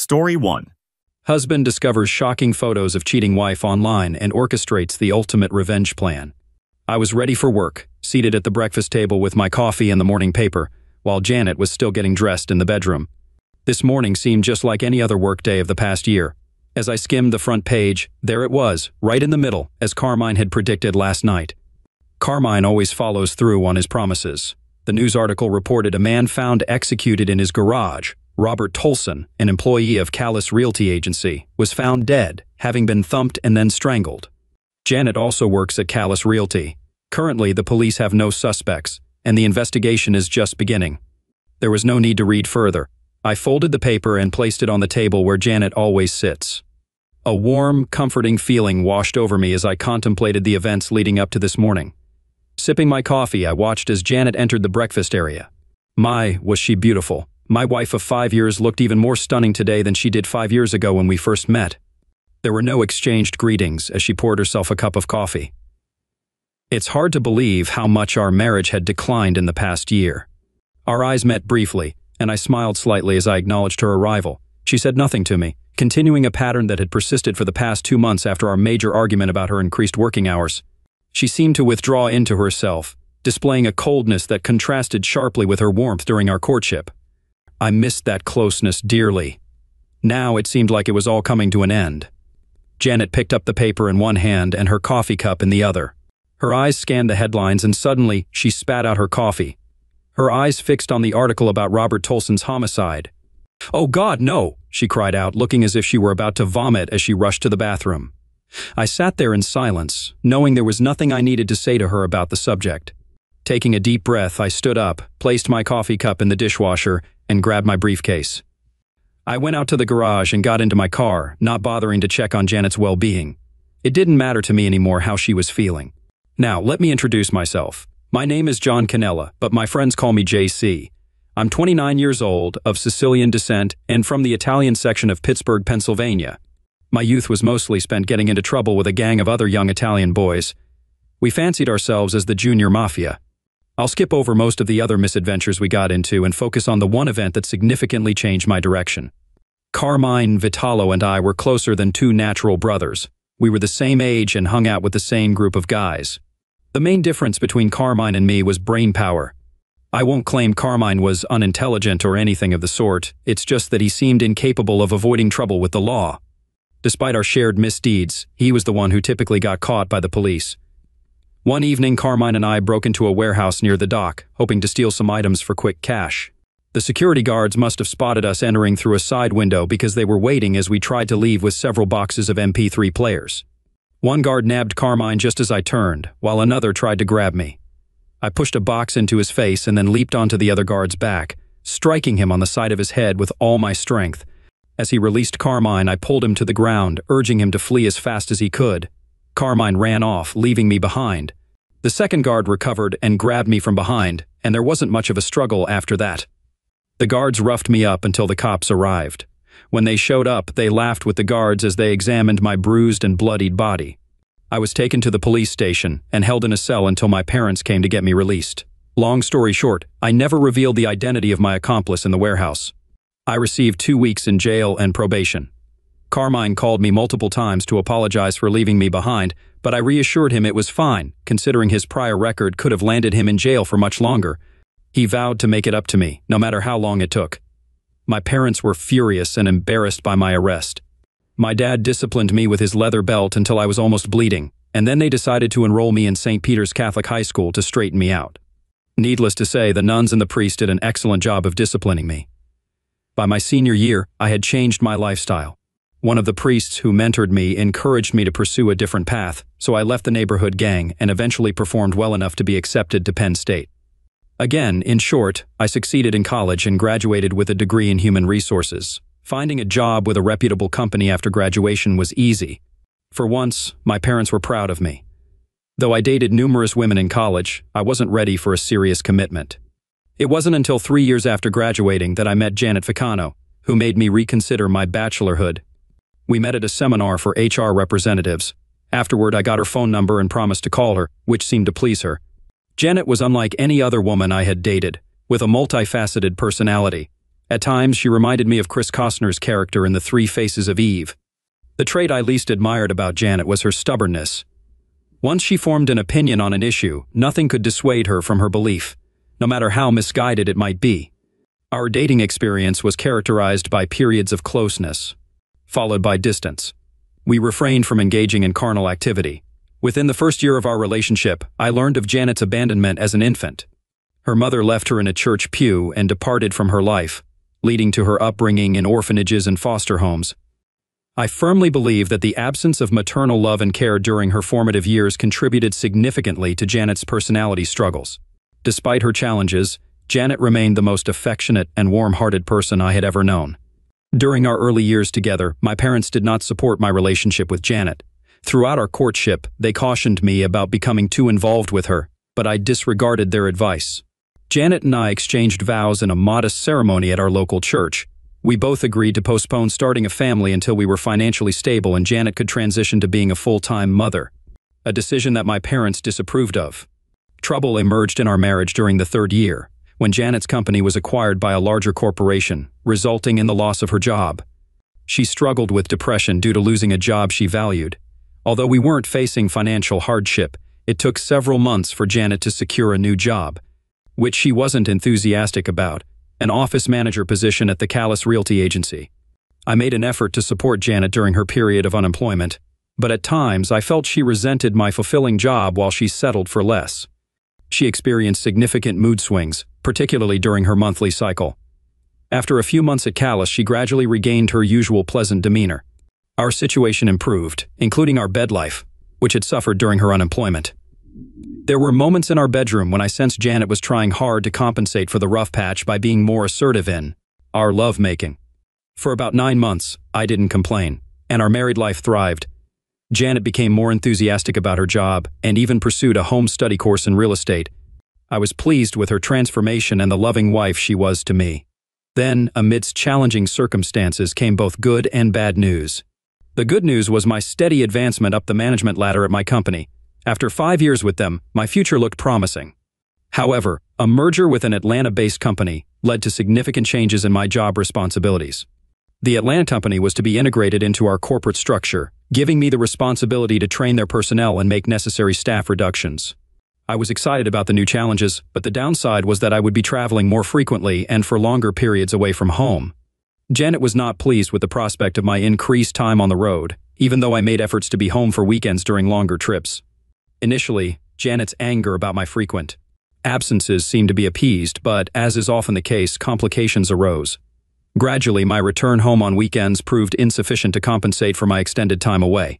Story 1. Husband discovers shocking photos of cheating wife online and orchestrates the ultimate revenge plan. I was ready for work, seated at the breakfast table with my coffee and the morning paper, while Janet was still getting dressed in the bedroom. This morning seemed just like any other workday of the past year. As I skimmed the front page, there it was, right in the middle, as Carmine had predicted last night. Carmine always follows through on his promises. The news article reported a man found executed in his garage. Robert Tolson, an employee of Callis Realty Agency, was found dead, having been thumped and then strangled. Janet also works at Callis Realty. Currently, the police have no suspects, and the investigation is just beginning. There was no need to read further. I folded the paper and placed it on the table where Janet always sits. A warm, comforting feeling washed over me as I contemplated the events leading up to this morning. Sipping my coffee, I watched as Janet entered the breakfast area. My, was she beautiful. My wife of 5 years looked even more stunning today than she did 5 years ago when we first met. There were no exchanged greetings as she poured herself a cup of coffee. It's hard to believe how much our marriage had declined in the past year. Our eyes met briefly, and I smiled slightly as I acknowledged her arrival. She said nothing to me, continuing a pattern that had persisted for the past 2 months after our major argument about her increased working hours. She seemed to withdraw into herself, displaying a coldness that contrasted sharply with her warmth during our courtship. I missed that closeness dearly. Now it seemed like it was all coming to an end. Janet picked up the paper in one hand and her coffee cup in the other. Her eyes scanned the headlines and suddenly she spat out her coffee. Her eyes fixed on the article about Robert Tolson's homicide. "Oh God, no!" she cried out, looking as if she were about to vomit as she rushed to the bathroom. I sat there in silence, knowing there was nothing I needed to say to her about the subject. Taking a deep breath, I stood up, placed my coffee cup in the dishwasher, and grabbed my briefcase. I went out to the garage and got into my car, not bothering to check on Janet's well-being. It didn't matter to me anymore how she was feeling. Now, let me introduce myself. My name is John Canella, but my friends call me JC. I'm 29 years old, of Sicilian descent, and from the Italian section of Pittsburgh, Pennsylvania. My youth was mostly spent getting into trouble with a gang of other young Italian boys. We fancied ourselves as the junior mafia. I'll skip over most of the other misadventures we got into and focus on the one event that significantly changed my direction. Carmine, Vitalo, and I were closer than two natural brothers. We were the same age and hung out with the same group of guys. The main difference between Carmine and me was brain power. I won't claim Carmine was unintelligent or anything of the sort, it's just that he seemed incapable of avoiding trouble with the law. Despite our shared misdeeds, he was the one who typically got caught by the police. One evening, Carmine and I broke into a warehouse near the dock, hoping to steal some items for quick cash. The security guards must have spotted us entering through a side window because they were waiting as we tried to leave with several boxes of MP3 players. One guard nabbed Carmine just as I turned, while another tried to grab me. I pushed a box into his face and then leaped onto the other guard's back, striking him on the side of his head with all my strength. As he released Carmine, I pulled him to the ground, urging him to flee as fast as he could. Carmine ran off, leaving me behind. The second guard recovered and grabbed me from behind, and there wasn't much of a struggle after that. The guards roughed me up until the cops arrived. When they showed up, they laughed with the guards as they examined my bruised and bloodied body. I was taken to the police station and held in a cell until my parents came to get me released. Long story short, I never revealed the identity of my accomplice in the warehouse. I received 2 weeks in jail and probation. Carmine called me multiple times to apologize for leaving me behind, but I reassured him it was fine, considering his prior record could have landed him in jail for much longer. He vowed to make it up to me, no matter how long it took. My parents were furious and embarrassed by my arrest. My dad disciplined me with his leather belt until I was almost bleeding, and then they decided to enroll me in St. Peter's Catholic High School to straighten me out. Needless to say, the nuns and the priest did an excellent job of disciplining me. By my senior year, I had changed my lifestyle. One of the priests who mentored me encouraged me to pursue a different path, so I left the neighborhood gang and eventually performed well enough to be accepted to Penn State. Again, in short, I succeeded in college and graduated with a degree in human resources. Finding a job with a reputable company after graduation was easy. For once, my parents were proud of me. Though I dated numerous women in college, I wasn't ready for a serious commitment. It wasn't until 3 years after graduating that I met Janet Ficano, who made me reconsider my bachelorhood. We met at a seminar for HR representatives. Afterward, I got her phone number and promised to call her, which seemed to please her. Janet was unlike any other woman I had dated, with a multifaceted personality. At times, she reminded me of Chris Costner's character in The Three Faces of Eve. The trait I least admired about Janet was her stubbornness. Once she formed an opinion on an issue, nothing could dissuade her from her belief, no matter how misguided it might be. Our dating experience was characterized by periods of closeness, followed by distance. We refrained from engaging in carnal activity. Within the first year of our relationship, I learned of Janet's abandonment as an infant. Her mother left her in a church pew and departed from her life, leading to her upbringing in orphanages and foster homes. I firmly believe that the absence of maternal love and care during her formative years contributed significantly to Janet's personality struggles. Despite her challenges, Janet remained the most affectionate and warm-hearted person I had ever known. During our early years together, my parents did not support my relationship with Janet. Throughout our courtship, they cautioned me about becoming too involved with her, but I disregarded their advice. Janet and I exchanged vows in a modest ceremony at our local church. We both agreed to postpone starting a family until we were financially stable and Janet could transition to being a full-time mother, a decision that my parents disapproved of. Trouble emerged in our marriage during the third year, when Janet's company was acquired by a larger corporation, resulting in the loss of her job. She struggled with depression due to losing a job she valued. Although we weren't facing financial hardship, it took several months for Janet to secure a new job, which she wasn't enthusiastic about, an office manager position at the Callis Realty Agency. I made an effort to support Janet during her period of unemployment, but at times I felt she resented my fulfilling job while she settled for less. She experienced significant mood swings, particularly during her monthly cycle. After a few months at Callis, she gradually regained her usual pleasant demeanor. Our situation improved, including our bed life, which had suffered during her unemployment. There were moments in our bedroom when I sensed Janet was trying hard to compensate for the rough patch by being more assertive in our lovemaking. For about 9 months, I didn't complain, and our married life thrived. Janet became more enthusiastic about her job and even pursued a home study course in real estate. I was pleased with her transformation and the loving wife she was to me. Then, amidst challenging circumstances, came both good and bad news. The good news was my steady advancement up the management ladder at my company. After 5 years with them, my future looked promising. However, a merger with an Atlanta-based company led to significant changes in my job responsibilities. The Atlanta company was to be integrated into our corporate structure, giving me the responsibility to train their personnel and make necessary staff reductions. I was excited about the new challenges, but the downside was that I would be traveling more frequently and for longer periods away from home. Janet was not pleased with the prospect of my increased time on the road, even though I made efforts to be home for weekends during longer trips. Initially, Janet's anger about my frequent absences seemed to be appeased, but as is often the case, complications arose. Gradually, my return home on weekends proved insufficient to compensate for my extended time away.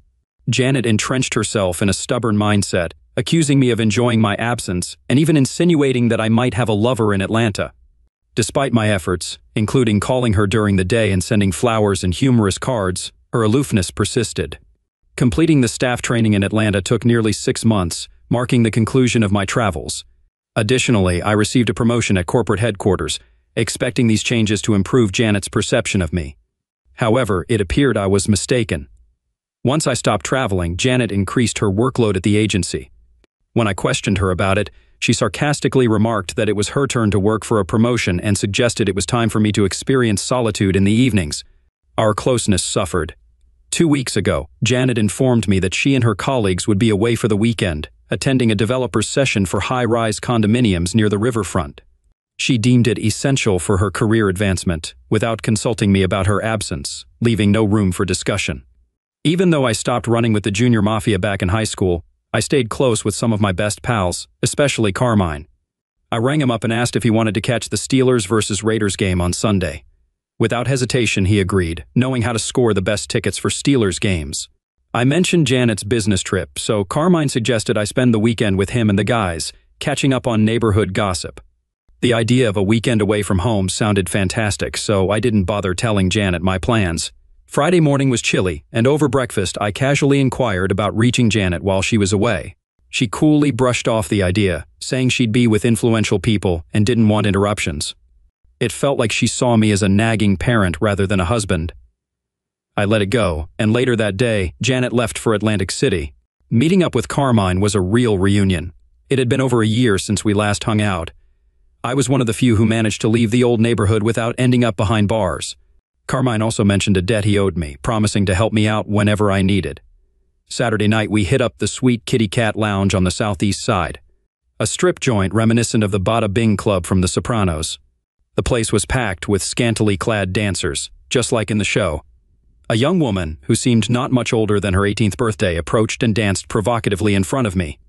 Janet entrenched herself in a stubborn mindset, accusing me of enjoying my absence and even insinuating that I might have a lover in Atlanta. Despite my efforts, including calling her during the day and sending flowers and humorous cards, her aloofness persisted. Completing the staff training in Atlanta took nearly 6 months, marking the conclusion of my travels. Additionally, I received a promotion at corporate headquarters, expecting these changes to improve Janet's perception of me. However, it appeared I was mistaken. Once I stopped traveling, Janet increased her workload at the agency. When I questioned her about it, she sarcastically remarked that it was her turn to work for a promotion and suggested it was time for me to experience solitude in the evenings. Our closeness suffered. 2 weeks ago, Janet informed me that she and her colleagues would be away for the weekend, attending a developer's session for high-rise condominiums near the riverfront. She deemed it essential for her career advancement, without consulting me about her absence, leaving no room for discussion. Even though I stopped running with the junior mafia back in high school, I stayed close with some of my best pals, especially Carmine. I rang him up and asked if he wanted to catch the Steelers versus Raiders game on Sunday. Without hesitation, he agreed, knowing how to score the best tickets for Steelers games. I mentioned Janet's business trip, so Carmine suggested I spend the weekend with him and the guys, catching up on neighborhood gossip. The idea of a weekend away from home sounded fantastic, so I didn't bother telling Janet my plans. Friday morning was chilly, and over breakfast I casually inquired about reaching Janet while she was away. She coolly brushed off the idea, saying she'd be with influential people and didn't want interruptions. It felt like she saw me as a nagging parent rather than a husband. I let it go, and later that day, Janet left for Atlantic City. Meeting up with Carmine was a real reunion. It had been over a year since we last hung out. I was one of the few who managed to leave the old neighborhood without ending up behind bars. Carmine also mentioned a debt he owed me, promising to help me out whenever I needed. Saturday night, we hit up the Sweet Kitty Cat Lounge on the southeast side, a strip joint reminiscent of the Bada Bing Club from The Sopranos. The place was packed with scantily clad dancers, just like in the show. A young woman, who seemed not much older than her 18th birthday, approached and danced provocatively in front of me.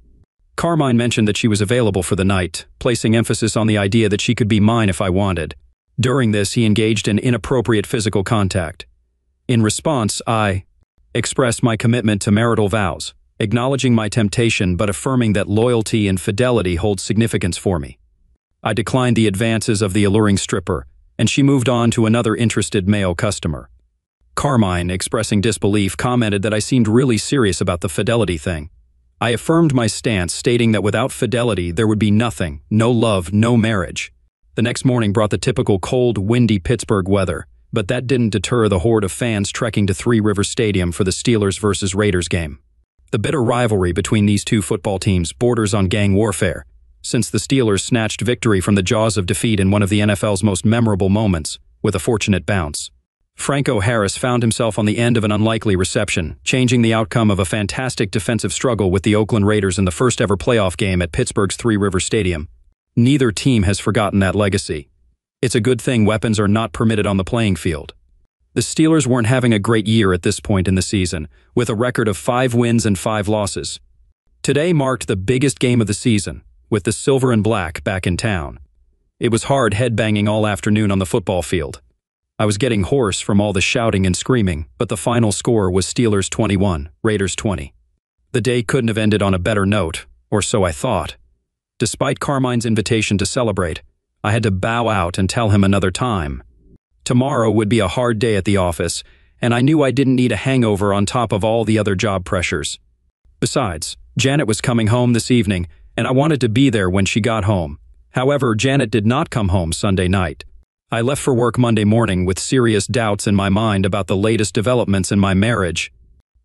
Carmine mentioned that she was available for the night, placing emphasis on the idea that she could be mine if I wanted. During this, he engaged in inappropriate physical contact. In response, I expressed my commitment to marital vows, acknowledging my temptation but affirming that loyalty and fidelity hold significance for me. I declined the advances of the alluring stripper, and she moved on to another interested male customer. Carmine, expressing disbelief, commented that I seemed really serious about the fidelity thing. I affirmed my stance, stating that without fidelity there would be nothing, no love, no marriage. The next morning brought the typical cold, windy Pittsburgh weather, but that didn't deter the horde of fans trekking to Three Rivers Stadium for the Steelers versus Raiders game. The bitter rivalry between these two football teams borders on gang warfare, since the Steelers snatched victory from the jaws of defeat in one of the NFL's most memorable moments, with a fortunate bounce. Franco Harris found himself on the end of an unlikely reception, changing the outcome of a fantastic defensive struggle with the Oakland Raiders in the first-ever playoff game at Pittsburgh's Three Rivers Stadium. Neither team has forgotten that legacy. It's a good thing weapons are not permitted on the playing field. The Steelers weren't having a great year at this point in the season, with a record of 5 wins and 5 losses. Today marked the biggest game of the season, with the Silver and Black back in town. It was hard headbanging all afternoon on the football field. I was getting hoarse from all the shouting and screaming, but the final score was Steelers 21, Raiders 20. The day couldn't have ended on a better note, or so I thought. Despite Carmine's invitation to celebrate, I had to bow out and tell him another time. Tomorrow would be a hard day at the office, and I knew I didn't need a hangover on top of all the other job pressures. Besides, Janet was coming home this evening, and I wanted to be there when she got home. However, Janet did not come home Sunday night. I left for work Monday morning with serious doubts in my mind about the latest developments in my marriage.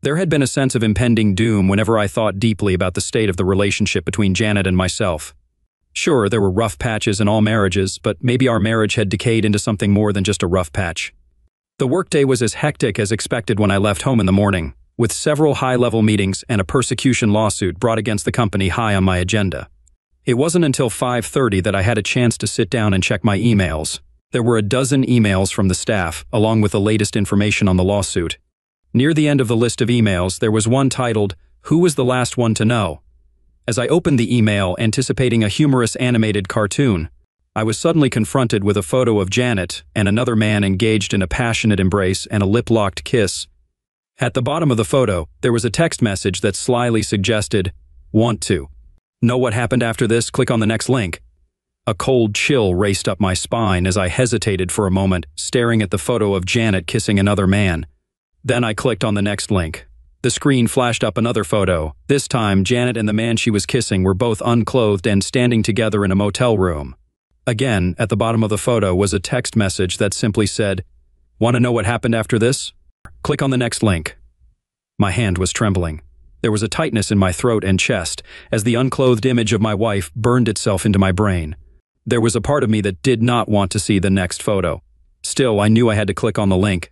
There had been a sense of impending doom whenever I thought deeply about the state of the relationship between Janet and myself. Sure, there were rough patches in all marriages, but maybe our marriage had decayed into something more than just a rough patch. The workday was as hectic as expected when I left home in the morning, with several high-level meetings and a persecution lawsuit brought against the company high on my agenda. It wasn't until 5:30 that I had a chance to sit down and check my emails. There were a dozen emails from the staff, along with the latest information on the lawsuit. Near the end of the list of emails, there was one titled, "Who was the last one to know?" As I opened the email, anticipating a humorous animated cartoon, I was suddenly confronted with a photo of Janet and another man engaged in a passionate embrace and a lip-locked kiss. At the bottom of the photo, there was a text message that slyly suggested, "Want to know what happened after this? Click on the next link." A cold chill raced up my spine as I hesitated for a moment, staring at the photo of Janet kissing another man. Then I clicked on the next link. The screen flashed up another photo. This time, Janet and the man she was kissing were both unclothed and standing together in a motel room. Again, at the bottom of the photo was a text message that simply said, "Want to know what happened after this? Click on the next link." My hand was trembling. There was a tightness in my throat and chest as the unclothed image of my wife burned itself into my brain. There was a part of me that did not want to see the next photo. Still, I knew I had to click on the link.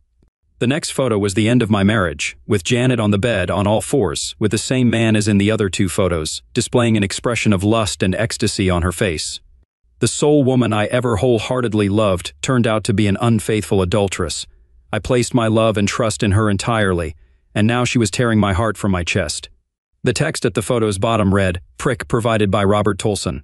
The next photo was the end of my marriage, with Janet on the bed on all fours, with the same man as in the other 2 photos, displaying an expression of lust and ecstasy on her face. The sole woman I ever wholeheartedly loved turned out to be an unfaithful adulteress. I placed my love and trust in her entirely, and now she was tearing my heart from my chest. The text at the photo's bottom read, "Prick provided by Robert Tolson."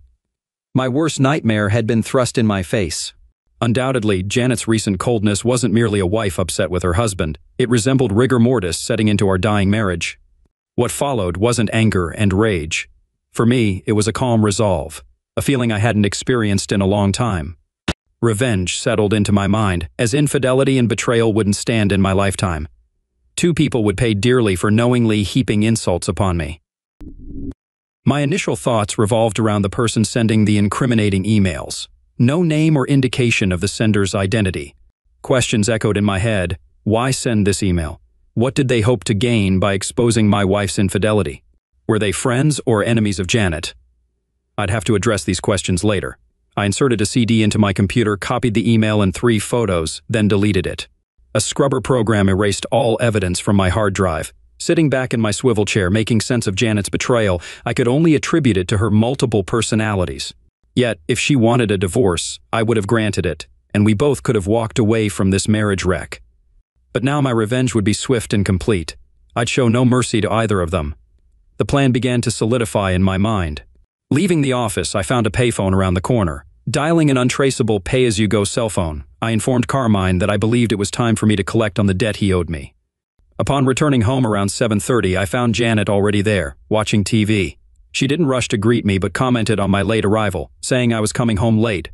My worst nightmare had been thrust in my face. Undoubtedly, Janet's recent coldness wasn't merely a wife upset with her husband. It resembled rigor mortis setting into our dying marriage. What followed wasn't anger and rage. For me, it was a calm resolve, a feeling I hadn't experienced in a long time. Revenge settled into my mind, as infidelity and betrayal wouldn't stand in my lifetime. 2 people would pay dearly for knowingly heaping insults upon me. My initial thoughts revolved around the person sending the incriminating emails. No name or indication of the sender's identity. Questions echoed in my head. Why send this email? What did they hope to gain by exposing my wife's infidelity? Were they friends or enemies of Janet? I'd have to address these questions later. I inserted a CD into my computer, copied the email and 3 photos, then deleted it. A scrubber program erased all evidence from my hard drive. Sitting back in my swivel chair, making sense of Janet's betrayal, I could only attribute it to her multiple personalities. Yet, if she wanted a divorce, I would have granted it, and we both could have walked away from this marriage wreck. But now my revenge would be swift and complete. I'd show no mercy to either of them. The plan began to solidify in my mind. Leaving the office, I found a payphone around the corner. Dialing an untraceable pay-as-you-go cell phone, I informed Carmine that I believed it was time for me to collect on the debt he owed me. Upon returning home around 7:30, I found Janet already there, watching TV. She didn't rush to greet me but commented on my late arrival, saying I was coming home late.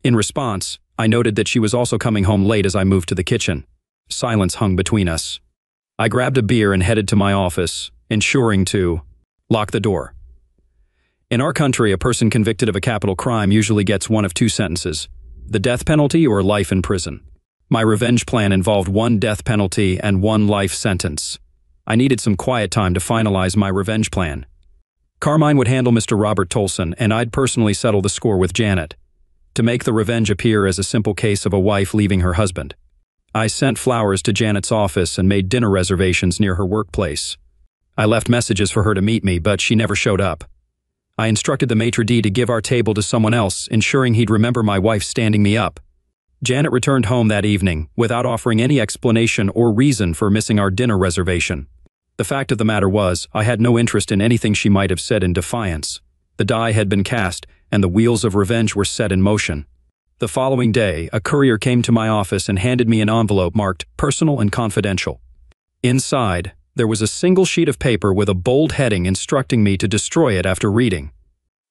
In response, I noted that she was also coming home late as I moved to the kitchen. Silence hung between us. I grabbed a beer and headed to my office, ensuring to lock the door. In our country, a person convicted of a capital crime usually gets one of 2 sentences: the death penalty or life in prison. My revenge plan involved 1 death penalty and 1 life sentence. I needed some quiet time to finalize my revenge plan. Carmine would handle Mr. Robert Tolson, and I'd personally settle the score with Janet, to make the revenge appear as a simple case of a wife leaving her husband. I sent flowers to Janet's office and made dinner reservations near her workplace. I left messages for her to meet me, but she never showed up. I instructed the maitre d' to give our table to someone else, ensuring he'd remember my wife standing me up. Janet returned home that evening, without offering any explanation or reason for missing our dinner reservation. The fact of the matter was, I had no interest in anything she might have said in defiance. The die had been cast, and the wheels of revenge were set in motion. The following day, a courier came to my office and handed me an envelope marked "Personal and Confidential." Inside, there was a single sheet of paper with a bold heading instructing me to destroy it after reading.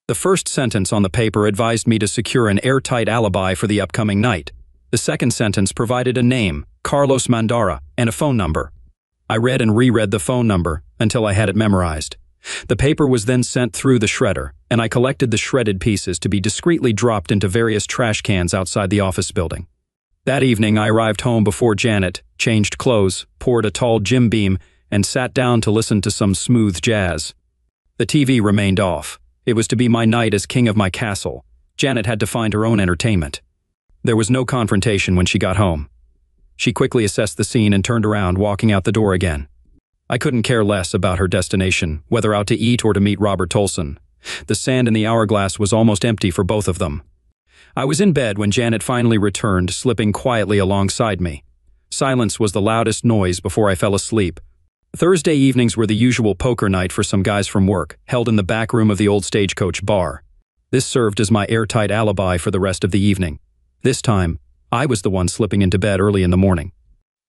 The first sentence on the paper advised me to secure an airtight alibi for the upcoming night. The second sentence provided a name, Carlos Mandara, and a phone number. I read and reread the phone number until I had it memorized. The paper was then sent through the shredder, and I collected the shredded pieces to be discreetly dropped into various trash cans outside the office building. That evening, I arrived home before Janet, changed clothes, poured a tall Jim Beam, and sat down to listen to some smooth jazz. The TV remained off. It was to be my night as king of my castle. Janet had to find her own entertainment. There was no confrontation when she got home. She quickly assessed the scene and turned around, walking out the door again. I couldn't care less about her destination, whether out to eat or to meet Robert Tolson. The sand in the hourglass was almost empty for both of them. I was in bed when Janet finally returned, slipping quietly alongside me. Silence was the loudest noise before I fell asleep. Thursday evenings were the usual poker night for some guys from work, held in the back room of the old Stagecoach bar. This served as my airtight alibi for the rest of the evening. This time, I was the one slipping into bed early in the morning.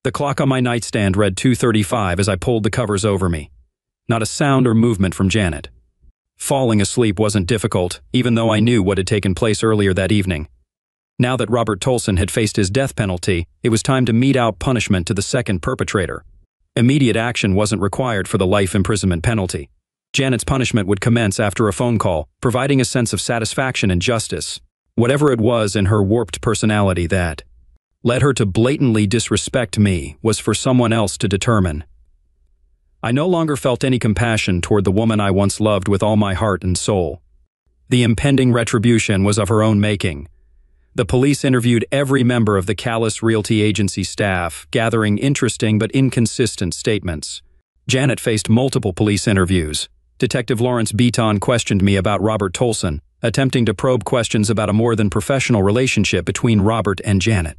The clock on my nightstand read 2:35 as I pulled the covers over me. Not a sound or movement from Janet. Falling asleep wasn't difficult, even though I knew what had taken place earlier that evening. Now that Robert Tolson had faced his death penalty, it was time to mete out punishment to the second perpetrator. Immediate action wasn't required for the life imprisonment penalty. Janet's punishment would commence after a phone call, providing a sense of satisfaction and justice. Whatever it was in her warped personality that led her to blatantly disrespect me was for someone else to determine. I no longer felt any compassion toward the woman I once loved with all my heart and soul. The impending retribution was of her own making. The police interviewed every member of the Callis Realty Agency staff, gathering interesting but inconsistent statements. Janet faced multiple police interviews. Detective Lawrence Beaton questioned me about Robert Tolson, attempting to probe questions about a more than professional relationship between Robert and Janet.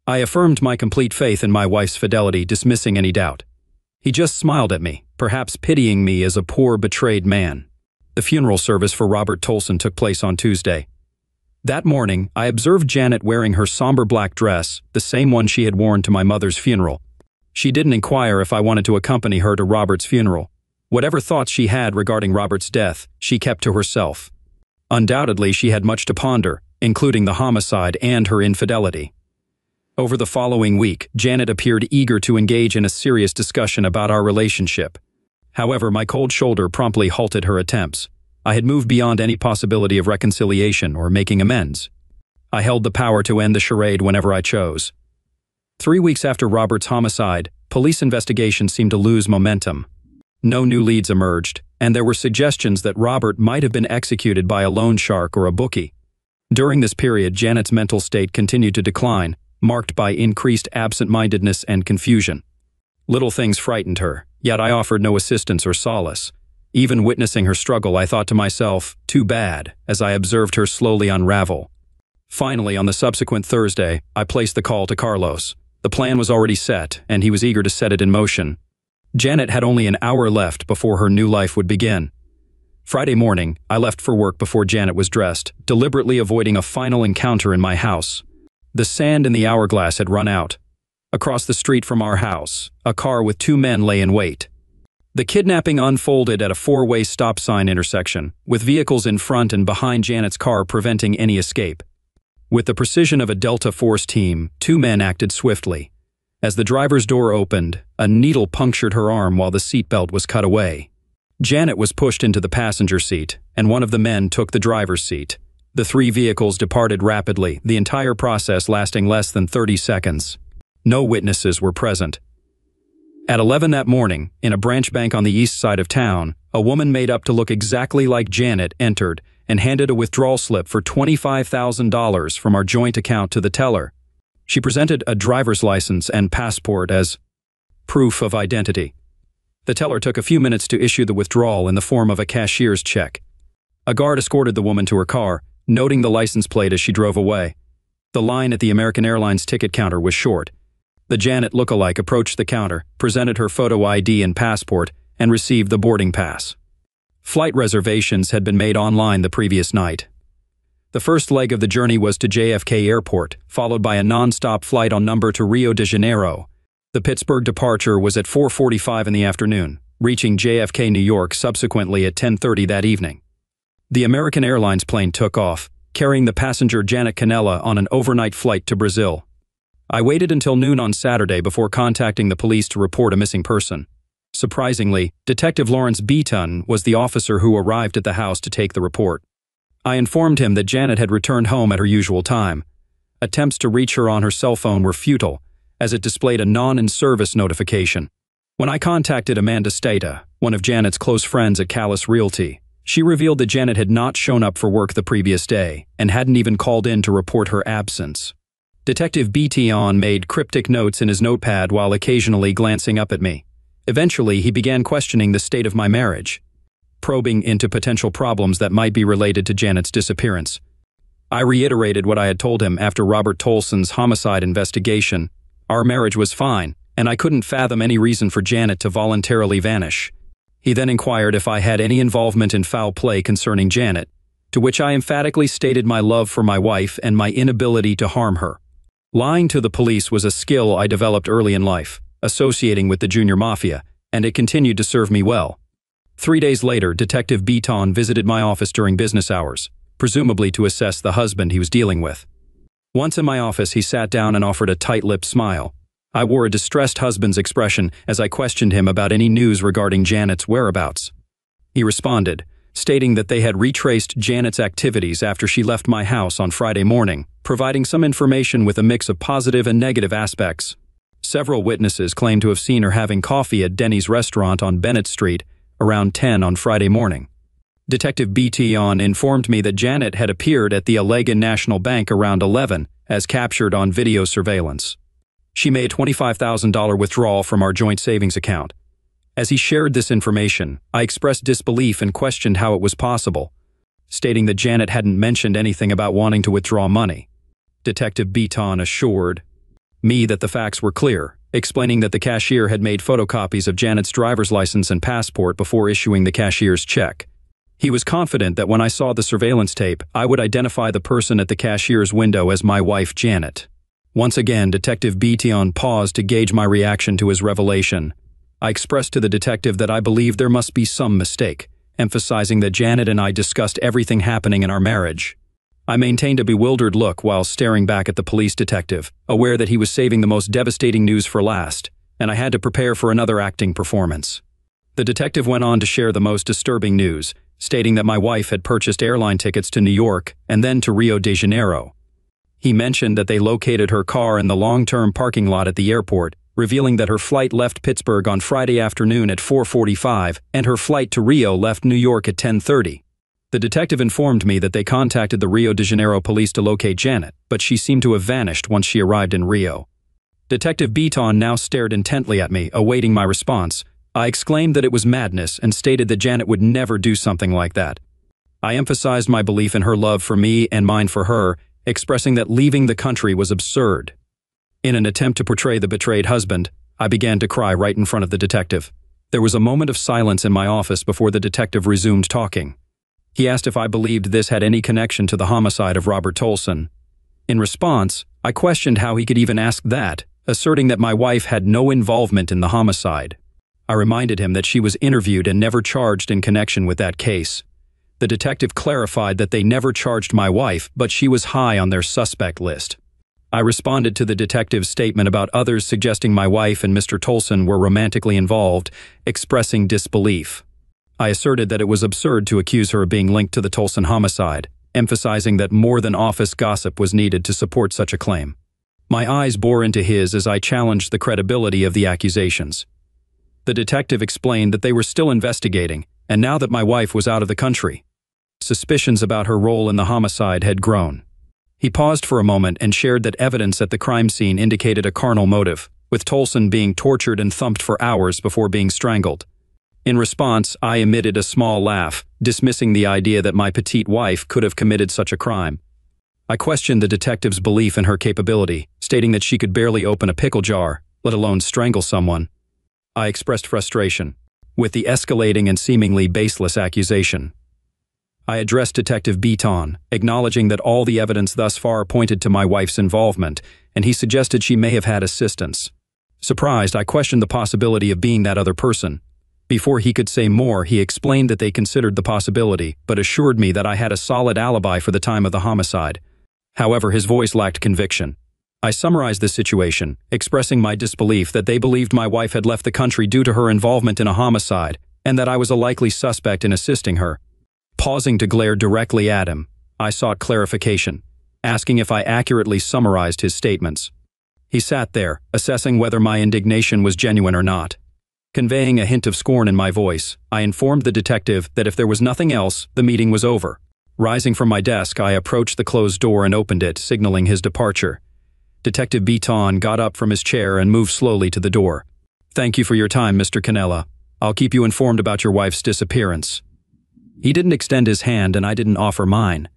I affirmed my complete faith in my wife's fidelity, dismissing any doubt. He just smiled at me, perhaps pitying me as a poor, betrayed man. The funeral service for Robert Tolson took place on Tuesday. That morning, I observed Janet wearing her somber black dress, the same one she had worn to my mother's funeral. She didn't inquire if I wanted to accompany her to Robert's funeral. Whatever thoughts she had regarding Robert's death, she kept to herself. Undoubtedly, she had much to ponder, including the homicide and her infidelity. Over the following week, Janet appeared eager to engage in a serious discussion about our relationship. However, my cold shoulder promptly halted her attempts. I had moved beyond any possibility of reconciliation or making amends. I held the power to end the charade whenever I chose. 3 weeks after Robert's homicide, police investigations seemed to lose momentum. No new leads emerged, and there were suggestions that Robert might have been executed by a loan shark or a bookie. During this period, Janet's mental state continued to decline, marked by increased absent-mindedness and confusion. Little things frightened her, yet I offered no assistance or solace. Even witnessing her struggle, I thought to myself, too bad, as I observed her slowly unravel. Finally, on the subsequent Thursday, I placed the call to Carlos. The plan was already set, and he was eager to set it in motion. Janet had only an hour left before her new life would begin. Friday morning, I left for work before Janet was dressed, deliberately avoiding a final encounter in my house. The sand in the hourglass had run out. Across the street from our house, a car with 2 men lay in wait. The kidnapping unfolded at a 4-way stop sign intersection, with vehicles in front and behind Janet's car preventing any escape. With the precision of a Delta Force team, 2 men acted swiftly. As the driver's door opened, a needle punctured her arm while the seatbelt was cut away. Janet was pushed into the passenger seat, and one of the men took the driver's seat. The 3 vehicles departed rapidly, the entire process lasting less than 30 seconds. No witnesses were present. At 11 that morning, in a branch bank on the east side of town, a woman made up to look exactly like Janet entered and handed a withdrawal slip for $25,000 from our joint account to the teller. She presented a driver's license and passport as proof of identity. The teller took a few minutes to issue the withdrawal in the form of a cashier's check. A guard escorted the woman to her car, noting the license plate as she drove away. The line at the American Airlines ticket counter was short. The Janet lookalike approached the counter, presented her photo ID and passport, and received the boarding pass. Flight reservations had been made online the previous night. The first leg of the journey was to JFK Airport, followed by a non-stop flight on number to Rio de Janeiro. The Pittsburgh departure was at 4:45 in the afternoon, reaching JFK, New York subsequently at 10:30 that evening. The American Airlines plane took off, carrying the passenger Janet Canella on an overnight flight to Brazil. I waited until noon on Saturday before contacting the police to report a missing person. Surprisingly, Detective Lawrence Beaton was the officer who arrived at the house to take the report. I informed him that Janet had returned home at her usual time. Attempts to reach her on her cell phone were futile, as it displayed a non-in-service notification. When I contacted Amanda Stata, one of Janet's close friends at Callis Realty, she revealed that Janet had not shown up for work the previous day and hadn't even called in to report her absence. Detective Beaton made cryptic notes in his notepad while occasionally glancing up at me. Eventually, he began questioning the state of my marriage, probing into potential problems that might be related to Janet's disappearance. I reiterated what I had told him after Robert Tolson's homicide investigation. Our marriage was fine, and I couldn't fathom any reason for Janet to voluntarily vanish. He then inquired if I had any involvement in foul play concerning Janet, to which I emphatically stated my love for my wife and my inability to harm her. Lying to the police was a skill I developed early in life, associating with the junior mafia, and it continued to serve me well. 3 days later, Detective Beaton visited my office during business hours, presumably to assess the husband he was dealing with. Once in my office, he sat down and offered a tight-lipped smile. I wore a distressed husband's expression as I questioned him about any news regarding Janet's whereabouts. He responded, stating that they had retraced Janet's activities after she left my house on Friday morning, providing some information with a mix of positive and negative aspects. Several witnesses claimed to have seen her having coffee at Denny's restaurant on Bennett Street around 10 on Friday morning. Detective Beaton informed me that Janet had appeared at the Allegan National Bank around 11, as captured on video surveillance. She made a $25,000 withdrawal from our joint savings account. As he shared this information, I expressed disbelief and questioned how it was possible, stating that Janet hadn't mentioned anything about wanting to withdraw money. Detective Beaton assured me that the facts were clear, explaining that the cashier had made photocopies of Janet's driver's license and passport before issuing the cashier's check. He was confident that when I saw the surveillance tape, I would identify the person at the cashier's window as my wife, Janet. Once again, Detective Beaton paused to gauge my reaction to his revelation. I expressed to the detective that I believed there must be some mistake, emphasizing that Janet and I discussed everything happening in our marriage. I maintained a bewildered look while staring back at the police detective, aware that he was saving the most devastating news for last, and I had to prepare for another acting performance. The detective went on to share the most disturbing news, stating that my wife had purchased airline tickets to New York and then to Rio de Janeiro. He mentioned that they located her car in the long-term parking lot at the airport, revealing that her flight left Pittsburgh on Friday afternoon at 4:45 and her flight to Rio left New York at 10:30. The detective informed me that they contacted the Rio de Janeiro police to locate Janet, but she seemed to have vanished once she arrived in Rio. Detective Beaton now stared intently at me, awaiting my response. I exclaimed that it was madness and stated that Janet would never do something like that. I emphasized my belief in her love for me and mine for her, expressing that leaving the country was absurd. In an attempt to portray the betrayed husband, I began to cry right in front of the detective. There was a moment of silence in my office before the detective resumed talking. He asked if I believed this had any connection to the homicide of Robert Tolson. In response, I questioned how he could even ask that, asserting that my wife had no involvement in the homicide. I reminded him that she was interviewed and never charged in connection with that case. The detective clarified that they never charged my wife, but she was high on their suspect list. I responded to the detective's statement about others suggesting my wife and Mr. Tolson were romantically involved, expressing disbelief. I asserted that it was absurd to accuse her of being linked to the Tolson homicide, emphasizing that more than office gossip was needed to support such a claim. My eyes bore into his as I challenged the credibility of the accusations. The detective explained that they were still investigating, and now that my wife was out of the country, suspicions about her role in the homicide had grown. He paused for a moment and shared that evidence at the crime scene indicated a carnal motive, with Tolson being tortured and thumped for hours before being strangled. In response, I emitted a small laugh, dismissing the idea that my petite wife could have committed such a crime. I questioned the detective's belief in her capability, stating that she could barely open a pickle jar, let alone strangle someone. I expressed frustration with the escalating and seemingly baseless accusation. I addressed Detective Beaton, acknowledging that all the evidence thus far pointed to my wife's involvement, and he suggested she may have had assistance. Surprised, I questioned the possibility of being that other person. Before he could say more, he explained that they considered the possibility, but assured me that I had a solid alibi for the time of the homicide. However, his voice lacked conviction. I summarized the situation, expressing my disbelief that they believed my wife had left the country due to her involvement in a homicide, and that I was a likely suspect in assisting her. Pausing to glare directly at him, I sought clarification, asking if I accurately summarized his statements. He sat there, assessing whether my indignation was genuine or not. Conveying a hint of scorn in my voice, I informed the detective that if there was nothing else, the meeting was over. Rising from my desk, I approached the closed door and opened it, signaling his departure. Detective Beaton got up from his chair and moved slowly to the door. "Thank you for your time, Mr. Canella. I'll keep you informed about your wife's disappearance." He didn't extend his hand and I didn't offer mine.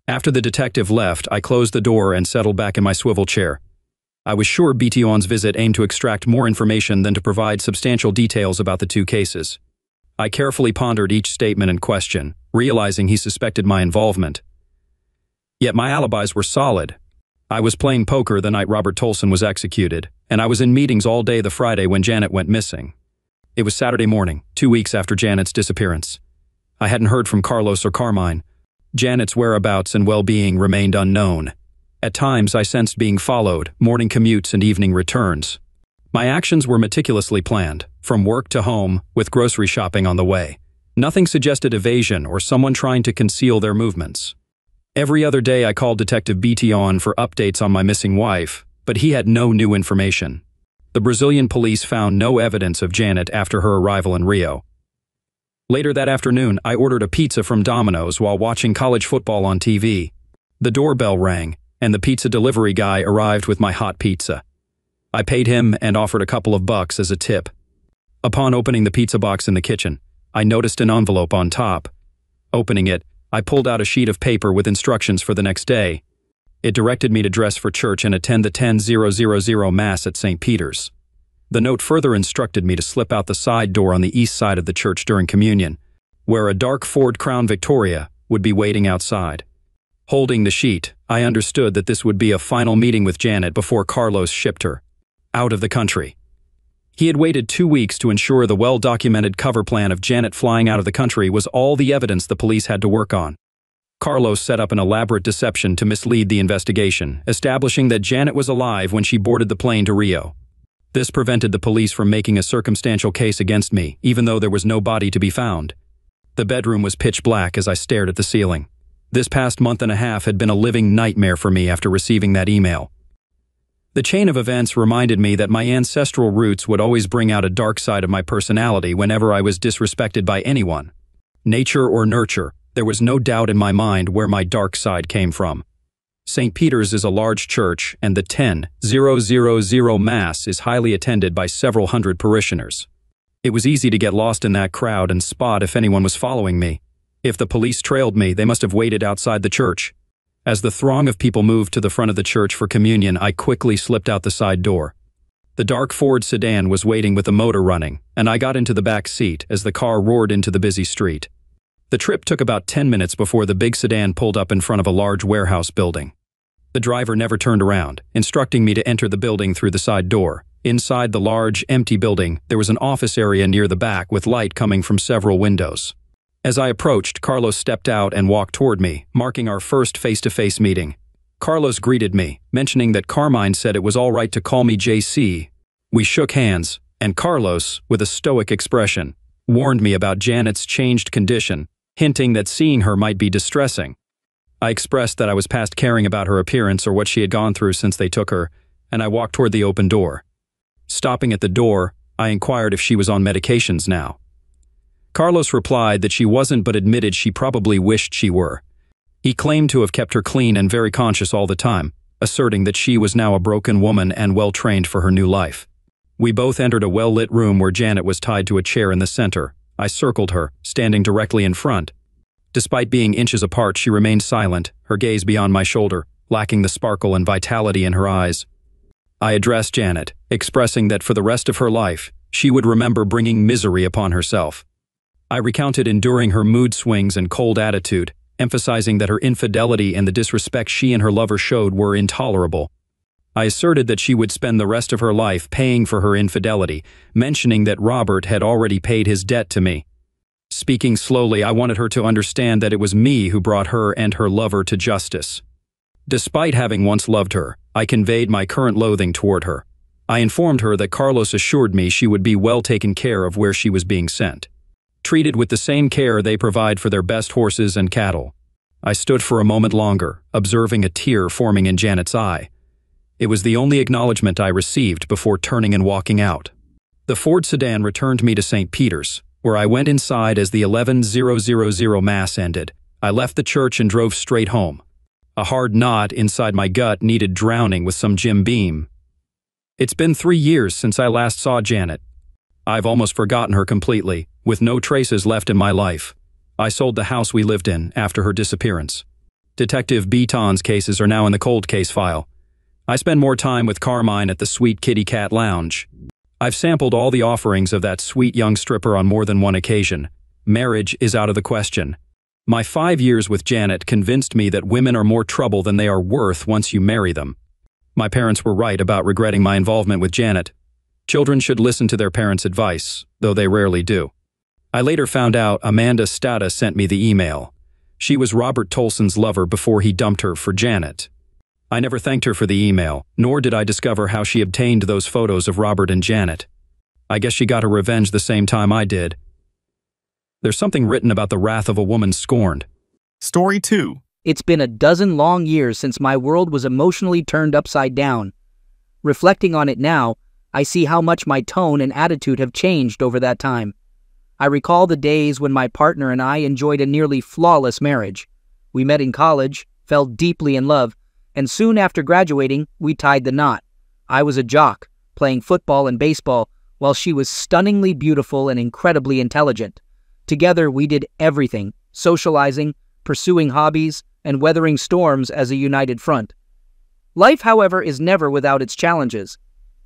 After the detective left, I closed the door and settled back in my swivel chair. I was sure Beaton's visit aimed to extract more information than to provide substantial details about the two cases. I carefully pondered each statement and question, realizing he suspected my involvement. Yet my alibis were solid. I was playing poker the night Robert Tolson was executed, and I was in meetings all day the Friday when Janet went missing. It was Saturday morning, 2 weeks after Janet's disappearance. I hadn't heard from Carlos or Carmine. Janet's whereabouts and well-being remained unknown. At times, I sensed being followed, morning commutes and evening returns. My actions were meticulously planned, from work to home, with grocery shopping on the way. Nothing suggested evasion or someone trying to conceal their movements. Every other day, I called Detective Beaton for updates on my missing wife, but he had no new information. The Brazilian police found no evidence of Janet after her arrival in Rio. Later that afternoon, I ordered a pizza from Domino's while watching college football on TV. The doorbell rang, and the pizza delivery guy arrived with my hot pizza. I paid him and offered a couple of bucks as a tip. Upon opening the pizza box in the kitchen, I noticed an envelope on top. Opening it, I pulled out a sheet of paper with instructions for the next day. It directed me to dress for church and attend the 10:00 Mass at St. Peter's. The note further instructed me to slip out the side door on the east side of the church during communion, where a dark Ford Crown Victoria would be waiting outside. Holding the sheet, I understood that this would be a final meeting with Janet before Carlos shipped her out of the country. He had waited 2 weeks to ensure the well-documented cover plan of Janet flying out of the country was all the evidence the police had to work on. Carlos set up an elaborate deception to mislead the investigation, establishing that Janet was alive when she boarded the plane to Rio. This prevented the police from making a circumstantial case against me, even though there was no body to be found. The bedroom was pitch black as I stared at the ceiling. This past month and a half had been a living nightmare for me after receiving that email. The chain of events reminded me that my ancestral roots would always bring out a dark side of my personality whenever I was disrespected by anyone. Nature or nurture, There was no doubt in my mind where my dark side came from. St. Peter's is a large church, and the 10,000 Mass is highly attended by several hundred parishioners. It was easy to get lost in that crowd and spot if anyone was following me. If the police trailed me, they must have waited outside the church. As the throng of people moved to the front of the church for communion, I quickly slipped out the side door. The dark Ford sedan was waiting with the motor running, and I got into the back seat as the car roared into the busy street. The trip took about 10 minutes before the big sedan pulled up in front of a large warehouse building. The driver never turned around, instructing me to enter the building through the side door. Inside the large, empty building, there was an office area near the back with light coming from several windows. As I approached, Carlos stepped out and walked toward me, marking our first face-to-face meeting. Carlos greeted me, mentioning that Carmine said it was all right to call me JC. We shook hands, and Carlos, with a stoic expression, warned me about Janet's changed condition, hinting that seeing her might be distressing. I expressed that I was past caring about her appearance or what she had gone through since they took her, and I walked toward the open door. Stopping at the door, I inquired if she was on medications now. Carlos replied that she wasn't, but admitted she probably wished she were. He claimed to have kept her clean and very conscious all the time, asserting that she was now a broken woman and well-trained for her new life. We both entered a well-lit room where Janet was tied to a chair in the center. I circled her, standing directly in front. Despite being inches apart, she remained silent, her gaze beyond my shoulder, lacking the sparkle and vitality in her eyes. I addressed Janet, expressing that for the rest of her life, she would remember bringing misery upon herself. I recounted enduring her mood swings and cold attitude, emphasizing that her infidelity and the disrespect she and her lover showed were intolerable. I asserted that she would spend the rest of her life paying for her infidelity, mentioning that Robert had already paid his debt to me. Speaking slowly, I wanted her to understand that it was me who brought her and her lover to justice. Despite having once loved her, I conveyed my current loathing toward her. I informed her that Carlos assured me she would be well taken care of where she was being sent, treated with the same care they provide for their best horses and cattle. I stood for a moment longer, observing a tear forming in Janet's eye. It was the only acknowledgement I received before turning and walking out. The Ford sedan returned me to St. Peter's, where I went inside as the 11,000 Mass ended. I left the church and drove straight home. A hard knot inside my gut needed drowning with some Jim Beam. It's been 3 years since I last saw Janet. I've almost forgotten her completely, with no traces left in my life. I sold the house we lived in after her disappearance. Detective Beaton's cases are now in the cold case file. I spend more time with Carmine at the Sweet Kitty Cat Lounge. I've sampled all the offerings of that sweet young stripper on more than one occasion. Marriage is out of the question. My 5 years with Janet convinced me that women are more trouble than they are worth once you marry them. My parents were right about regretting my involvement with Janet. Children should listen to their parents' advice, though they rarely do. I later found out Amanda Stata sent me the email. She was Robert Tolson's lover before he dumped her for Janet. I never thanked her for the email, nor did I discover how she obtained those photos of Robert and Janet. I guess she got her revenge the same time I did. There's something written about the wrath of a woman scorned. Story 2. It's been a dozen long years since my world was emotionally turned upside down. Reflecting on it now, I see how much my tone and attitude have changed over that time. I recall the days when my partner and I enjoyed a nearly flawless marriage. We met in college, fell deeply in love, and soon after graduating, we tied the knot. I was a jock, playing football and baseball, while she was stunningly beautiful and incredibly intelligent. Together, we did everything, socializing, pursuing hobbies, and weathering storms as a united front. Life, however, is never without its challenges.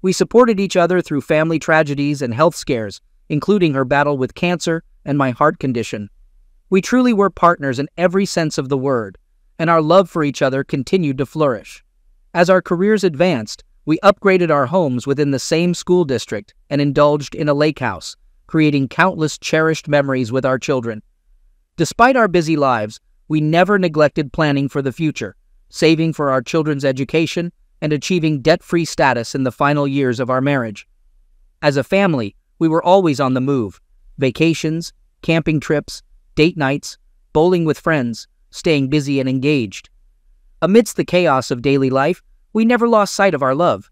We supported each other through family tragedies and health scares, including her battle with cancer and my heart condition. We truly were partners in every sense of the word, and our love for each other continued to flourish. As our careers advanced, we upgraded our homes within the same school district and indulged in a lake house, creating countless cherished memories with our children. Despite our busy lives, we never neglected planning for the future, saving for our children's education and achieving debt-free status in the final years of our marriage. As a family, we were always on the move: vacations, camping trips, date nights, bowling with friends, staying busy and engaged. Amidst the chaos of daily life, we never lost sight of our love.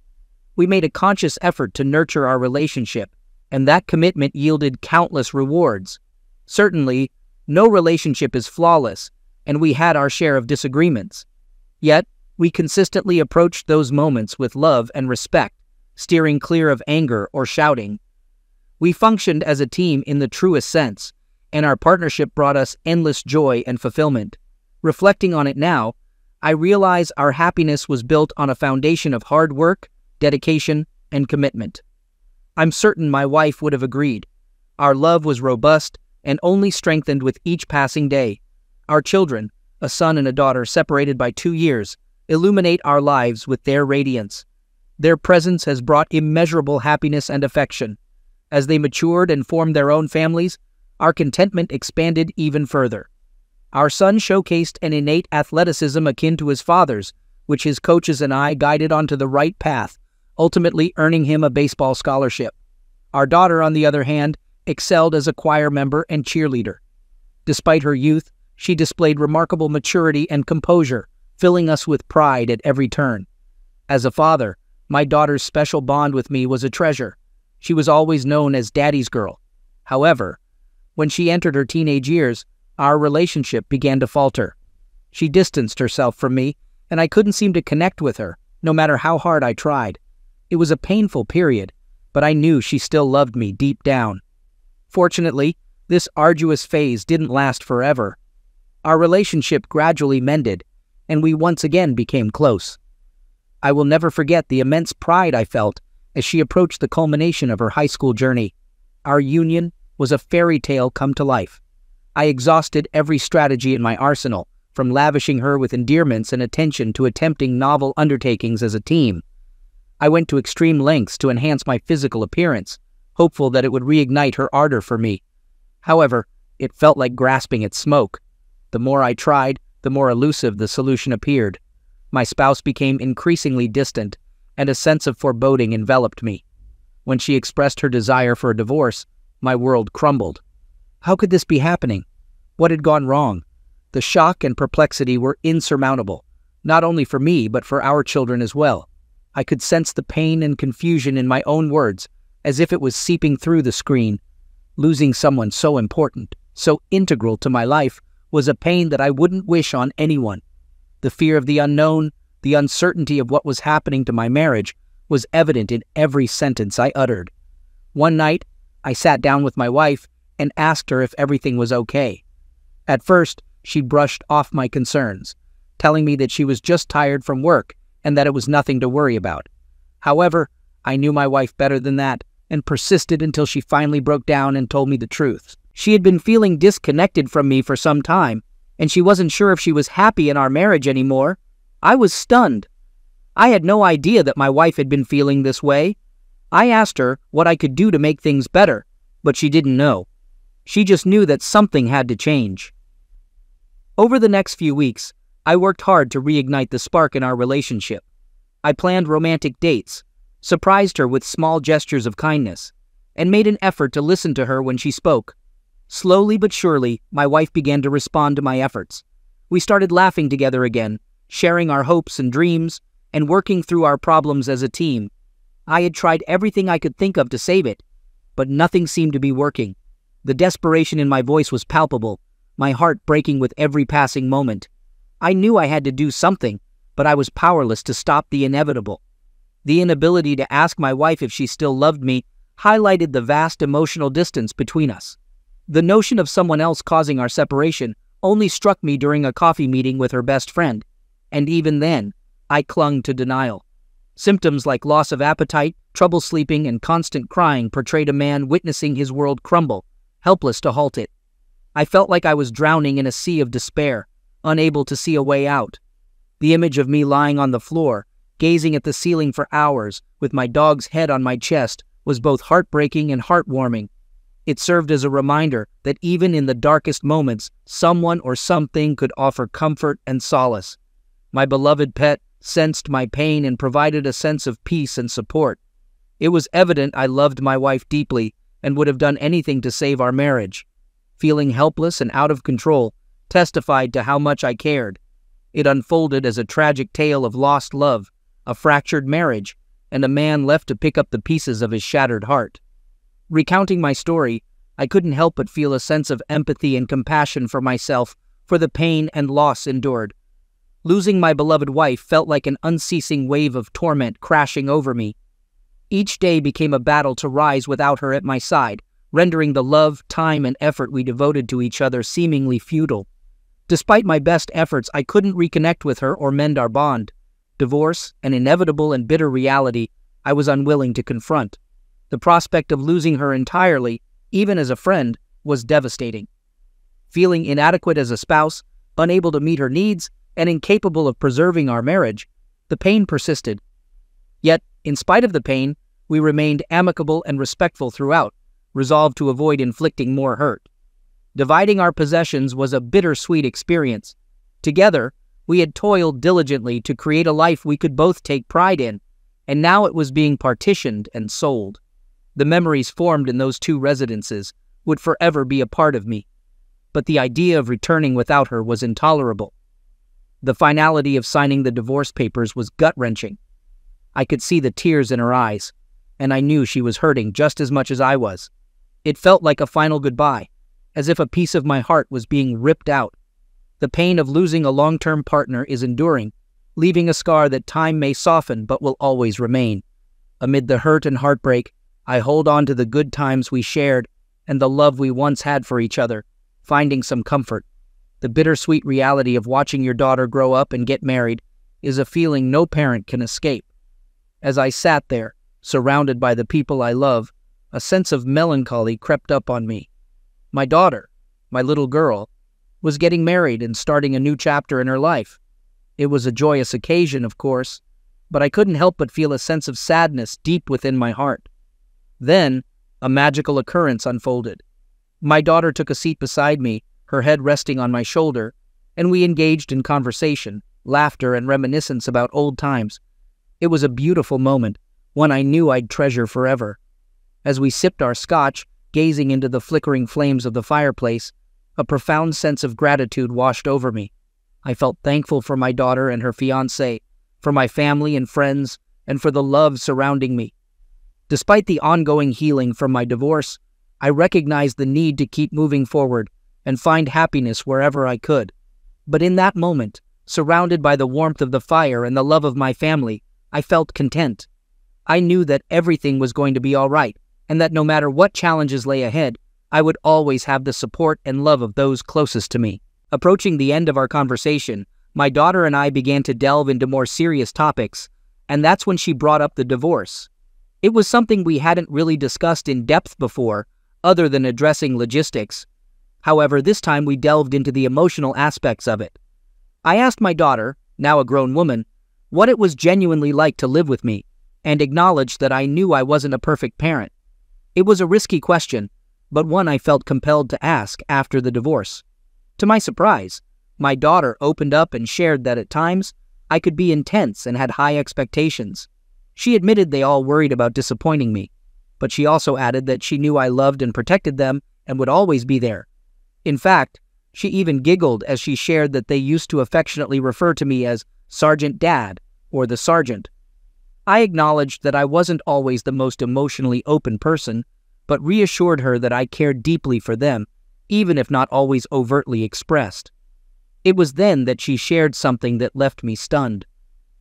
We made a conscious effort to nurture our relationship, and that commitment yielded countless rewards. Certainly, No relationship is flawless, and we had our share of disagreements. Yet, we consistently approached those moments with love and respect, steering clear of anger or shouting. We functioned as a team in the truest sense, and our partnership brought us endless joy and fulfillment. Reflecting on it now, I realize our happiness was built on a foundation of hard work, dedication, and commitment. I'm certain my wife would have agreed. Our love was robust and only strengthened with each passing day. Our children, a son and a daughter separated by 2 years, illuminate our lives with their radiance. Their presence has brought immeasurable happiness and affection. As they matured and formed their own families, our contentment expanded even further. Our son showcased an innate athleticism akin to his father's, which his coaches and I guided onto the right path, ultimately earning him a baseball scholarship. Our daughter, on the other hand, excelled as a choir member and cheerleader. Despite her youth, she displayed remarkable maturity and composure, filling us with pride at every turn. As a father, my daughter's special bond with me was a treasure. She was always known as Daddy's girl. However, when she entered her teenage years, our relationship began to falter. She distanced herself from me, and I couldn't seem to connect with her, no matter how hard I tried. It was a painful period, but I knew she still loved me deep down. Fortunately, this arduous phase didn't last forever. Our relationship gradually mended, and we once again became close. I will never forget the immense pride I felt as she approached the culmination of her high school journey. Our union was a fairy tale come to life. I exhausted every strategy in my arsenal, from lavishing her with endearments and attention to attempting novel undertakings as a team. I went to extreme lengths to enhance my physical appearance, hopeful that it would reignite her ardor for me. However, it felt like grasping at smoke. The more I tried, the more elusive the solution appeared. My spouse became increasingly distant, and a sense of foreboding enveloped me. When she expressed her desire for a divorce, my world crumbled. How could this be happening? What had gone wrong? The shock and perplexity were insurmountable, not only for me but for our children as well. I could sense the pain and confusion in my own words, as if it was seeping through the screen. Losing someone so important, so integral to my life, was a pain that I wouldn't wish on anyone. The fear of the unknown, the uncertainty of what was happening to my marriage, was evident in every sentence I uttered. One night, I sat down with my wife and asked her if everything was okay. At first, she brushed off my concerns, telling me that she was just tired from work and that it was nothing to worry about. However, I knew my wife better than that and persisted until she finally broke down and told me the truth. She had been feeling disconnected from me for some time, and she wasn't sure if she was happy in our marriage anymore. I was stunned. I had no idea that my wife had been feeling this way. I asked her what I could do to make things better, but she didn't know. She just knew that something had to change. Over the next few weeks, I worked hard to reignite the spark in our relationship. I planned romantic dates, surprised her with small gestures of kindness, and made an effort to listen to her when she spoke. Slowly but surely, my wife began to respond to my efforts. We started laughing together again, sharing our hopes and dreams, and working through our problems as a team. I had tried everything I could think of to save it, but nothing seemed to be working. The desperation in my voice was palpable, my heart breaking with every passing moment. I knew I had to do something, but I was powerless to stop the inevitable. The inability to ask my wife if she still loved me highlighted the vast emotional distance between us. The notion of someone else causing our separation only struck me during a coffee meeting with her best friend, and even then, I clung to denial. Symptoms like loss of appetite, trouble sleeping, and constant crying portrayed a man witnessing his world crumble, helpless to halt it. I felt like I was drowning in a sea of despair, unable to see a way out. The image of me lying on the floor, gazing at the ceiling for hours, with my dog's head on my chest, was both heartbreaking and heartwarming. It served as a reminder that even in the darkest moments, someone or something could offer comfort and solace. My beloved pet sensed my pain and provided a sense of peace and support. It was evident I loved my wife deeply and would have done anything to save our marriage. Feeling helpless and out of control testified to how much I cared. It unfolded as a tragic tale of lost love, a fractured marriage, and a man left to pick up the pieces of his shattered heart. Recounting my story, I couldn't help but feel a sense of empathy and compassion for myself, for the pain and loss endured. Losing my beloved wife felt like an unceasing wave of torment crashing over me. Each day became a battle to rise without her at my side, rendering the love, time, and effort we devoted to each other seemingly futile. Despite my best efforts, I couldn't reconnect with her or mend our bond. Divorce, an inevitable and bitter reality, I was unwilling to confront. The prospect of losing her entirely, even as a friend, was devastating. Feeling inadequate as a spouse, unable to meet her needs, and incapable of preserving our marriage, the pain persisted. Yet, in spite of the pain, we remained amicable and respectful throughout, resolved to avoid inflicting more hurt. Dividing our possessions was a bittersweet experience. Together, we had toiled diligently to create a life we could both take pride in, and now it was being partitioned and sold. The memories formed in those two residences would forever be a part of me, but the idea of returning without her was intolerable. The finality of signing the divorce papers was gut-wrenching. I could see the tears in her eyes, and I knew she was hurting just as much as I was. It felt like a final goodbye, as if a piece of my heart was being ripped out. The pain of losing a long-term partner is enduring, leaving a scar that time may soften but will always remain. Amid the hurt and heartbreak, I hold on to the good times we shared and the love we once had for each other, finding some comfort. The bittersweet reality of watching your daughter grow up and get married is a feeling no parent can escape. As I sat there, surrounded by the people I love, a sense of melancholy crept up on me. My daughter, my little girl, was getting married and starting a new chapter in her life. It was a joyous occasion, of course, but I couldn't help but feel a sense of sadness deep within my heart. Then, a magical occurrence unfolded. My daughter took a seat beside me, her head resting on my shoulder, and we engaged in conversation, laughter, and reminiscence about old times. It was a beautiful moment, one I knew I'd treasure forever. As we sipped our scotch, gazing into the flickering flames of the fireplace, a profound sense of gratitude washed over me. I felt thankful for my daughter and her fiancé, for my family and friends, and for the love surrounding me. Despite the ongoing healing from my divorce, I recognized the need to keep moving forward and find happiness wherever I could. But in that moment, surrounded by the warmth of the fire and the love of my family, I felt content. I knew that everything was going to be all right, and that no matter what challenges lay ahead, I would always have the support and love of those closest to me. Approaching the end of our conversation, my daughter and I began to delve into more serious topics, and that's when she brought up the divorce. It was something we hadn't really discussed in depth before, other than addressing logistics. However, this time we delved into the emotional aspects of it. I asked my daughter, now a grown woman, what it was genuinely like to live with me, and acknowledged that I knew I wasn't a perfect parent. It was a risky question, but one I felt compelled to ask after the divorce. To my surprise, my daughter opened up and shared that at times, I could be intense and had high expectations. She admitted they all worried about disappointing me, but she also added that she knew I loved and protected them and would always be there. In fact, she even giggled as she shared that they used to affectionately refer to me as Sergeant Dad or the Sergeant. I acknowledged that I wasn't always the most emotionally open person, but reassured her that I cared deeply for them, even if not always overtly expressed. It was then that she shared something that left me stunned.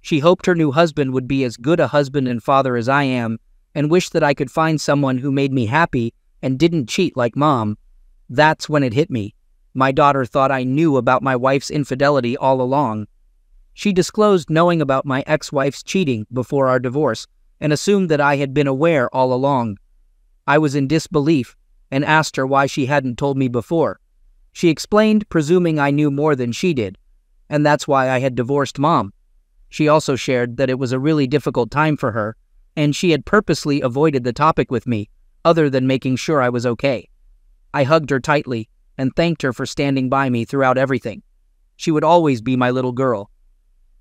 She hoped her new husband would be as good a husband and father as I am, and wished that I could find someone who made me happy and didn't cheat like Mom. That's when it hit me. My daughter thought I knew about my wife's infidelity all along. She disclosed knowing about my ex-wife's cheating before our divorce and assumed that I had been aware all along. I was in disbelief and asked her why she hadn't told me before. She explained, presuming I knew more than she did, and that's why I had divorced Mom. She also shared that it was a really difficult time for her, and she had purposely avoided the topic with me, other than making sure I was okay. I hugged her tightly and thanked her for standing by me throughout everything. She would always be my little girl.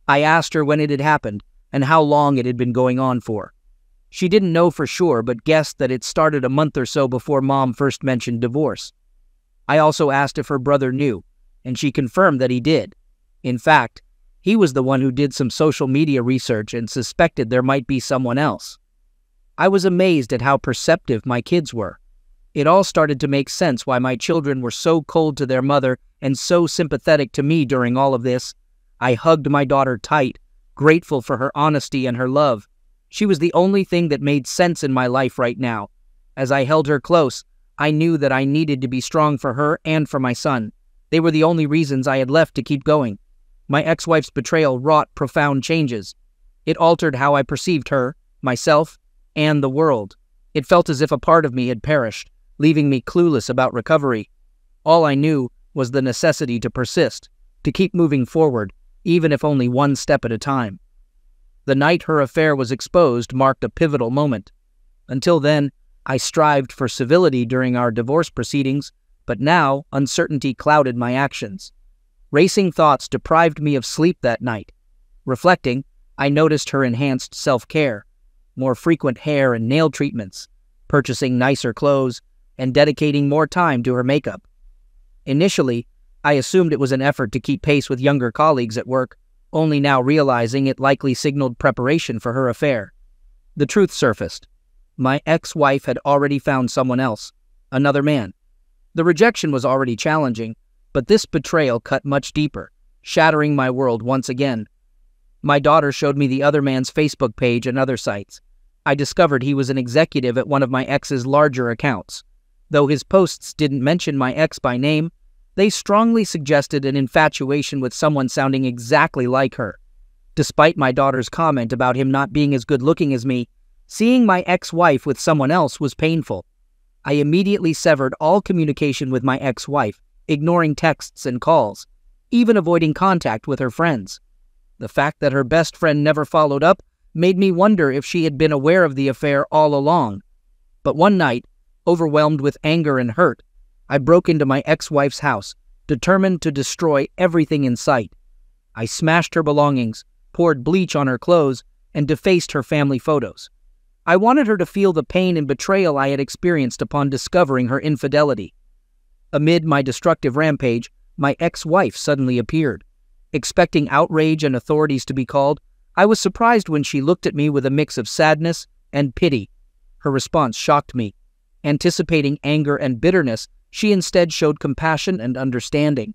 I asked her when it had happened and how long it had been going on for. She didn't know for sure, but guessed that it started a month or so before Mom first mentioned divorce. I also asked if her brother knew, and she confirmed that he did. In fact, he was the one who did some social media research and suspected there might be someone else. I was amazed at how perceptive my kids were. It all started to make sense why my children were so cold to their mother and so sympathetic to me during all of this. I hugged my daughter tight, grateful for her honesty and her love. She was the only thing that made sense in my life right now. As I held her close, I knew that I needed to be strong for her and for my son. They were the only reasons I had left to keep going. My ex-wife's betrayal wrought profound changes. It altered how I perceived her, myself, and the world. It felt as if a part of me had perished, leaving me clueless about recovery. All I knew was the necessity to persist, to keep moving forward, even if only one step at a time. The night her affair was exposed marked a pivotal moment. Until then, I strived for civility during our divorce proceedings, but now uncertainty clouded my actions. Racing thoughts deprived me of sleep that night. Reflecting, I noticed her enhanced self-care, more frequent hair and nail treatments, purchasing nicer clothes, and dedicating more time to her makeup. Initially, I assumed it was an effort to keep pace with younger colleagues at work, only now realizing it likely signaled preparation for her affair. The truth surfaced. My ex-wife had already found someone else, another man. The rejection was already challenging, but this betrayal cut much deeper, shattering my world once again. My daughter showed me the other man's Facebook page and other sites. I discovered he was an executive at one of my ex's larger accounts. Though his posts didn't mention my ex by name, they strongly suggested an infatuation with someone sounding exactly like her. Despite my daughter's comment about him not being as good-looking as me, seeing my ex-wife with someone else was painful. I immediately severed all communication with my ex-wife, ignoring texts and calls, even avoiding contact with her friends. The fact that her best friend never followed up made me wonder if she had been aware of the affair all along. But one night, overwhelmed with anger and hurt, I broke into my ex-wife's house, determined to destroy everything in sight. I smashed her belongings, poured bleach on her clothes, and defaced her family photos. I wanted her to feel the pain and betrayal I had experienced upon discovering her infidelity. Amid my destructive rampage, my ex-wife suddenly appeared. Expecting outrage and authorities to be called, I was surprised when she looked at me with a mix of sadness and pity. Her response shocked me. Anticipating anger and bitterness, she instead showed compassion and understanding.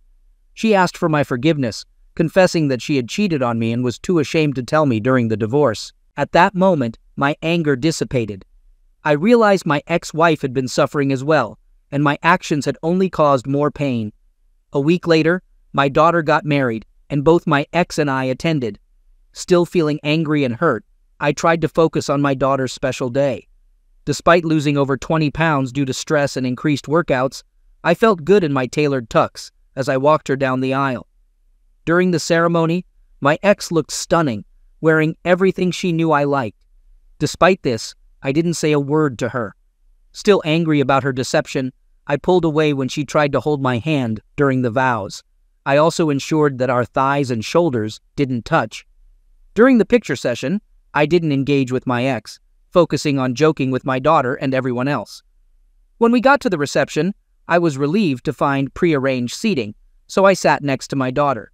She asked for my forgiveness, confessing that she had cheated on me and was too ashamed to tell me during the divorce. At that moment, my anger dissipated. I realized my ex-wife had been suffering as well, and my actions had only caused more pain. A week later, my daughter got married, and both my ex and I attended. Still feeling angry and hurt, I tried to focus on my daughter's special day. Despite losing over 20 pounds due to stress and increased workouts, I felt good in my tailored tux as I walked her down the aisle. During the ceremony, my ex looked stunning, wearing everything she knew I liked. Despite this, I didn't say a word to her. Still angry about her deception, I pulled away when she tried to hold my hand during the vows. I also ensured that our thighs and shoulders didn't touch. During the picture session, I didn't engage with my ex, focusing on joking with my daughter and everyone else. When we got to the reception, I was relieved to find prearranged seating, so I sat next to my daughter.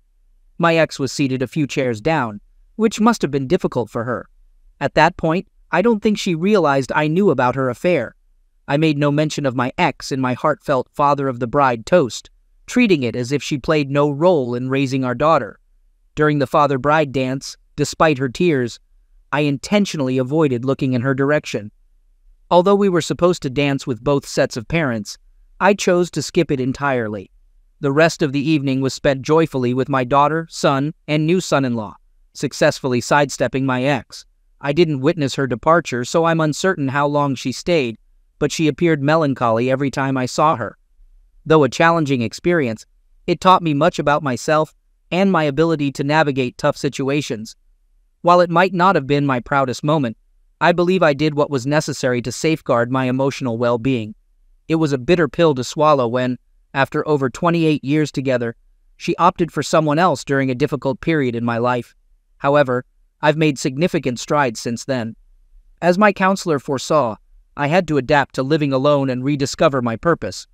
My ex was seated a few chairs down, which must have been difficult for her. At that point, I don't think she realized I knew about her affair. I made no mention of my ex in my heartfelt father of the bride toast, treating it as if she played no role in raising our daughter. During the father-bride dance, despite her tears, I intentionally avoided looking in her direction. Although we were supposed to dance with both sets of parents, I chose to skip it entirely. The rest of the evening was spent joyfully with my daughter, son, and new son-in-law, successfully sidestepping my ex. I didn't witness her departure, so I'm uncertain how long she stayed, but she appeared melancholy every time I saw her. Though a challenging experience, it taught me much about myself and my ability to navigate tough situations. While it might not have been my proudest moment, I believe I did what was necessary to safeguard my emotional well-being. It was a bitter pill to swallow when, after over 28 years together, she opted for someone else during a difficult period in my life. However, I've made significant strides since then. As my counselor foresaw, I had to adapt to living alone and rediscover my purpose.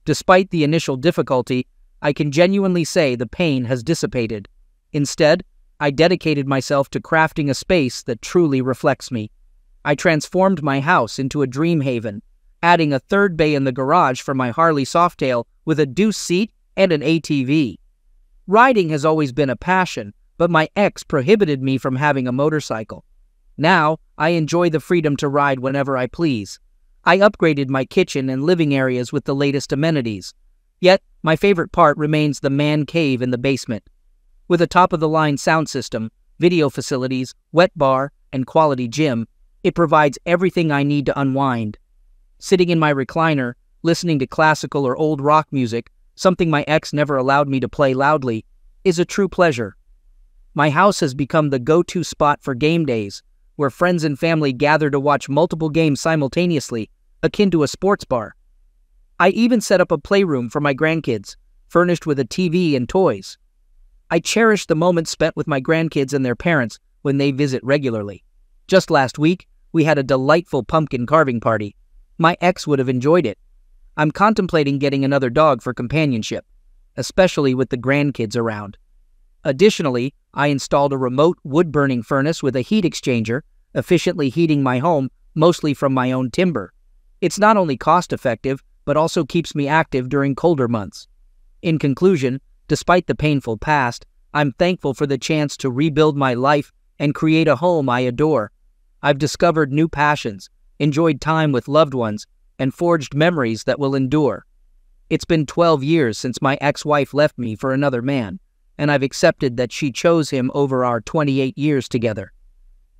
Despite the initial difficulty, I can genuinely say the pain has dissipated. Instead, I dedicated myself to crafting a space that truly reflects me. I transformed my house into a dream haven, adding a third bay in the garage for my Harley Softail with a deuce seat and an ATV. Riding has always been a passion, but my ex prohibited me from having a motorcycle. Now, I enjoy the freedom to ride whenever I please. I upgraded my kitchen and living areas with the latest amenities. Yet, my favorite part remains the man cave in the basement. With a top-of-the-line sound system, video facilities, wet bar, and quality gym, it provides everything I need to unwind. Sitting in my recliner, listening to classical or old rock music, something my ex never allowed me to play loudly, is a true pleasure. My house has become the go-to spot for game days, where friends and family gather to watch multiple games simultaneously, akin to a sports bar. I even set up a playroom for my grandkids, furnished with a TV and toys. I cherish the moments spent with my grandkids and their parents when they visit regularly. Just last week, we had a delightful pumpkin carving party. My ex would have enjoyed it. I'm contemplating getting another dog for companionship, especially with the grandkids around. Additionally, I installed a remote wood-burning furnace with a heat exchanger, efficiently heating my home mostly from my own timber. It's not only cost-effective, but also keeps me active during colder months. In conclusion, despite the painful past, I'm thankful for the chance to rebuild my life and create a home I adore. I've discovered new passions, enjoyed time with loved ones, and forged memories that will endure. It's been 12 years since my ex-wife left me for another man, and I've accepted that she chose him over our 28 years together.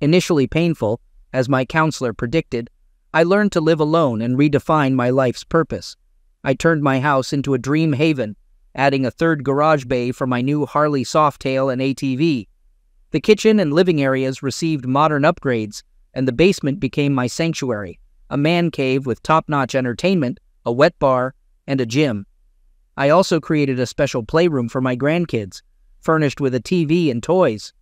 Initially painful, as my counselor predicted, I learned to live alone and redefine my life's purpose. I turned my house into a dream haven, adding a third garage bay for my new Harley Softail and ATV. The kitchen and living areas received modern upgrades, and the basement became my sanctuary, a man cave with top-notch entertainment, a wet bar, and a gym. I also created a special playroom for my grandkids, furnished with a TV and toys.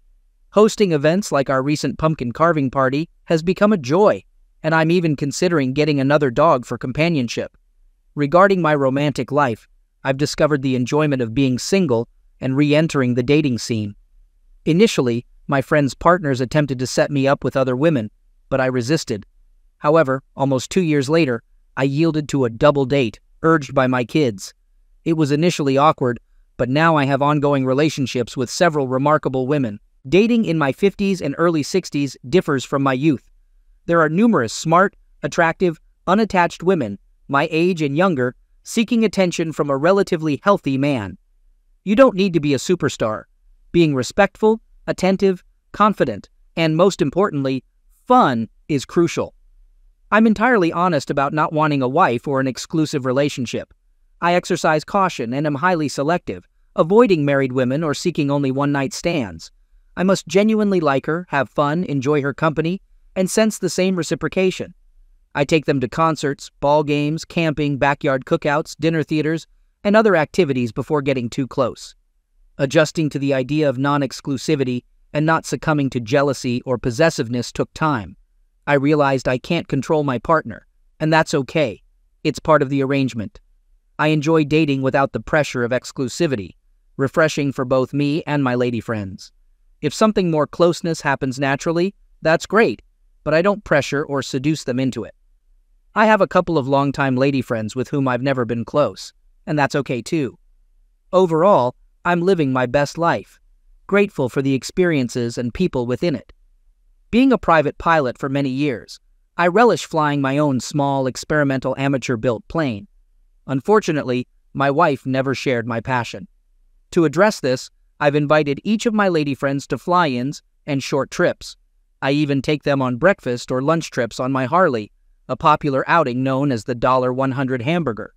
Hosting events like our recent pumpkin carving party has become a joy, and I'm even considering getting another dog for companionship. Regarding my romantic life, I've discovered the enjoyment of being single and re-entering the dating scene. Initially, my friends' partners attempted to set me up with other women, but I resisted. However, almost 2 years later, I yielded to a double date, urged by my kids. It was initially awkward, but now I have ongoing relationships with several remarkable women. Dating in my 50s and early 60s differs from my youth. There are numerous smart, attractive, unattached women, my age and younger, seeking attention from a relatively healthy man. You don't need to be a superstar. Being respectful, attentive, confident, and most importantly, fun is crucial. I'm entirely honest about not wanting a wife or an exclusive relationship. I exercise caution and am highly selective, avoiding married women or seeking only one-night stands. I must genuinely like her, have fun, enjoy her company, and sense the same reciprocation. I take them to concerts, ball games, camping, backyard cookouts, dinner theaters, and other activities before getting too close. Adjusting to the idea of non-exclusivity and not succumbing to jealousy or possessiveness took time. I realized I can't control my partner, and that's okay. It's part of the arrangement. I enjoy dating without the pressure of exclusivity, refreshing for both me and my lady friends. If something more closeness happens naturally, that's great, but I don't pressure or seduce them into it. I have a couple of longtime lady friends with whom I've never been close, and that's okay too. Overall, I'm living my best life, grateful for the experiences and people within it. Being a private pilot for many years, I relish flying my own small, experimental amateur-built plane. Unfortunately, my wife never shared my passion. To address this, I've invited each of my lady friends to fly-ins and short trips. I even take them on breakfast or lunch trips on my Harley, a popular outing known as the $100 hamburger.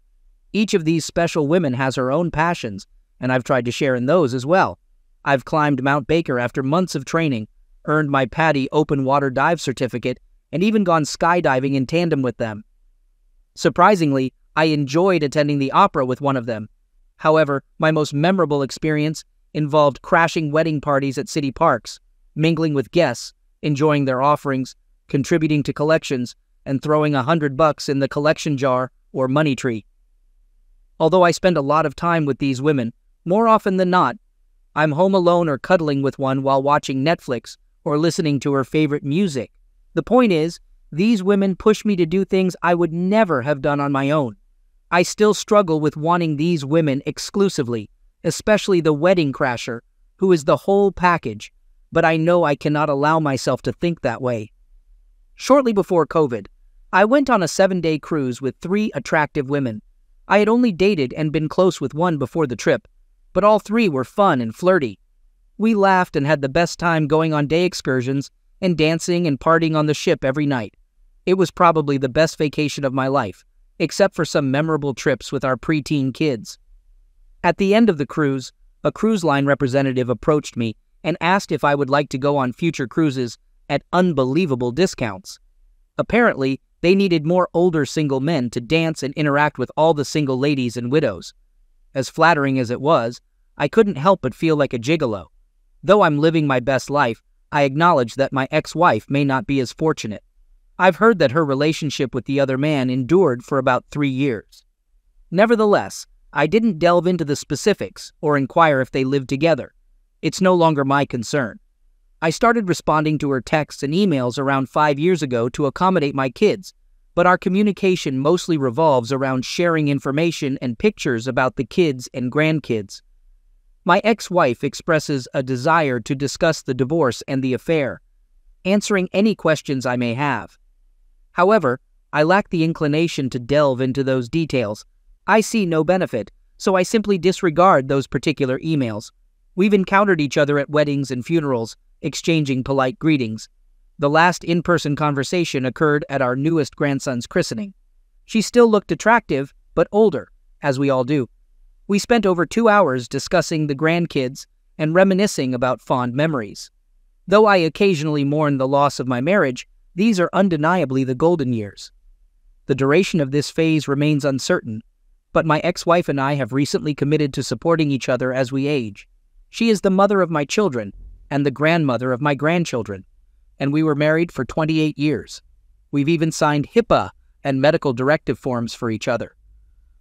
Each of these special women has her own passions, and I've tried to share in those as well. I've climbed Mount Baker after months of training, earned my PADI open water dive certificate, and even gone skydiving in tandem with them. Surprisingly, I enjoyed attending the opera with one of them. However, my most memorable experience involved crashing wedding parties at city parks, mingling with guests, enjoying their offerings, contributing to collections, and throwing $100 in the collection jar or money tree. Although I spend a lot of time with these women, more often than not, I'm home alone or cuddling with one while watching Netflix or listening to her favorite music. The point is, These women push me to do things I would never have done on my own. I still struggle with wanting these women exclusively, especially the wedding crasher, who is the whole package, but I know I cannot allow myself to think that way. Shortly before COVID, I went on a 7-day cruise with 3 attractive women. I had only dated and been close with one before the trip, but all 3 were fun and flirty. We laughed and had the best time going on day excursions and dancing and partying on the ship every night. It was probably the best vacation of my life, except for some memorable trips with our preteen kids. At the end of the cruise, a cruise line representative approached me and asked if I would like to go on future cruises at unbelievable discounts. Apparently, they needed more older single men to dance and interact with all the single ladies and widows. As flattering as it was, I couldn't help but feel like a gigolo. Though I'm living my best life, I acknowledge that my ex-wife may not be as fortunate. I've heard that her relationship with the other man endured for about 3 years. Nevertheless, I didn't delve into the specifics or inquire if they lived together. It's no longer my concern. I started responding to her texts and emails around 5 years ago to accommodate my kids, but our communication mostly revolves around sharing information and pictures about the kids and grandkids. My ex-wife expresses a desire to discuss the divorce and the affair, answering any questions I may have. However, I lack the inclination to delve into those details. I see no benefit, so I simply disregard those particular emails. We've encountered each other at weddings and funerals, exchanging polite greetings. The last in-person conversation occurred at our newest grandson's christening. She still looked attractive, but older, as we all do. We spent over 2 hours discussing the grandkids and reminiscing about fond memories. Though I occasionally mourn the loss of my marriage, these are undeniably the golden years. The duration of this phase remains uncertain, but my ex-wife and I have recently committed to supporting each other as we age. She is the mother of my children and the grandmother of my grandchildren, and we were married for 28 years. We've even signed HIPAA and medical directive forms for each other.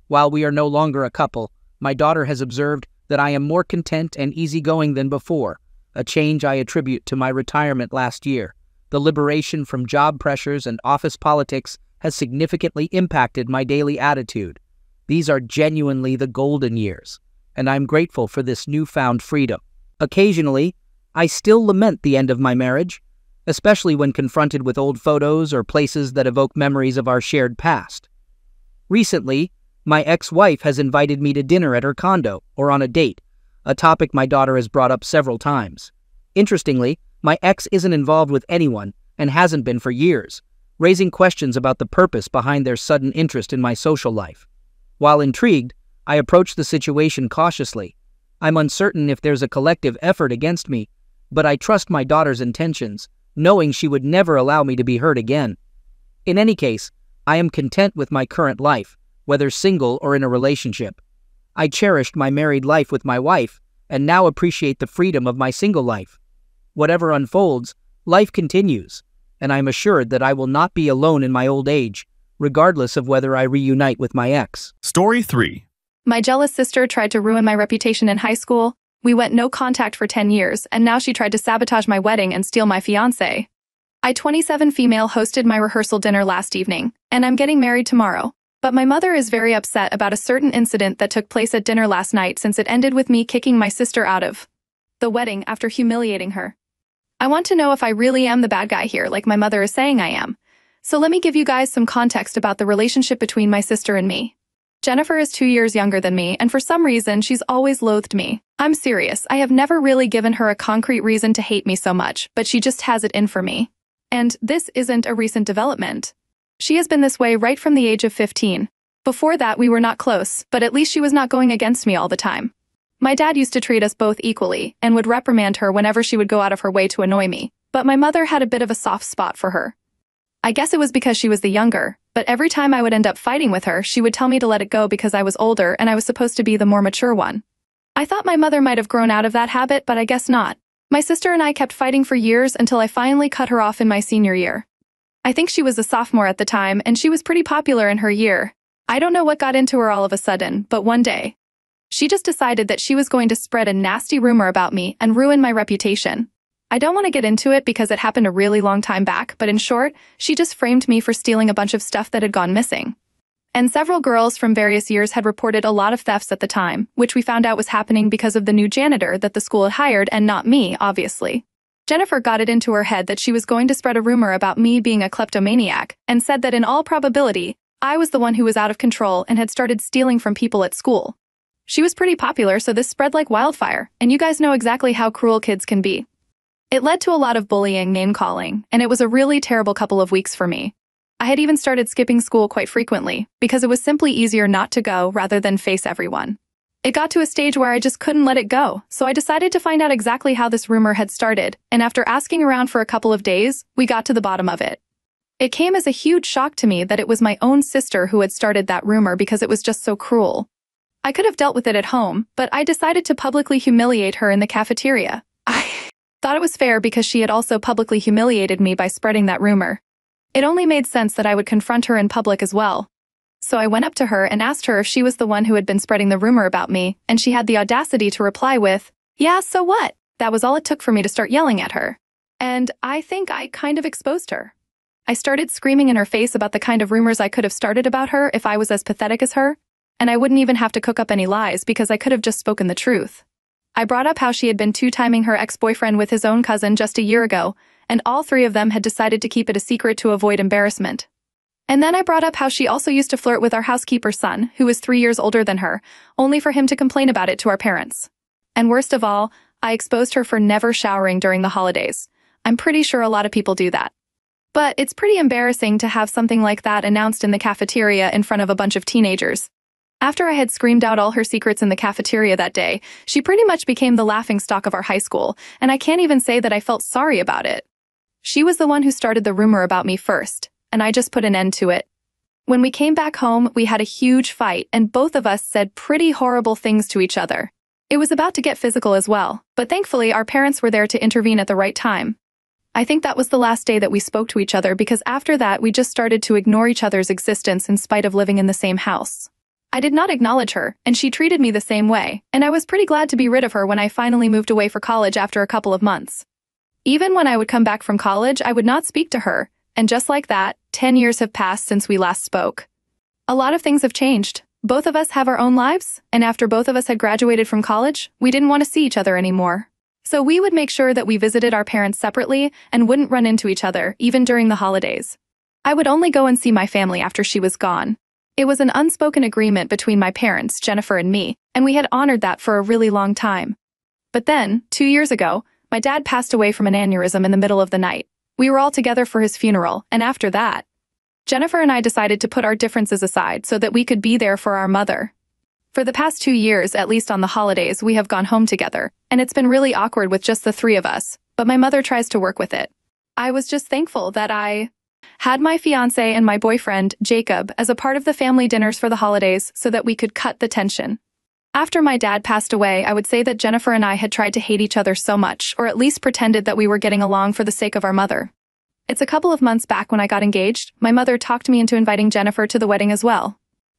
While we are no longer a couple, my daughter has observed that I am more content and easygoing than before, a change I attribute to my retirement last year. The liberation from job pressures and office politics has significantly impacted my daily attitude. These are genuinely the golden years, and I'm grateful for this newfound freedom. Occasionally, I still lament the end of my marriage, especially when confronted with old photos or places that evoke memories of our shared past. Recently, my ex-wife has invited me to dinner at her condo or on a date, a topic my daughter has brought up several times. Interestingly, my ex isn't involved with anyone and hasn't been for years, raising questions about the purpose behind their sudden interest in my social life. While intrigued, I approach the situation cautiously. I'm uncertain if there's a collective effort against me, but I trust my daughter's intentions, knowing she would never allow me to be hurt again. In any case, I am content with my current life, whether single or in a relationship. I cherished my married life with my wife, and now appreciate the freedom of my single life. Whatever unfolds, life continues, and I'm assured that I will not be alone in my old age, regardless of whether I reunite with my ex. Story 3. My jealous sister tried to ruin my reputation in high school. We went no contact for 10 years, and now she tried to sabotage my wedding and steal my fiancé. I, 27 female, hosted my rehearsal dinner last evening, and I'm getting married tomorrow. But my mother is very upset about a certain incident that took place at dinner last night, since it ended with me kicking my sister out of the wedding after humiliating her. I want to know if I really am the bad guy here, like my mother is saying I am. So let me give you guys some context about the relationship between my sister and me. Jennifer is 2 years younger than me, and for some reason, she's always loathed me. I'm serious, I have never really given her a concrete reason to hate me so much, but she just has it in for me. And this isn't a recent development. She has been this way right from the age of 15. Before that, we were not close, but at least she was not going against me all the time. My dad used to treat us both equally, and would reprimand her whenever she would go out of her way to annoy me, but my mother had a bit of a soft spot for her. I guess it was because she was the younger, but every time I would end up fighting with her, she would tell me to let it go because I was older and I was supposed to be the more mature one. I thought my mother might have grown out of that habit, but I guess not. My sister and I kept fighting for years until I finally cut her off in my senior year. I think she was a sophomore at the time, and she was pretty popular in her year. I don't know what got into her all of a sudden, but one day, she just decided that she was going to spread a nasty rumor about me and ruin my reputation. I don't want to get into it because it happened a really long time back, but in short, she just framed me for stealing a bunch of stuff that had gone missing. And several girls from various years had reported a lot of thefts at the time, which we found out was happening because of the new janitor that the school had hired and not me, obviously. Jennifer got it into her head that she was going to spread a rumor about me being a kleptomaniac and said that in all probability, I was the one who was out of control and had started stealing from people at school. She was pretty popular, so this spread like wildfire, and you guys know exactly how cruel kids can be. It led to a lot of bullying, name-calling, and it was a really terrible couple of weeks for me. I had even started skipping school quite frequently because it was simply easier not to go rather than face everyone. It got to a stage where I just couldn't let it go, so I decided to find out exactly how this rumor had started, and after asking around for a couple of days, we got to the bottom of it. It came as a huge shock to me that it was my own sister who had started that rumor because it was just so cruel. I could have dealt with it at home, but I decided to publicly humiliate her in the cafeteria. I thought it was fair because she had also publicly humiliated me by spreading that rumor. It only made sense that I would confront her in public as well. So I went up to her and asked her if she was the one who had been spreading the rumor about me, and she had the audacity to reply with, "Yeah, so what?" That was all it took for me to start yelling at her. And I think I kind of exposed her. I started screaming in her face about the kind of rumors I could have started about her if I was as pathetic as her, and I wouldn't even have to cook up any lies because I could have just spoken the truth. I brought up how she had been two-timing her ex-boyfriend with his own cousin just a year ago, and all three of them had decided to keep it a secret to avoid embarrassment. And then I brought up how she also used to flirt with our housekeeper's son, who was 3 years older than her, only for him to complain about it to our parents. And worst of all, I exposed her for never showering during the holidays. I'm pretty sure a lot of people do that. But it's pretty embarrassing to have something like that announced in the cafeteria in front of a bunch of teenagers. After I had screamed out all her secrets in the cafeteria that day, she pretty much became the laughingstock of our high school, and I can't even say that I felt sorry about it. She was the one who started the rumor about me first, and I just put an end to it. When we came back home, we had a huge fight, and both of us said pretty horrible things to each other. It was about to get physical as well, but thankfully our parents were there to intervene at the right time. I think that was the last day that we spoke to each other because after that we just started to ignore each other's existence in spite of living in the same house. I did not acknowledge her, and she treated me the same way, and I was pretty glad to be rid of her when I finally moved away for college after a couple of months. Even when I would come back from college, I would not speak to her, and just like that, 10 years have passed since we last spoke. A lot of things have changed. Both of us have our own lives, and after both of us had graduated from college, we didn't want to see each other anymore. So we would make sure that we visited our parents separately and wouldn't run into each other, even during the holidays. I would only go and see my family after she was gone. It was an unspoken agreement between my parents, Jennifer and me, and we had honored that for a really long time. But then, 2 years ago, my dad passed away from an aneurysm in the middle of the night. We were all together for his funeral, and after that, Jennifer and I decided to put our differences aside so that we could be there for our mother. For the past 2 years, at least on the holidays, we have gone home together, and it's been really awkward with just the three of us, but my mother tries to work with it. I was just thankful that I had my fiancé and my boyfriend, Jacob, as a part of the family dinners for the holidays so that we could cut the tension. After my dad passed away, I would say that Jennifer and I had tried to hate each other so much, or at least pretended that we were getting along for the sake of our mother. It's a couple of months back when I got engaged, my mother talked me into inviting Jennifer to the wedding as well.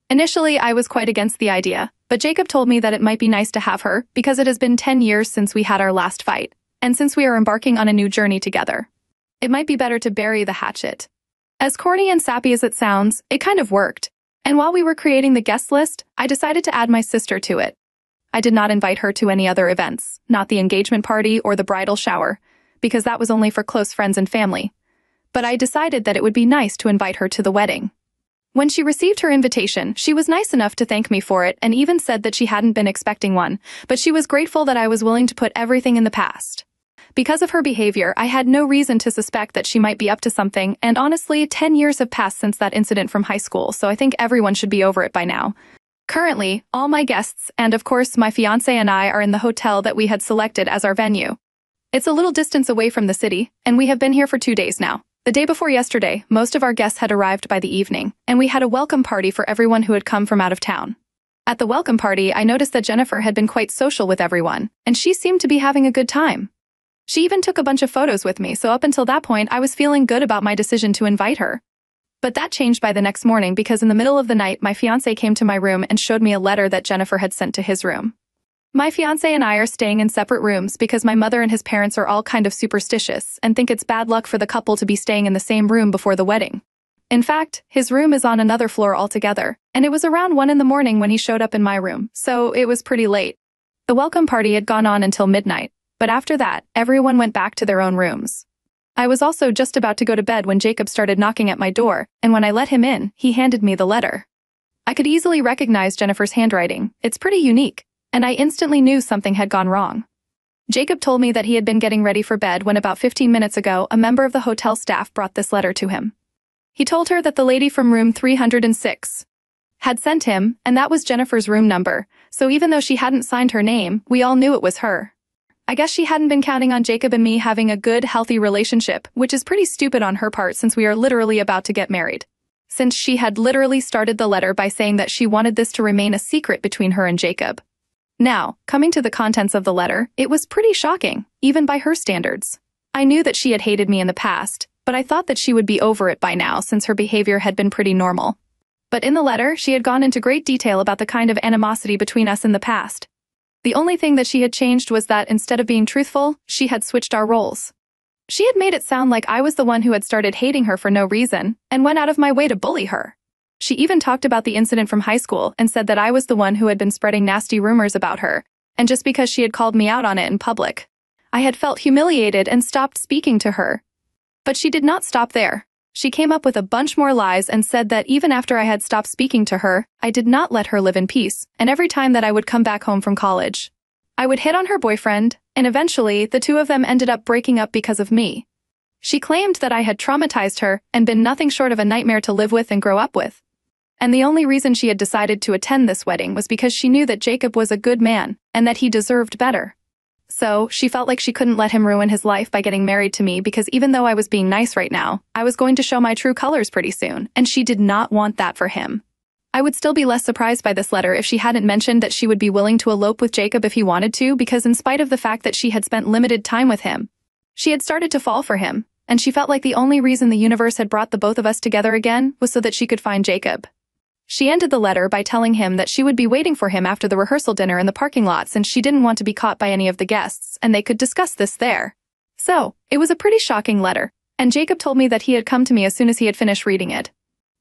Initially, I was quite against the idea, but Jacob told me that it might be nice to have her because it has been 10 years since we had our last fight, and since we are embarking on a new journey together. It might be better to bury the hatchet. As corny and sappy as it sounds, it kind of worked. And while we were creating the guest list, I decided to add my sister to it. I did not invite her to any other events, not the engagement party or the bridal shower, because that was only for close friends and family. But I decided that it would be nice to invite her to the wedding. When she received her invitation, she was nice enough to thank me for it and even said that she hadn't been expecting one, but she was grateful that I was willing to put everything in the past. Because of her behavior, I had no reason to suspect that she might be up to something, and honestly, 10 years have passed since that incident from high school, so I think everyone should be over it by now. Currently, all my guests, and of course my fiancé and I, are in the hotel that we had selected as our venue. It's a little distance away from the city, and we have been here for 2 days now. The day before yesterday, most of our guests had arrived by the evening, and we had a welcome party for everyone who had come from out of town. At the welcome party, I noticed that Jennifer had been quite social with everyone, and she seemed to be having a good time. She even took a bunch of photos with me, so up until that point, I was feeling good about my decision to invite her. But that changed by the next morning because in the middle of the night, my fiancé came to my room and showed me a letter that Jennifer had sent to his room. My fiancé and I are staying in separate rooms because my mother and his parents are all kind of superstitious and think it's bad luck for the couple to be staying in the same room before the wedding. In fact, his room is on another floor altogether, and it was around 1 in the morning when he showed up in my room, so it was pretty late. The welcome party had gone on until midnight, but after that, everyone went back to their own rooms. I was also just about to go to bed when Jacob started knocking at my door, and when I let him in, he handed me the letter. I could easily recognize Jennifer's handwriting. It's pretty unique, and I instantly knew something had gone wrong. Jacob told me that he had been getting ready for bed when about 15 minutes ago a member of the hotel staff brought this letter to him. He told her that the lady from room 306 had sent him, and that was Jennifer's room number, so even though she hadn't signed her name, we all knew it was her. I guess she hadn't been counting on Jacob and me having a good, healthy relationship, which is pretty stupid on her part since we are literally about to get married. Since she had literally started the letter by saying that she wanted this to remain a secret between her and Jacob. Now, coming to the contents of the letter, it was pretty shocking, even by her standards. I knew that she had hated me in the past, but I thought that she would be over it by now since her behavior had been pretty normal. But in the letter, she had gone into great detail about the kind of animosity between us in the past. The only thing that she had changed was that instead of being truthful, she had switched our roles. She had made it sound like I was the one who had started hating her for no reason, and went out of my way to bully her. She even talked about the incident from high school and said that I was the one who had been spreading nasty rumors about her, and just because she had called me out on it in public, I had felt humiliated and stopped speaking to her. But she did not stop there. She came up with a bunch more lies and said that even after I had stopped speaking to her, I did not let her live in peace, and every time that I would come back home from college, I would hit on her boyfriend, and eventually the two of them ended up breaking up because of me. She claimed that I had traumatized her and been nothing short of a nightmare to live with and grow up with. And the only reason she had decided to attend this wedding was because she knew that Jacob was a good man and that he deserved better. So, she felt like she couldn't let him ruin his life by getting married to me because even though I was being nice right now, I was going to show my true colors pretty soon, and she did not want that for him. I would still be less surprised by this letter if she hadn't mentioned that she would be willing to elope with Jacob if he wanted to because in spite of the fact that she had spent limited time with him, she had started to fall for him, and she felt like the only reason the universe had brought the both of us together again was so that she could find Jacob. She ended the letter by telling him that she would be waiting for him after the rehearsal dinner in the parking lot since she didn't want to be caught by any of the guests and they could discuss this there. So, it was a pretty shocking letter, and Jacob told me that he had come to me as soon as he had finished reading it.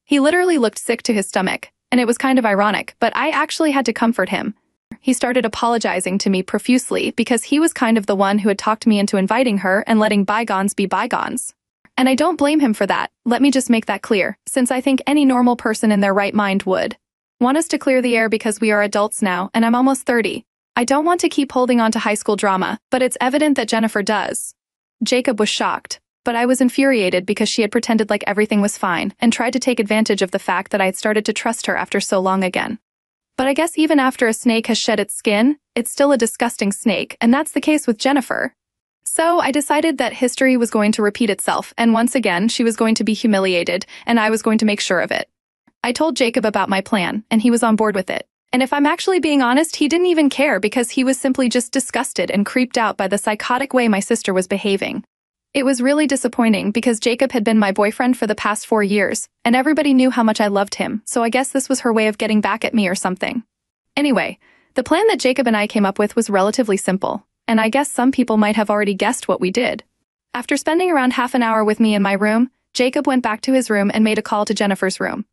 He literally looked sick to his stomach, and it was kind of ironic, but I actually had to comfort him. He started apologizing to me profusely because he was kind of the one who had talked me into inviting her and letting bygones be bygones. And I don't blame him for that, let me just make that clear, since I think any normal person in their right mind would want us to clear the air because we are adults now and I'm almost 30. I don't want to keep holding on to high school drama, but it's evident that Jennifer does. Jacob was shocked, but I was infuriated because she had pretended like everything was fine and tried to take advantage of the fact that I had started to trust her after so long again. But I guess even after a snake has shed its skin, it's still a disgusting snake, and that's the case with Jennifer. So I decided that history was going to repeat itself, and once again, she was going to be humiliated, and I was going to make sure of it. I told Jacob about my plan, and he was on board with it. And if I'm actually being honest, he didn't even care because he was simply just disgusted and creeped out by the psychotic way my sister was behaving. It was really disappointing because Jacob had been my boyfriend for the past 4 years, and everybody knew how much I loved him, so I guess this was her way of getting back at me or something. Anyway, the plan that Jacob and I came up with was relatively simple, and I guess some people might have already guessed what we did. After spending around half an hour with me in my room, Jacob went back to his room and made a call to Jennifer's room.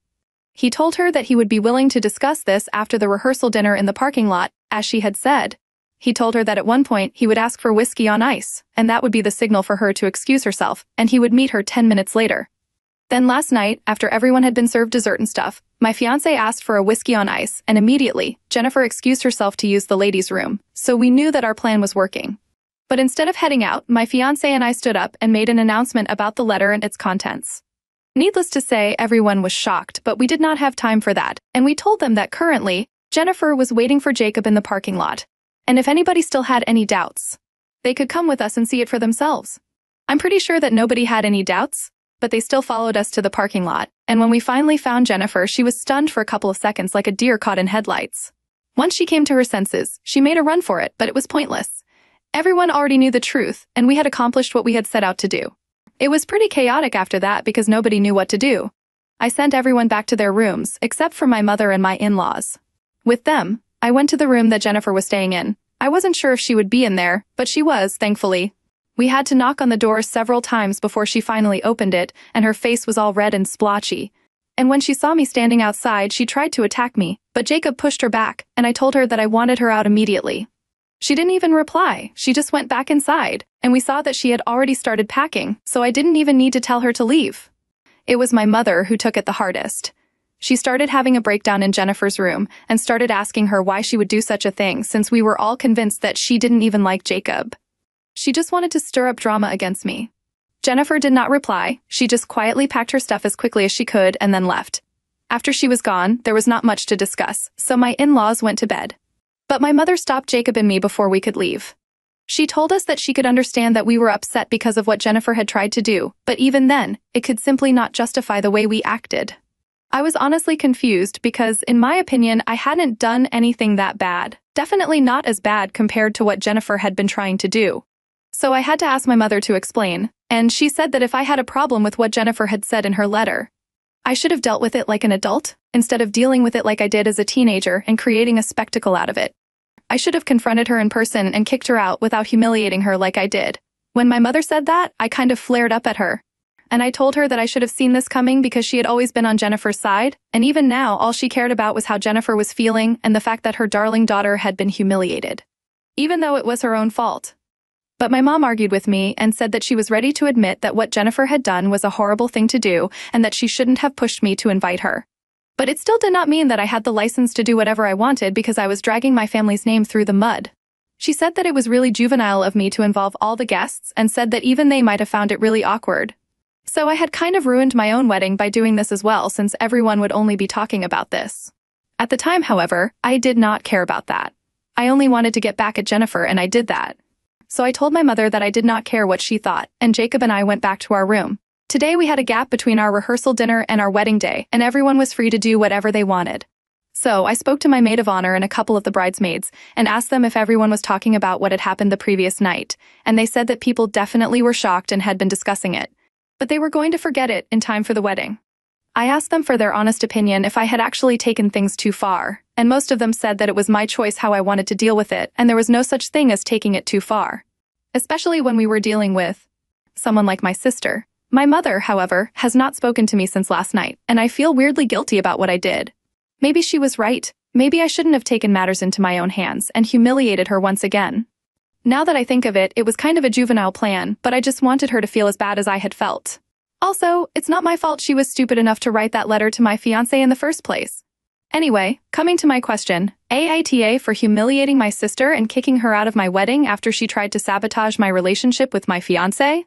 He told her that he would be willing to discuss this after the rehearsal dinner in the parking lot, as she had said. He told her that at one point he would ask for whiskey on ice, and that would be the signal for her to excuse herself, and he would meet her 10 minutes later. Then last night, after everyone had been served dessert and stuff, my fiancé asked for a whiskey on ice, and immediately, Jennifer excused herself to use the ladies' room, so we knew that our plan was working. But instead of heading out, my fiancé and I stood up and made an announcement about the letter and its contents. Needless to say, everyone was shocked, but we did not have time for that, and we told them that currently, Jennifer was waiting for Jacob in the parking lot. And if anybody still had any doubts, they could come with us and see it for themselves. I'm pretty sure that nobody had any doubts, but they still followed us to the parking lot, and when we finally found Jennifer, she was stunned for a couple of seconds like a deer caught in headlights. Once she came to her senses, she made a run for it, but it was pointless. Everyone already knew the truth, and we had accomplished what we had set out to do. It was pretty chaotic after that because nobody knew what to do. I sent everyone back to their rooms, except for my mother and my in-laws. With them, I went to the room that Jennifer was staying in. I wasn't sure if she would be in there, but she was, thankfully. We had to knock on the door several times before she finally opened it, and her face was all red and splotchy. And when she saw me standing outside, she tried to attack me, but Jacob pushed her back, and I told her that I wanted her out immediately. She didn't even reply, she just went back inside, and we saw that she had already started packing, so I didn't even need to tell her to leave. It was my mother who took it the hardest. She started having a breakdown in Jennifer's room and started asking her why she would do such a thing since we were all convinced that she didn't even like Jacob. She just wanted to stir up drama against me. Jennifer did not reply, she just quietly packed her stuff as quickly as she could and then left. After she was gone, there was not much to discuss, so my in-laws went to bed. But my mother stopped Jacob and me before we could leave. She told us that she could understand that we were upset because of what Jennifer had tried to do, but even then, it could simply not justify the way we acted. I was honestly confused because, in my opinion, I hadn't done anything that bad. Definitely not as bad compared to what Jennifer had been trying to do. So I had to ask my mother to explain, and she said that if I had a problem with what Jennifer had said in her letter, I should have dealt with it like an adult, instead of dealing with it like I did as a teenager and creating a spectacle out of it. I should have confronted her in person and kicked her out without humiliating her like I did. When my mother said that, I kind of flared up at her. And I told her that I should have seen this coming because she had always been on Jennifer's side, and even now all she cared about was how Jennifer was feeling and the fact that her darling daughter had been humiliated. Even though it was her own fault. But my mom argued with me and said that she was ready to admit that what Jennifer had done was a horrible thing to do and that she shouldn't have pushed me to invite her. But it still did not mean that I had the license to do whatever I wanted because I was dragging my family's name through the mud. She said that it was really juvenile of me to involve all the guests and said that even they might have found it really awkward. So I had kind of ruined my own wedding by doing this as well since everyone would only be talking about this. At the time, however, I did not care about that. I only wanted to get back at Jennifer and I did that. So I told my mother that I did not care what she thought, and Jacob and I went back to our room. Today we had a gap between our rehearsal dinner and our wedding day, and everyone was free to do whatever they wanted. So I spoke to my maid of honor and a couple of the bridesmaids and asked them if everyone was talking about what had happened the previous night, and they said that people definitely were shocked and had been discussing it. But they were going to forget it in time for the wedding. I asked them for their honest opinion if I had actually taken things too far, and most of them said that it was my choice how I wanted to deal with it, and there was no such thing as taking it too far. Especially when we were dealing with someone like my sister. My mother, however, has not spoken to me since last night, and I feel weirdly guilty about what I did. Maybe she was right. Maybe I shouldn't have taken matters into my own hands and humiliated her once again. Now that I think of it, it was kind of a juvenile plan, but I just wanted her to feel as bad as I had felt. Also, it's not my fault she was stupid enough to write that letter to my fiancé in the first place. Anyway, coming to my question, AITA for humiliating my sister and kicking her out of my wedding after she tried to sabotage my relationship with my fiancé?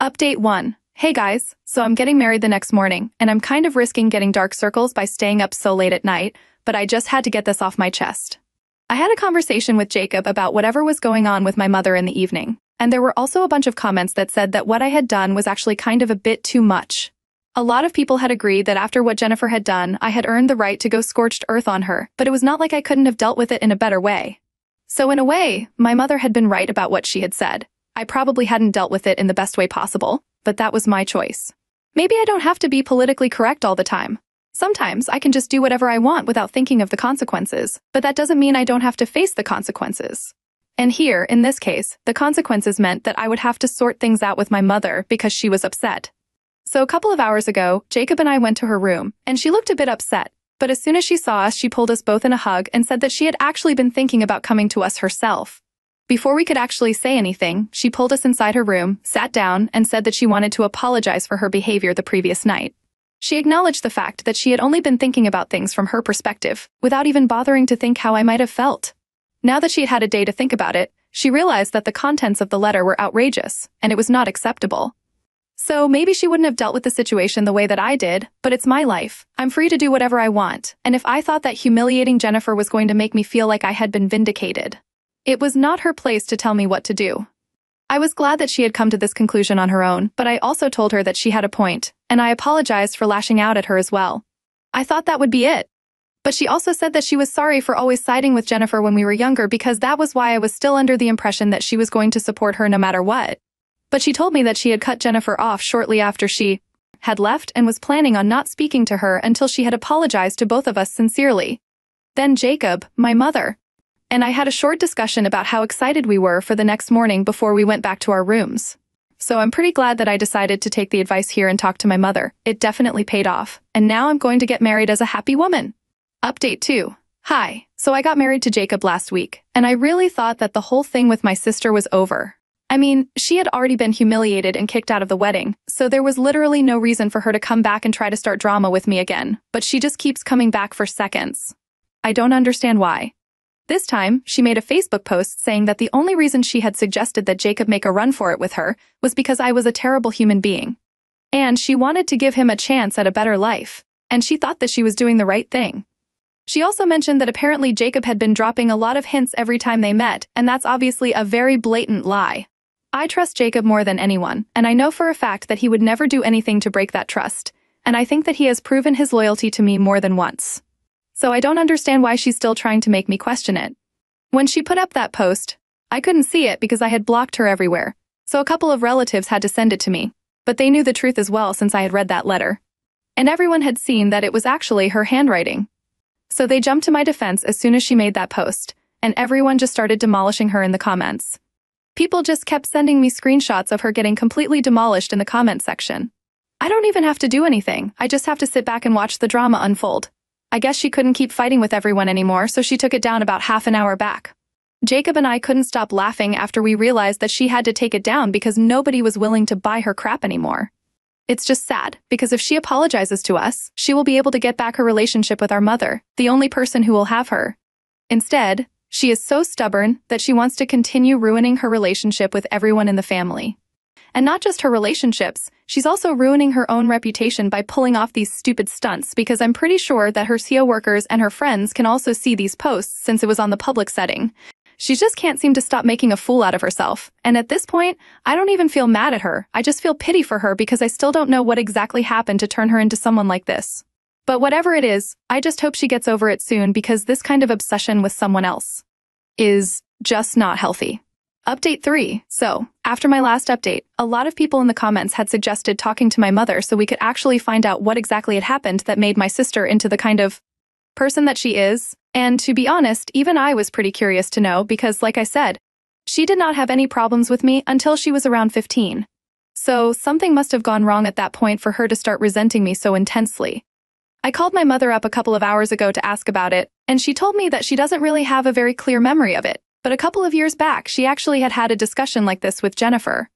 Update 1. Hey guys, so I'm getting married the next morning, and I'm kind of risking getting dark circles by staying up so late at night, but I just had to get this off my chest. I had a conversation with Jacob about whatever was going on with my mother in the evening, and there were also a bunch of comments that said that what I had done was actually kind of a bit too much. A lot of people had agreed that after what Jennifer had done, I had earned the right to go scorched earth on her, but it was not like I couldn't have dealt with it in a better way. So in a way, my mother had been right about what she had said. I probably hadn't dealt with it in the best way possible, but that was my choice. Maybe I don't have to be politically correct all the time. Sometimes I can just do whatever I want without thinking of the consequences, but that doesn't mean I don't have to face the consequences. And here, in this case, the consequences meant that I would have to sort things out with my mother because she was upset. So a couple of hours ago, Jacob and I went to her room, and she looked a bit upset, but as soon as she saw us, she pulled us both in a hug and said that she had actually been thinking about coming to us herself. Before we could actually say anything, she pulled us inside her room, sat down, and said that she wanted to apologize for her behavior the previous night. She acknowledged the fact that she had only been thinking about things from her perspective, without even bothering to think how I might have felt. Now that she had had a day to think about it, she realized that the contents of the letter were outrageous, and it was not acceptable. So maybe she wouldn't have dealt with the situation the way that I did, but it's my life. I'm free to do whatever I want, and if I thought that humiliating Jennifer was going to make me feel like I had been vindicated, it was not her place to tell me what to do. I was glad that she had come to this conclusion on her own, but I also told her that she had a point, and I apologized for lashing out at her as well. I thought that would be it. But she also said that she was sorry for always siding with Jennifer when we were younger because that was why I was still under the impression that she was going to support her no matter what. But she told me that she had cut Jennifer off shortly after she had left and was planning on not speaking to her until she had apologized to both of us sincerely. Then Jacob, my mother, and I had a short discussion about how excited we were for the next morning before we went back to our rooms. So I'm pretty glad that I decided to take the advice here and talk to my mother. It definitely paid off, and now I'm going to get married as a happy woman. Update 2. Hi, so I got married to Jacob last week, and I really thought that the whole thing with my sister was over. I mean, she had already been humiliated and kicked out of the wedding, so there was literally no reason for her to come back and try to start drama with me again, but she just keeps coming back for seconds. I don't understand why. This time, she made a Facebook post saying that the only reason she had suggested that Jacob make a run for it with her was because I was a terrible human being. And she wanted to give him a chance at a better life, and she thought that she was doing the right thing. She also mentioned that apparently Jacob had been dropping a lot of hints every time they met, and that's obviously a very blatant lie. I trust Jacob more than anyone, and I know for a fact that he would never do anything to break that trust, and I think that he has proven his loyalty to me more than once. So I don't understand why she's still trying to make me question it. When she put up that post, I couldn't see it because I had blocked her everywhere, so a couple of relatives had to send it to me, but they knew the truth as well since I had read that letter. And everyone had seen that it was actually her handwriting. So they jumped to my defense as soon as she made that post, and everyone just started demolishing her in the comments. People just kept sending me screenshots of her getting completely demolished in the comment section. I don't even have to do anything, I just have to sit back and watch the drama unfold. I guess she couldn't keep fighting with everyone anymore, so she took it down about half an hour back. Jacob and I couldn't stop laughing after we realized that she had to take it down because nobody was willing to buy her crap anymore. It's just sad, because if she apologizes to us, she will be able to get back her relationship with our mother, the only person who will have her. Instead, she is so stubborn that she wants to continue ruining her relationship with everyone in the family. And not just her relationships, she's also ruining her own reputation by pulling off these stupid stunts because I'm pretty sure that her CO workers and her friends can also see these posts since it was on the public setting. She just can't seem to stop making a fool out of herself, and at this point, I don't even feel mad at her, I just feel pity for her because I still don't know what exactly happened to turn her into someone like this. But whatever it is, I just hope she gets over it soon because this kind of obsession with someone else is just not healthy. Update 3. So, after my last update, a lot of people in the comments had suggested talking to my mother so we could actually find out what exactly had happened that made my sister into the kind of person that she is. And to be honest, even I was pretty curious to know because, like I said, she did not have any problems with me until she was around 15. So, something must have gone wrong at that point for her to start resenting me so intensely. I called my mother up a couple of hours ago to ask about it, and she told me that she doesn't really have a very clear memory of it. But a couple of years back, she actually had a discussion like this with Jennifer.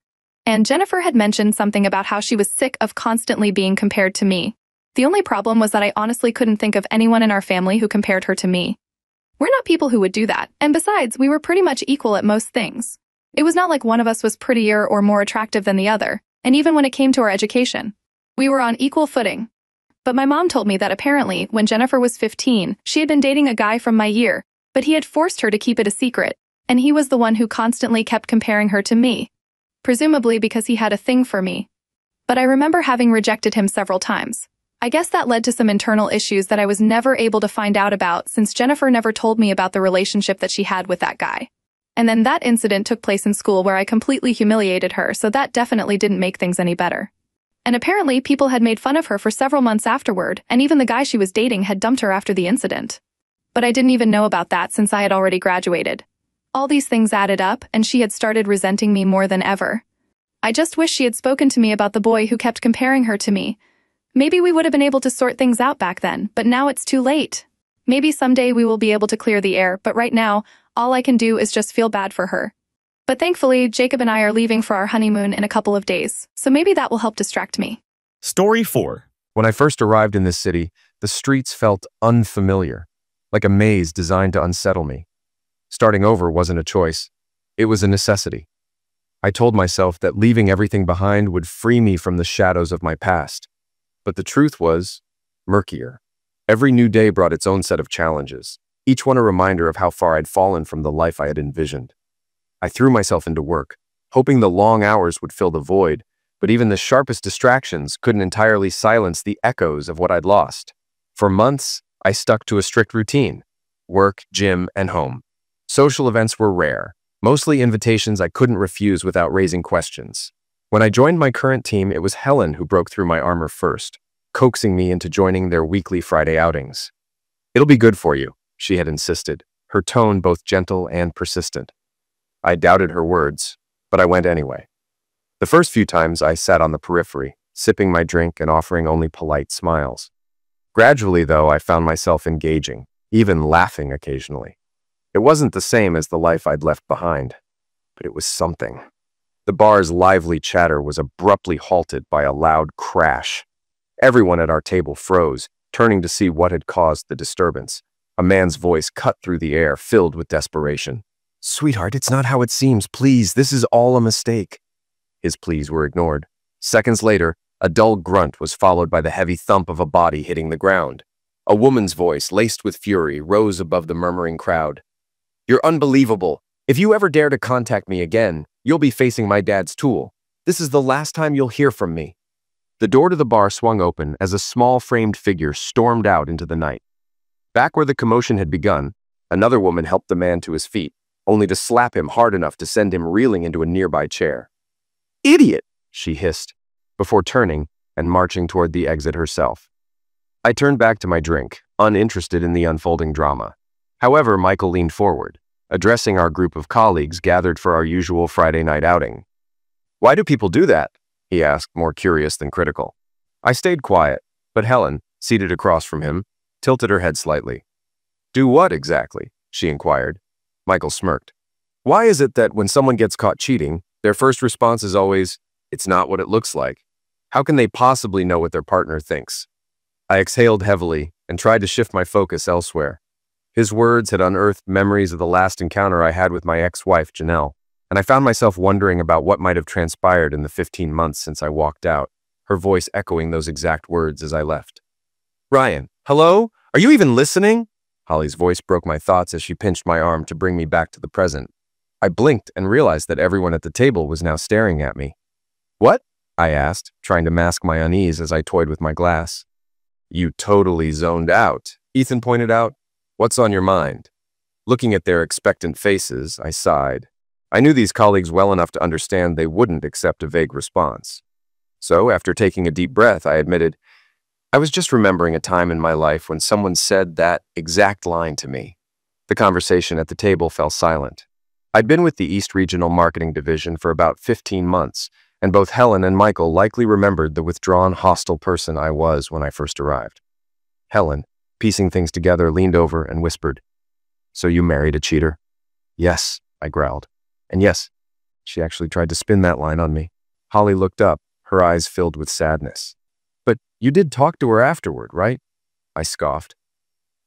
And Jennifer had mentioned something about how she was sick of constantly being compared to me. The only problem was that I honestly couldn't think of anyone in our family who compared her to me. We're not people who would do that, and besides, we were pretty much equal at most things. It was not like one of us was prettier or more attractive than the other, and even when it came to our education, we were on equal footing. But my mom told me that apparently, when Jennifer was 15, she had been dating a guy from my year, but he had forced her to keep it a secret, and he was the one who constantly kept comparing her to me, presumably because he had a thing for me. But I remember having rejected him several times. I guess that led to some internal issues that I was never able to find out about since Jennifer never told me about the relationship that she had with that guy. And then that incident took place in school where I completely humiliated her, so that definitely didn't make things any better. And apparently people had made fun of her for several months afterward, and even the guy she was dating had dumped her after the incident. But I didn't even know about that since I had already graduated. All these things added up, and she had started resenting me more than ever. I just wish she had spoken to me about the boy who kept comparing her to me. Maybe we would have been able to sort things out back then, but now it's too late. Maybe someday we will be able to clear the air, but right now, all I can do is just feel bad for her. But thankfully, Jacob and I are leaving for our honeymoon in a couple of days, so maybe that will help distract me. Story 4. When I first arrived in this city, the streets felt unfamiliar, like a maze designed to unsettle me. Starting over wasn't a choice. It was a necessity. I told myself that leaving everything behind would free me from the shadows of my past. But the truth was murkier. Every new day brought its own set of challenges, each one a reminder of how far I'd fallen from the life I had envisioned. I threw myself into work, hoping the long hours would fill the void, but even the sharpest distractions couldn't entirely silence the echoes of what I'd lost. For months, I stuck to a strict routine: work, gym, and home. Social events were rare, mostly invitations I couldn't refuse without raising questions. When I joined my current team, it was Helen who broke through my armor first, coaxing me into joining their weekly Friday outings. "It'll be good for you," she had insisted, her tone both gentle and persistent. I doubted her words, but I went anyway. The first few times I sat on the periphery, sipping my drink and offering only polite smiles. Gradually, though, I found myself engaging, even laughing occasionally. It wasn't the same as the life I'd left behind, but it was something. The bar's lively chatter was abruptly halted by a loud crash. Everyone at our table froze, turning to see what had caused the disturbance. A man's voice cut through the air, filled with desperation. "Sweetheart, it's not how it seems. Please, this is all a mistake." His pleas were ignored. Seconds later, a dull grunt was followed by the heavy thump of a body hitting the ground. A woman's voice, laced with fury, rose above the murmuring crowd. "You're unbelievable. If you ever dare to contact me again, you'll be facing my dad's tool. This is the last time you'll hear from me." The door to the bar swung open as a small framed figure stormed out into the night. Back where the commotion had begun, another woman helped the man to his feet, only to slap him hard enough to send him reeling into a nearby chair. "Idiot!" she hissed, before turning and marching toward the exit herself. I turned back to my drink, uninterested in the unfolding drama. However, Michael leaned forward, addressing our group of colleagues gathered for our usual Friday night outing. "Why do people do that?" he asked, more curious than critical. I stayed quiet, but Helen, seated across from him, tilted her head slightly. "Do what exactly?" she inquired. Michael smirked. "Why is it that when someone gets caught cheating, their first response is always, 'It's not what it looks like'? How can they possibly know what their partner thinks?" I exhaled heavily and tried to shift my focus elsewhere. His words had unearthed memories of the last encounter I had with my ex-wife, Janelle, and I found myself wondering about what might have transpired in the 15 months since I walked out, her voice echoing those exact words as I left. "Ryan, hello? Are you even listening?" Holly's voice broke my thoughts as she pinched my arm to bring me back to the present. I blinked and realized that everyone at the table was now staring at me. "What?" I asked, trying to mask my unease as I toyed with my glass. "You totally zoned out," Ethan pointed out. "What's on your mind?" Looking at their expectant faces, I sighed. I knew these colleagues well enough to understand they wouldn't accept a vague response. So, after taking a deep breath, I admitted, "I was just remembering a time in my life when someone said that exact line to me." The conversation at the table fell silent. I'd been with the East Regional Marketing Division for about 15 months, and both Helen and Michael likely remembered the withdrawn, hostile person I was when I first arrived. Helen, piecing things together, leaned over and whispered, "So you married a cheater?" "Yes," I growled. "And yes, she actually tried to spin that line on me." Holly looked up, her eyes filled with sadness. "But you did talk to her afterward, right?" I scoffed.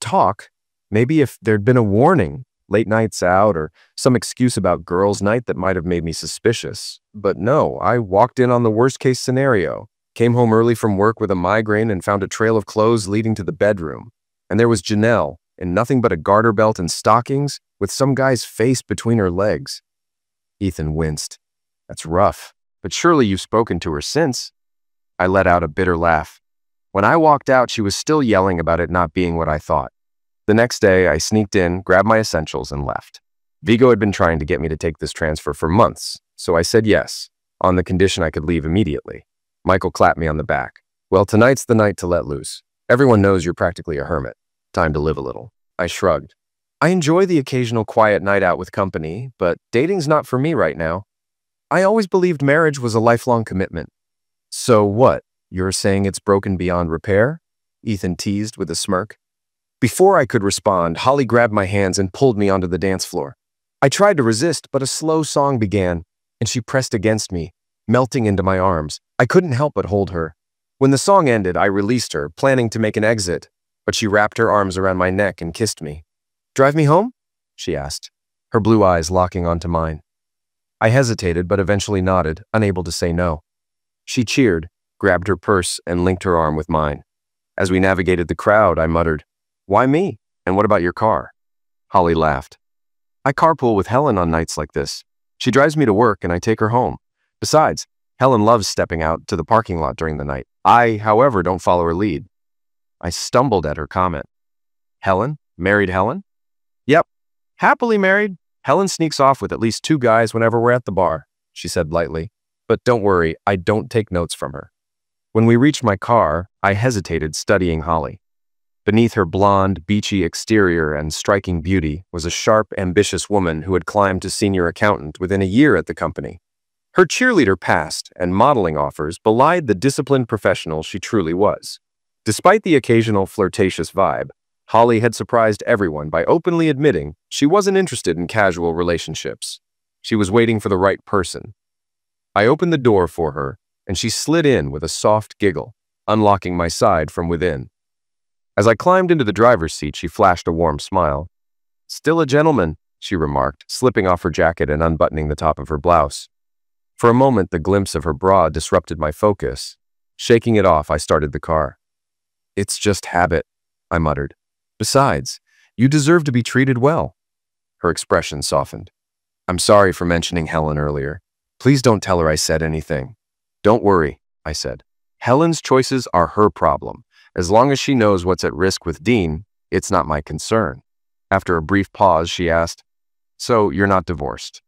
"Talk? Maybe if there'd been a warning, late nights out, or some excuse about girls' night that might have made me suspicious. But no, I walked in on the worst-case scenario, came home early from work with a migraine and found a trail of clothes leading to the bedroom. And there was Janelle, in nothing but a garter belt and stockings, with some guy's face between her legs." Ethan winced. "That's rough, but surely you've spoken to her since." I let out a bitter laugh. When I walked out, she was still yelling about it not being what I thought. The next day, I sneaked in, grabbed my essentials, and left. Vigo had been trying to get me to take this transfer for months, so I said yes, on the condition I could leave immediately. Michael clapped me on the back. "Well, tonight's the night to let loose. Everyone knows you're practically a hermit. Time to live a little." I shrugged. "I enjoy the occasional quiet night out with company, but dating's not for me right now. I always believed marriage was a lifelong commitment." "So what? You're saying it's broken beyond repair?" Ethan teased with a smirk. Before I could respond, Holly grabbed my hands and pulled me onto the dance floor. I tried to resist, but a slow song began, and she pressed against me, melting into my arms. I couldn't help but hold her. When the song ended, I released her, planning to make an exit, but she wrapped her arms around my neck and kissed me. "Drive me home?" she asked, her blue eyes locking onto mine. I hesitated, but eventually nodded, unable to say no. She cheered, grabbed her purse, and linked her arm with mine. As we navigated the crowd, I muttered, "Why me? And what about your car?" Holly laughed. "I carpool with Helen on nights like this. She drives me to work and I take her home. Besides, Helen loves stepping out to the parking lot during the night. I, however, don't follow her lead." I stumbled at her comment. "Helen? Married Helen?" "Yep. Happily married. Helen sneaks off with at least 2 guys whenever we're at the bar," she said lightly. "But don't worry, I don't take notes from her." When we reached my car, I hesitated, studying Holly. Beneath her blonde, beachy exterior and striking beauty was a sharp, ambitious woman who had climbed to senior accountant within a year at the company. Her cheerleader past and modeling offers belied the disciplined professional she truly was. Despite the occasional flirtatious vibe, Holly had surprised everyone by openly admitting she wasn't interested in casual relationships. She was waiting for the right person. I opened the door for her, and she slid in with a soft giggle, unlocking my side from within. As I climbed into the driver's seat, she flashed a warm smile. "Still a gentleman," she remarked, slipping off her jacket and unbuttoning the top of her blouse. For a moment, the glimpse of her bra disrupted my focus. Shaking it off, I started the car. "It's just habit," I muttered. "Besides, you deserve to be treated well." Her expression softened. "I'm sorry for mentioning Helen earlier. Please don't tell her I said anything." "Don't worry," I said. "Helen's choices are her problem. As long as she knows what's at risk with Dean, it's not my concern." After a brief pause, she asked, "So you're not divorced?"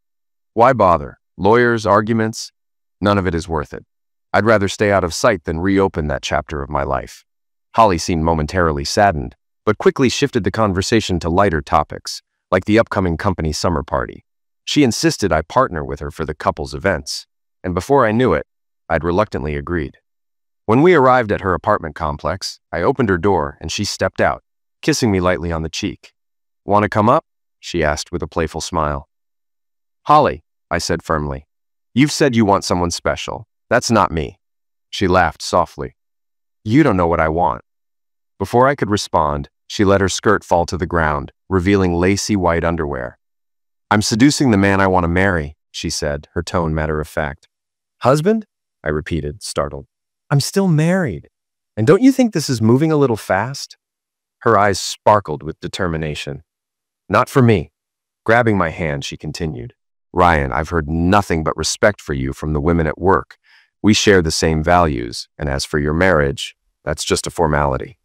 "Why bother? Lawyers, arguments? None of it is worth it. I'd rather stay out of sight than reopen that chapter of my life." Holly seemed momentarily saddened, but quickly shifted the conversation to lighter topics, like the upcoming company summer party. She insisted I partner with her for the couple's events, and before I knew it, I'd reluctantly agreed. When we arrived at her apartment complex, I opened her door and she stepped out, kissing me lightly on the cheek. "Want to come up?" she asked with a playful smile. "Holly," I said firmly, "you've said you want someone special. That's not me." She laughed softly. "You don't know what I want." Before I could respond, she let her skirt fall to the ground, revealing lacy white underwear. "I'm seducing the man I want to marry," she said, her tone matter-of-fact. "Husband?" I repeated, startled. "I'm still married. And don't you think this is moving a little fast?" Her eyes sparkled with determination. "Not for me." Grabbing my hand, she continued. "Ryan, I've heard nothing but respect for you from the women at work. We share the same values, and as for your marriage, that's just a formality."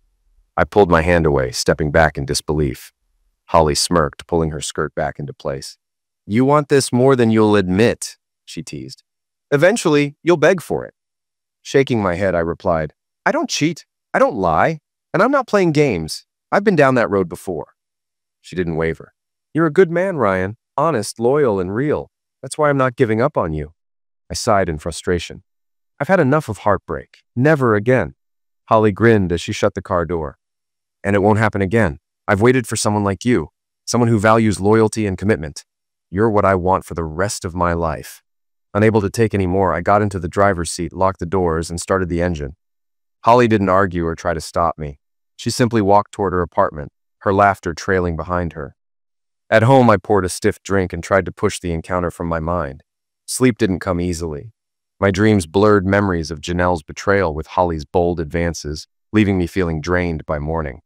I pulled my hand away, stepping back in disbelief. Holly smirked, pulling her skirt back into place. "You want this more than you'll admit," she teased. "Eventually, you'll beg for it." Shaking my head, I replied, "I don't cheat, I don't lie, and I'm not playing games. I've been down that road before." She didn't waver. "You're a good man, Ryan. Honest, loyal, and real. That's why I'm not giving up on you." I sighed in frustration. "I've had enough of heartbreak. Never again." Holly grinned as she shut the car door. "And it won't happen again. I've waited for someone like you, someone who values loyalty and commitment. You're what I want for the rest of my life." Unable to take any more, I got into the driver's seat, locked the doors, and started the engine. Holly didn't argue or try to stop me. She simply walked toward her apartment, her laughter trailing behind her. At home, I poured a stiff drink and tried to push the encounter from my mind. Sleep didn't come easily. My dreams blurred memories of Janelle's betrayal with Holly's bold advances, leaving me feeling drained by morning.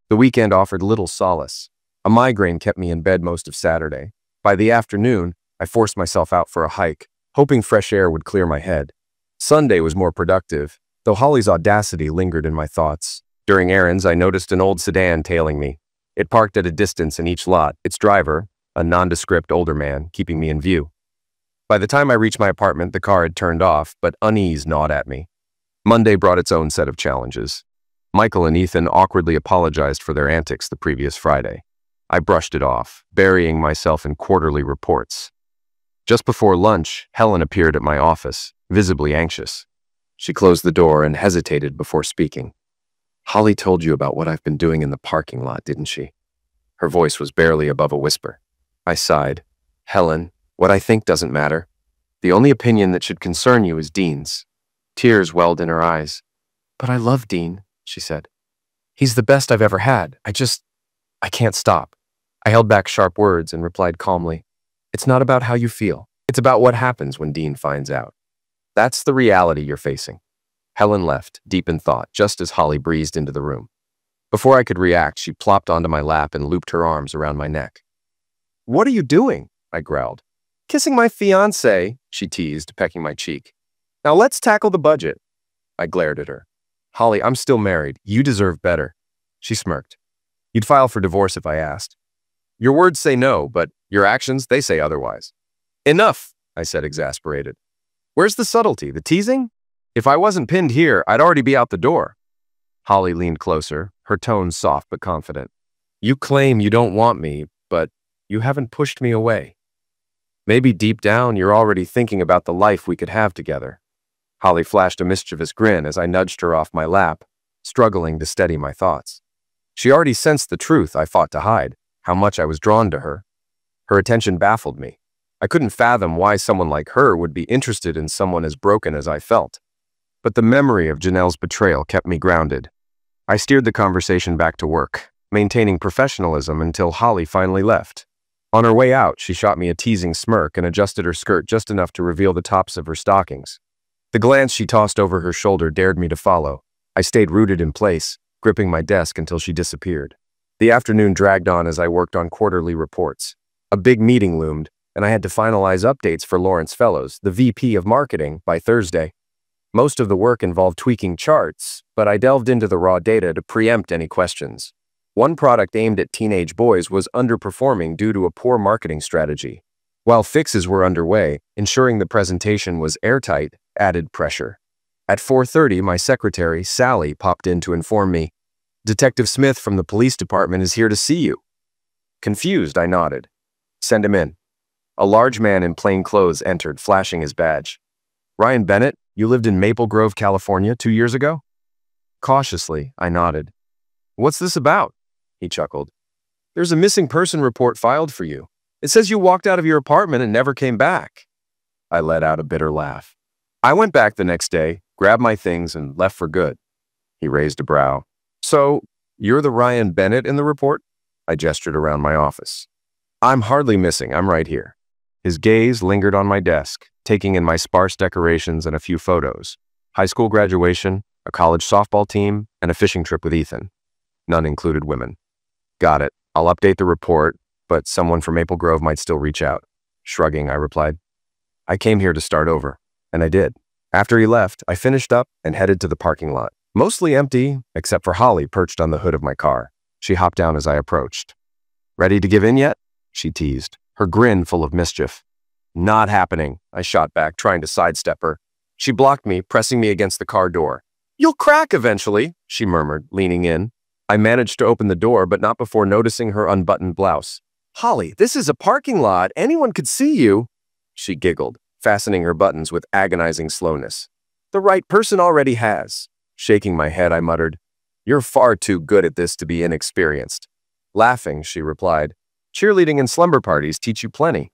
The weekend offered little solace. A migraine kept me in bed most of Saturday. By the afternoon, I forced myself out for a hike, hoping fresh air would clear my head. Sunday was more productive, though Holly's audacity lingered in my thoughts. During errands, I noticed an old sedan tailing me. It parked at a distance in each lot, its driver, a nondescript older man, keeping me in view. By the time I reached my apartment, the car had turned off, but unease gnawed at me. Monday brought its own set of challenges. Michael and Ethan awkwardly apologized for their antics the previous Friday. I brushed it off, burying myself in quarterly reports. Just before lunch, Helen appeared at my office, visibly anxious. She closed the door and hesitated before speaking. "Holly told you about what I've been doing in the parking lot, didn't she?" Her voice was barely above a whisper. I sighed. "Helen, what I think doesn't matter. The only opinion that should concern you is Dean's." Tears welled in her eyes. "But I love Dean," she said. "He's the best I've ever had. I can't stop." I held back sharp words and replied calmly, "It's not about how you feel. It's about what happens when Dean finds out. That's the reality you're facing." Helen left, deep in thought, just as Holly breezed into the room. Before I could react, she plopped onto my lap and looped her arms around my neck. "What are you doing?" I growled. "Kissing my fiancé," she teased, pecking my cheek. "Now let's tackle the budget." I glared at her. "Holly, I'm still married. You deserve better." She smirked. "You'd file for divorce if I asked. Your words say no, but your actions, they say otherwise." "Enough," I said, exasperated. "Where's the subtlety, the teasing? If I wasn't pinned here, I'd already be out the door." Holly leaned closer, her tone soft but confident. You claim you don't want me, but you haven't pushed me away. Maybe deep down you're already thinking about the life we could have together. Holly flashed a mischievous grin as I nudged her off my lap, struggling to steady my thoughts. She already sensed the truth I fought to hide, how much I was drawn to her. Her attention baffled me. I couldn't fathom why someone like her would be interested in someone as broken as I felt. But the memory of Janelle's betrayal kept me grounded. I steered the conversation back to work, maintaining professionalism until Holly finally left. On her way out, she shot me a teasing smirk and adjusted her skirt just enough to reveal the tops of her stockings. The glance she tossed over her shoulder dared me to follow. I stayed rooted in place, gripping my desk until she disappeared. The afternoon dragged on as I worked on quarterly reports. A big meeting loomed, and I had to finalize updates for Lawrence Fellows, the VP of Marketing, by Thursday. Most of the work involved tweaking charts, but I delved into the raw data to preempt any questions. One product aimed at teenage boys was underperforming due to a poor marketing strategy. While fixes were underway, ensuring the presentation was airtight added pressure. At 4:30, my secretary, Sally, popped in to inform me, "Detective Smith from the police department is here to see you." Confused, I nodded. "Send him in." A large man in plain clothes entered, flashing his badge. "Ryan Bennett, you lived in Maple Grove, California 2 years ago?" Cautiously, I nodded. "What's this about?" He chuckled. "There's a missing person report filed for you. It says you walked out of your apartment and never came back." I let out a bitter laugh. "I went back the next day, grabbed my things, and left for good." He raised a brow. "So, you're the Ryan Bennett in the report?" I gestured around my office. "I'm hardly missing. I'm right here." His gaze lingered on my desk, taking in my sparse decorations and a few photos. High school graduation, a college softball team, and a fishing trip with Ethan. None included women. "Got it. I'll update the report, but someone from Maple Grove might still reach out." Shrugging, I replied, "I came here to start over." And I did. After he left, I finished up and headed to the parking lot. Mostly empty, except for Holly perched on the hood of my car. She hopped down as I approached. "Ready to give in yet?" she teased, her grin full of mischief. "Not happening," I shot back, trying to sidestep her. She blocked me, pressing me against the car door. "You'll crack eventually," she murmured, leaning in. I managed to open the door, but not before noticing her unbuttoned blouse. "Holly, this is a parking lot. Anyone could see you." She giggled, fastening her buttons with agonizing slowness. "The right person already has." Shaking my head, I muttered, "You're far too good at this to be inexperienced." Laughing, she replied, "Cheerleading and slumber parties teach you plenty."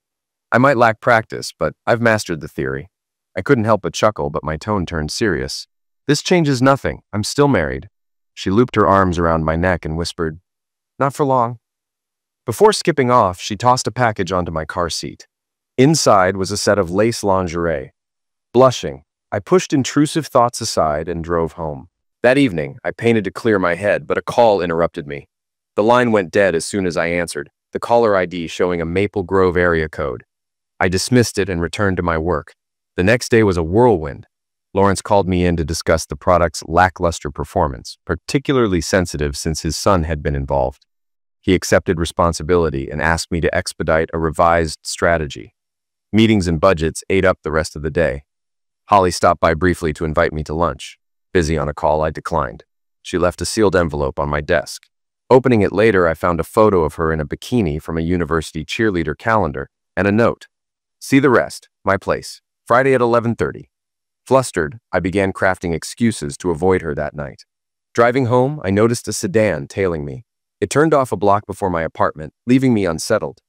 I might lack practice, but I've mastered the theory. I couldn't help but chuckle, but my tone turned serious. "This changes nothing. I'm still married." She looped her arms around my neck and whispered, "Not for long." Before skipping off, she tossed a package onto my car seat. Inside was a set of lace lingerie. Blushing, I pushed intrusive thoughts aside and drove home. That evening, I painted to clear my head, but a call interrupted me. The line went dead as soon as I answered, the caller ID showing a Maple Grove area code. I dismissed it and returned to my work. The next day was a whirlwind. Lawrence called me in to discuss the product's lackluster performance, particularly sensitive since his son had been involved. He accepted responsibility and asked me to expedite a revised strategy. Meetings and budgets ate up the rest of the day. Holly stopped by briefly to invite me to lunch. Busy on a call, I declined. She left a sealed envelope on my desk. Opening it later, I found a photo of her in a bikini from a university cheerleader calendar and a note. "See the rest. My place. Friday at 11:30. Flustered, I began crafting excuses to avoid her that night. Driving home, I noticed a sedan tailing me. It turned off a block before my apartment, leaving me unsettled.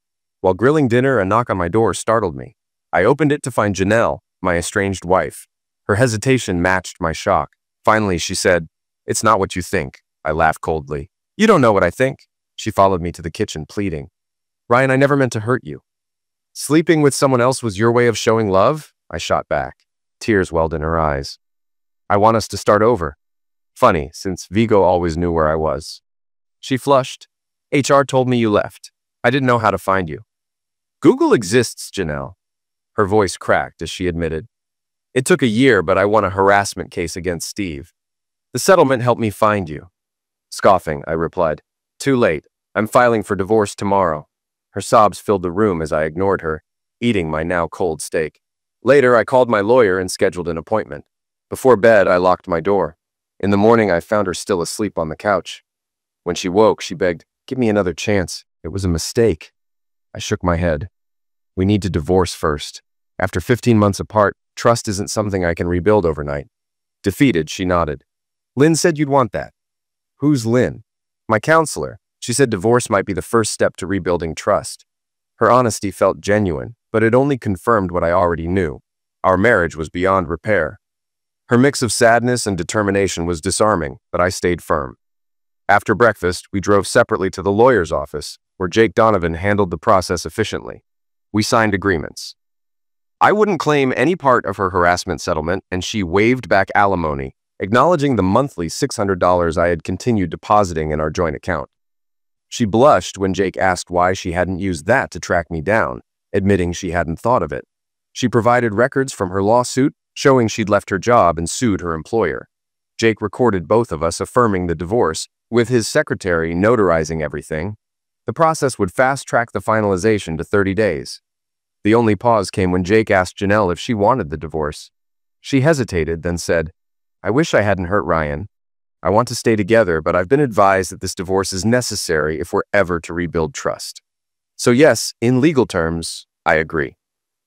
While grilling dinner, a knock on my door startled me. I opened it to find Janelle, my estranged wife. Her hesitation matched my shock. Finally, she said, "It's not what you think." I laughed coldly. "You don't know what I think." She followed me to the kitchen, pleading, "Ryan, I never meant to hurt you." "Sleeping with someone else was your way of showing love?" I shot back. Tears welled in her eyes. "I want us to start over." Funny, since Vigo always knew where I was. She flushed. "HR told me you left. I didn't know how to find you." "Google exists, Janelle." Her voice cracked as she admitted, "It took a year, but I won a harassment case against Steve. The settlement helped me find you." Scoffing, I replied, "Too late. I'm filing for divorce tomorrow." Her sobs filled the room as I ignored her, eating my now cold steak. Later, I called my lawyer and scheduled an appointment. Before bed, I locked my door. In the morning, I found her still asleep on the couch. When she woke, she begged, "Give me another chance. It was a mistake." I shook my head. "We need to divorce first. After 15 months apart, trust isn't something I can rebuild overnight." Defeated, she nodded. "Lynn said you'd want that." "Who's Lynn?" "My counselor. She said divorce might be the first step to rebuilding trust." Her honesty felt genuine, but it only confirmed what I already knew. Our marriage was beyond repair. Her mix of sadness and determination was disarming, but I stayed firm. After breakfast, we drove separately to the lawyer's office, where Jake Donovan handled the process efficiently. We signed agreements. I wouldn't claim any part of her harassment settlement, and she waived back alimony, acknowledging the monthly $600 I had continued depositing in our joint account. She blushed when Jake asked why she hadn't used that to track me down, admitting she hadn't thought of it. She provided records from her lawsuit, showing she'd left her job and sued her employer. Jake recorded both of us affirming the divorce, with his secretary notarizing everything. The process would fast-track the finalization to 30 days. The only pause came when Jake asked Janelle if she wanted the divorce. She hesitated, then said, "I wish I hadn't hurt Ryan. I want to stay together, but I've been advised that this divorce is necessary if we're ever to rebuild trust." So yes, in legal terms, I agree.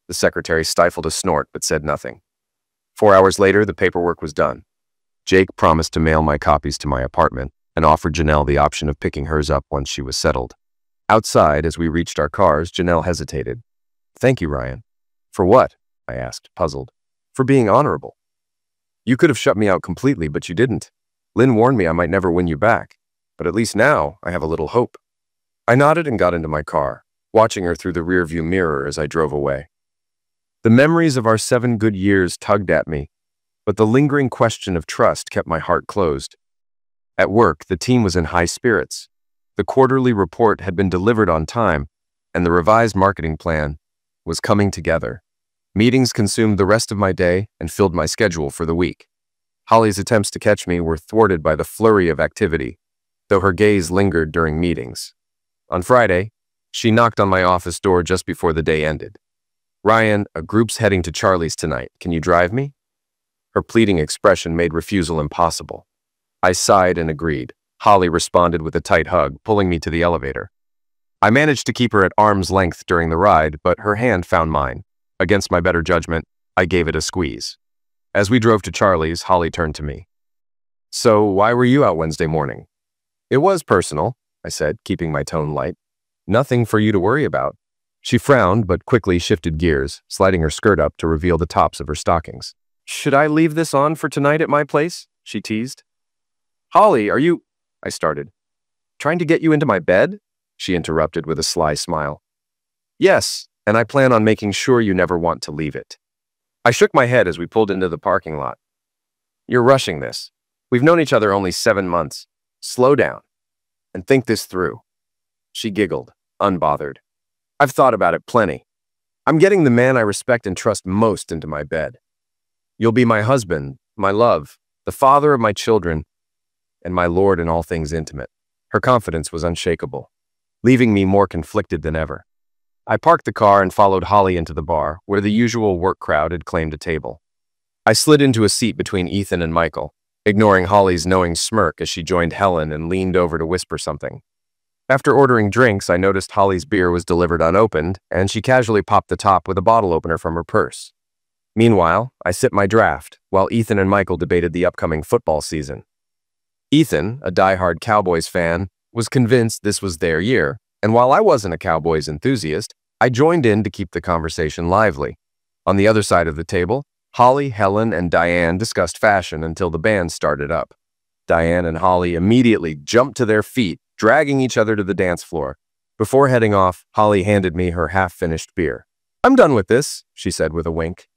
The secretary stifled a snort but said nothing. 4 hours later, the paperwork was done. Jake promised to mail my copies to my apartment and offered Janelle the option of picking hers up once she was settled. Outside, as we reached our cars, Janelle hesitated. "Thank you, Ryan." "For what?" I asked, puzzled. "For being honorable. You could have shut me out completely, but you didn't. Lynn warned me I might never win you back, but at least now I have a little hope." I nodded and got into my car, watching her through the rearview mirror as I drove away. The memories of our 7 good years tugged at me, but the lingering question of trust kept my heart closed. At work, the team was in high spirits. The quarterly report had been delivered on time, and the revised marketing plan was coming together. Meetings consumed the rest of my day and filled my schedule for the week. Holly's attempts to catch me were thwarted by the flurry of activity, though her gaze lingered during meetings. On Friday, she knocked on my office door just before the day ended. "Ryan, a group's heading to Charlie's tonight. Can you drive me?" Her pleading expression made refusal impossible. I sighed and agreed. Holly responded with a tight hug, pulling me to the elevator. I managed to keep her at arm's length during the ride, but her hand found mine. Against my better judgment, I gave it a squeeze. As we drove to Charlie's, Holly turned to me. "So why were you out Wednesday morning?" "It was personal," I said, keeping my tone light. "Nothing for you to worry about." She frowned, but quickly shifted gears, sliding her skirt up to reveal the tops of her stockings. "Should I leave this on for tonight at my place?" she teased. "Holly, are you—" I started. "Trying to get you into my bed?" she interrupted with a sly smile. "Yes, and I plan on making sure you never want to leave it." I shook my head as we pulled into the parking lot. "You're rushing this. We've known each other only 7 months. Slow down and think this through." She giggled, unbothered. "I've thought about it plenty. I'm getting the man I respect and trust most into my bed. You'll be my husband, my love, the father of my children, and my lord in all things intimate." Her confidence was unshakable, leaving me more conflicted than ever. I parked the car and followed Holly into the bar, where the usual work crowd had claimed a table. I slid into a seat between Ethan and Michael, ignoring Holly's knowing smirk as she joined Helen and leaned over to whisper something. After ordering drinks, I noticed Holly's beer was delivered unopened, and she casually popped the top with a bottle opener from her purse. Meanwhile, I sipped my draft, while Ethan and Michael debated the upcoming football season. Ethan, a diehard Cowboys fan, was convinced this was their year, and while I wasn't a Cowboys enthusiast, I joined in to keep the conversation lively. On the other side of the table, Holly, Helen, and Diane discussed fashion until the band started up. Diane and Holly immediately jumped to their feet, dragging each other to the dance floor. Before heading off, Holly handed me her half-finished beer. "I'm done with this," she said with a wink.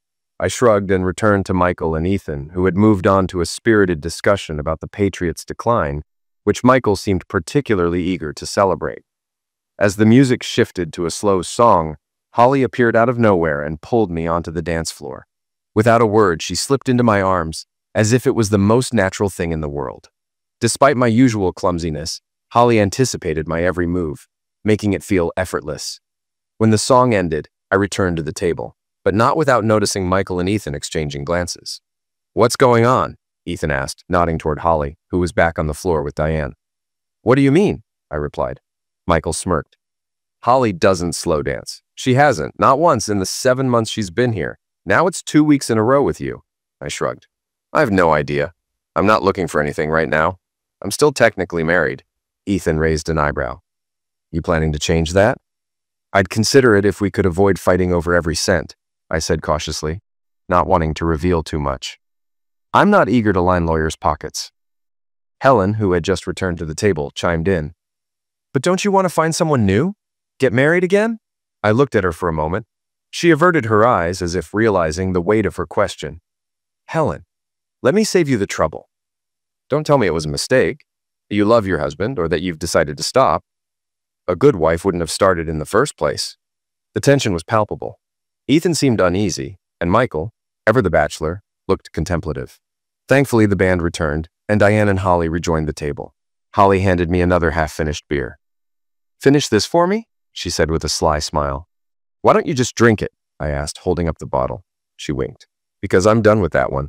I shrugged and returned to Michael and Ethan, who had moved on to a spirited discussion about the Patriots' decline, which Michael seemed particularly eager to celebrate. As the music shifted to a slow song, Holly appeared out of nowhere and pulled me onto the dance floor. Without a word, she slipped into my arms, as if it was the most natural thing in the world. Despite my usual clumsiness, Holly anticipated my every move, making it feel effortless. When the song ended, I returned to the table, but not without noticing Michael and Ethan exchanging glances. "What's going on?" Ethan asked, nodding toward Holly, who was back on the floor with Diane. What do you mean? I replied. Michael smirked. Holly doesn't slow dance. She hasn't, not once in the 7 months she's been here. Now it's 2 weeks in a row with you. I shrugged. I have no idea. I'm not looking for anything right now. I'm still technically married. Ethan raised an eyebrow. You planning to change that? I'd consider it if we could avoid fighting over every cent, I said cautiously, not wanting to reveal too much. I'm not eager to line lawyers' pockets. Helen, who had just returned to the table, chimed in. But don't you want to find someone new? Get married again? I looked at her for a moment. She averted her eyes as if realizing the weight of her question. Helen, let me save you the trouble. Don't tell me it was a mistake, that you love your husband, or that you've decided to stop. A good wife wouldn't have started in the first place. The tension was palpable. Ethan seemed uneasy, and Michael, ever the bachelor, looked contemplative. Thankfully, the band returned, and Diane and Holly rejoined the table. Holly handed me another half-finished beer. Finish this for me? She said with a sly smile. Why don't you just drink it? I asked, holding up the bottle. She winked. Because I'm done with that one.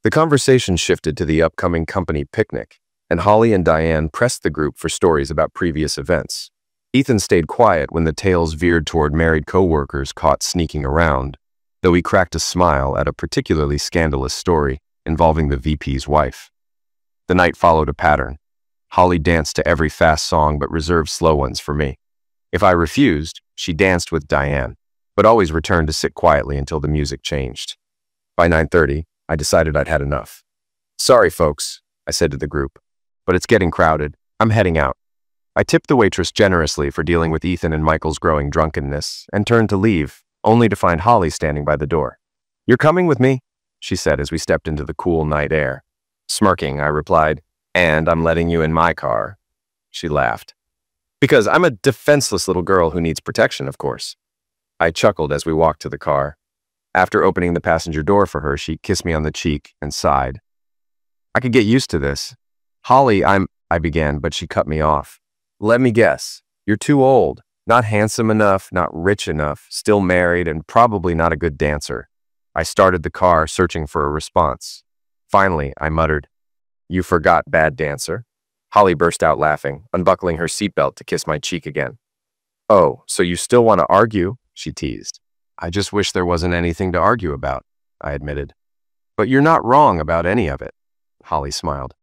The conversation shifted to the upcoming company picnic, and Holly and Diane pressed the group for stories about previous events. Ethan stayed quiet when the tales veered toward married co-workers caught sneaking around, though he cracked a smile at a particularly scandalous story involving the VP's wife. The night followed a pattern. Holly danced to every fast song but reserved slow ones for me. If I refused, she danced with Diane, but always returned to sit quietly until the music changed. By 9:30, I decided I'd had enough. Sorry, folks, I said to the group, but it's getting crowded. I'm heading out. I tipped the waitress generously for dealing with Ethan and Michael's growing drunkenness and turned to leave, only to find Holly standing by the door. You're coming with me, she said as we stepped into the cool night air. Smirking, I replied, and I'm letting you in my car. She laughed. Because I'm a defenseless little girl who needs protection, of course. I chuckled as we walked to the car. After opening the passenger door for her, she kissed me on the cheek and sighed. I could get used to this. Holly, I began, but she cut me off. Let me guess. You're too old. Not handsome enough, not rich enough, still married, and probably not a good dancer. I started the car, searching for a response. Finally, I muttered, You forgot, bad dancer. Holly burst out laughing, unbuckling her seatbelt to kiss my cheek again. Oh, so you still want to argue? She teased. I just wish there wasn't anything to argue about, I admitted. But you're not wrong about any of it, Holly smiled.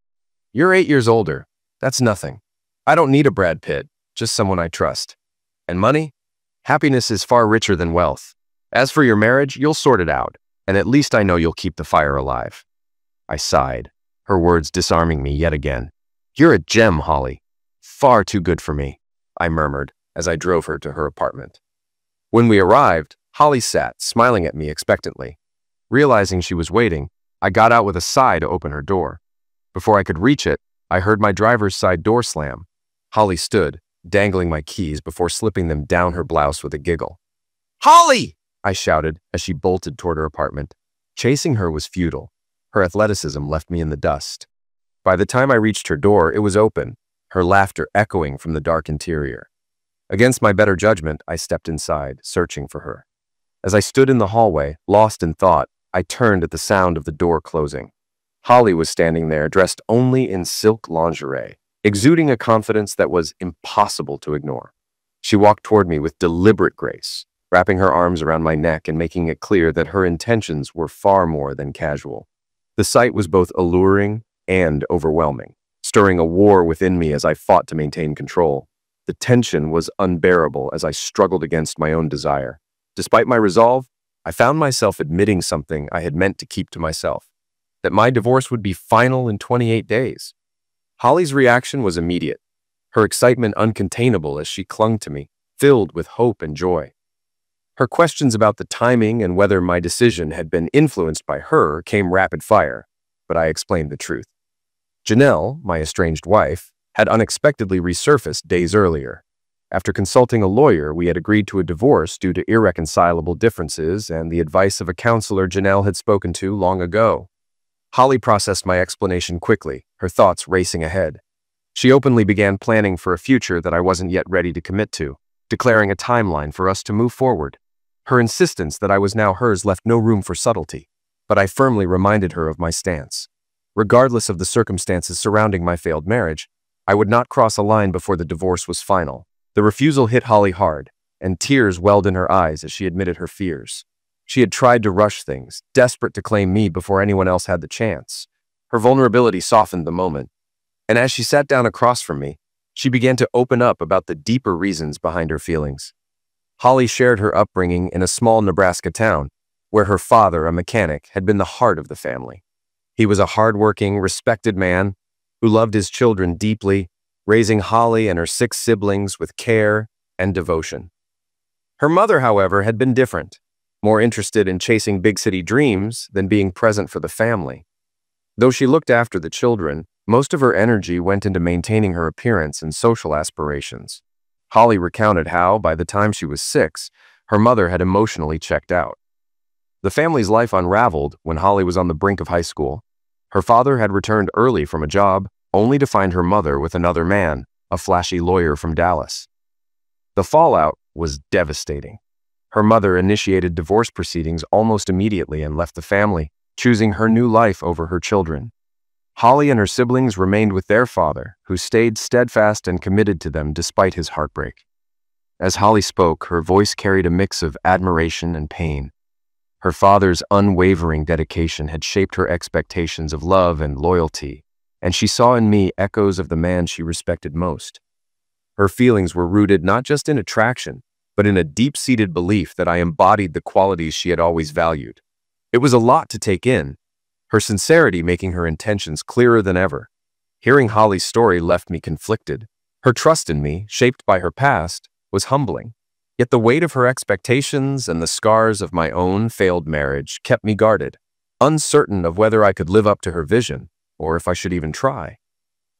You're 8 years older. That's nothing. I don't need a Brad Pitt, just someone I trust. And money? Happiness is far richer than wealth. As for your marriage, you'll sort it out, and at least I know you'll keep the fire alive. I sighed, her words disarming me yet again. You're a gem, Holly. Far too good for me, I murmured as I drove her to her apartment. When we arrived, Holly sat, smiling at me expectantly. Realizing she was waiting, I got out with a sigh to open her door. Before I could reach it, I heard my driver's side door slam. Holly stood, dangling my keys before slipping them down her blouse with a giggle. Holly! I shouted as she bolted toward her apartment. Chasing her was futile. Her athleticism left me in the dust. By the time I reached her door, it was open, her laughter echoing from the dark interior. Against my better judgment, I stepped inside, searching for her. As I stood in the hallway, lost in thought, I turned at the sound of the door closing. Holly was standing there, dressed only in silk lingerie, exuding a confidence that was impossible to ignore. She walked toward me with deliberate grace, wrapping her arms around my neck and making it clear that her intentions were far more than casual. The sight was both alluring and overwhelming, stirring a war within me as I fought to maintain control. The tension was unbearable as I struggled against my own desire. Despite my resolve, I found myself admitting something I had meant to keep to myself, that my divorce would be final in 28 days. Holly's reaction was immediate, her excitement uncontainable as she clung to me, filled with hope and joy. Her questions about the timing and whether my decision had been influenced by her came rapid fire, but I explained the truth. Janelle, my estranged wife, had unexpectedly resurfaced days earlier. After consulting a lawyer, we had agreed to a divorce due to irreconcilable differences and the advice of a counselor Janelle had spoken to long ago. Holly processed my explanation quickly, her thoughts racing ahead. She openly began planning for a future that I wasn't yet ready to commit to, declaring a timeline for us to move forward. Her insistence that I was now hers left no room for subtlety, but I firmly reminded her of my stance. Regardless of the circumstances surrounding my failed marriage, I would not cross a line before the divorce was final. The refusal hit Holly hard, and tears welled in her eyes as she admitted her fears. She had tried to rush things, desperate to claim me before anyone else had the chance. Her vulnerability softened the moment, and as she sat down across from me, she began to open up about the deeper reasons behind her feelings. Holly shared her upbringing in a small Nebraska town, where her father, a mechanic, had been the heart of the family. He was a hardworking, respected man who loved his children deeply, raising Holly and her 6 siblings with care and devotion. Her mother, however, had been different, more interested in chasing big city dreams than being present for the family. Though she looked after the children, most of her energy went into maintaining her appearance and social aspirations. Holly recounted how, by the time she was 6, her mother had emotionally checked out. The family's life unraveled when Holly was on the brink of high school. Her father had returned early from a job, only to find her mother with another man, a flashy lawyer from Dallas. The fallout was devastating. Her mother initiated divorce proceedings almost immediately and left the family, choosing her new life over her children. Holly and her siblings remained with their father, who stayed steadfast and committed to them despite his heartbreak. As Holly spoke, her voice carried a mix of admiration and pain. Her father's unwavering dedication had shaped her expectations of love and loyalty, and she saw in me echoes of the man she respected most. Her feelings were rooted not just in attraction, but in a deep-seated belief that I embodied the qualities she had always valued. It was a lot to take in, her sincerity making her intentions clearer than ever. Hearing Holly's story left me conflicted. Her trust in me, shaped by her past, was humbling. Yet the weight of her expectations and the scars of my own failed marriage kept me guarded, uncertain of whether I could live up to her vision, or if I should even try.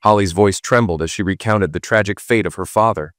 Holly's voice trembled as she recounted the tragic fate of her father.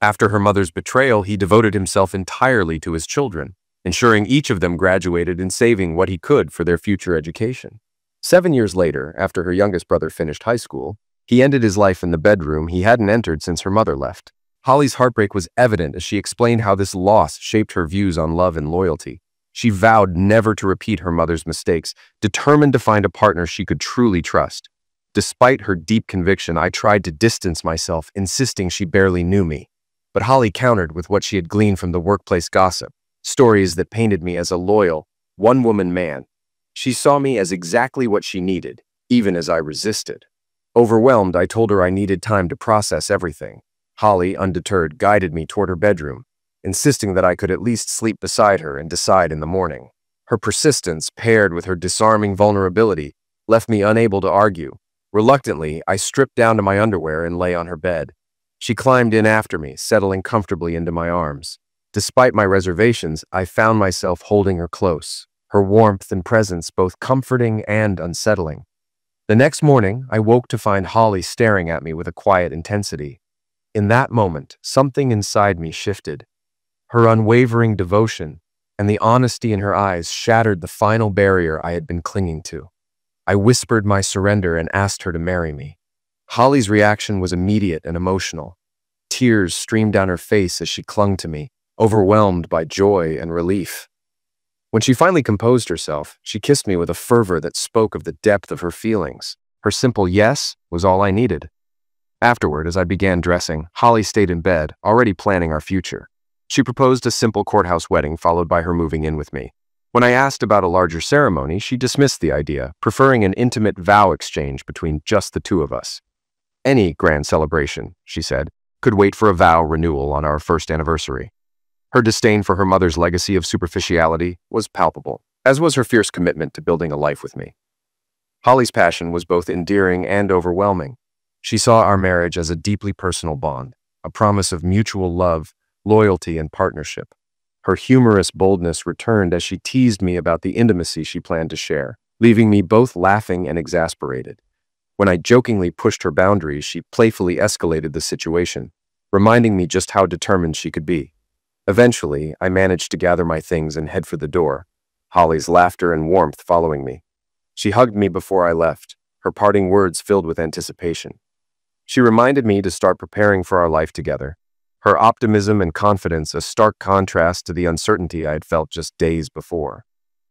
After her mother's betrayal, he devoted himself entirely to his children, ensuring each of them graduated and saving what he could for their future education. 7 years later, after her youngest brother finished high school, he ended his life in the bedroom he hadn't entered since her mother left. Holly's heartbreak was evident as she explained how this loss shaped her views on love and loyalty. She vowed never to repeat her mother's mistakes, determined to find a partner she could truly trust. Despite her deep conviction, I tried to distance myself, insisting she barely knew me. But Holly countered with what she had gleaned from the workplace gossip, stories that painted me as a loyal, one-woman man. She saw me as exactly what she needed, even as I resisted. Overwhelmed, I told her I needed time to process everything. Holly, undeterred, guided me toward her bedroom, insisting that I could at least sleep beside her and decide in the morning. Her persistence, paired with her disarming vulnerability, left me unable to argue. Reluctantly, I stripped down to my underwear and lay on her bed. She climbed in after me, settling comfortably into my arms. Despite my reservations, I found myself holding her close, her warmth and presence both comforting and unsettling. The next morning, I woke to find Holly staring at me with a quiet intensity. In that moment, something inside me shifted. Her unwavering devotion and the honesty in her eyes shattered the final barrier I had been clinging to. I whispered my surrender and asked her to marry me. Holly's reaction was immediate and emotional. Tears streamed down her face as she clung to me, overwhelmed by joy and relief. When she finally composed herself, she kissed me with a fervor that spoke of the depth of her feelings. Her simple yes was all I needed. Afterward, as I began dressing, Holly stayed in bed, already planning our future. She proposed a simple courthouse wedding followed by her moving in with me. When I asked about a larger ceremony, she dismissed the idea, preferring an intimate vow exchange between just the two of us. Any grand celebration, she said, could wait for a vow renewal on our first anniversary. Her disdain for her mother's legacy of superficiality was palpable, as was her fierce commitment to building a life with me. Holly's passion was both endearing and overwhelming. She saw our marriage as a deeply personal bond, a promise of mutual love, loyalty, and partnership. Her humorous boldness returned as she teased me about the intimacy she planned to share, leaving me both laughing and exasperated. When I jokingly pushed her boundaries, she playfully escalated the situation, reminding me just how determined she could be. Eventually, I managed to gather my things and head for the door, Holly's laughter and warmth following me. She hugged me before I left, her parting words filled with anticipation. She reminded me to start preparing for our life together, her optimism and confidence a stark contrast to the uncertainty I had felt just days before.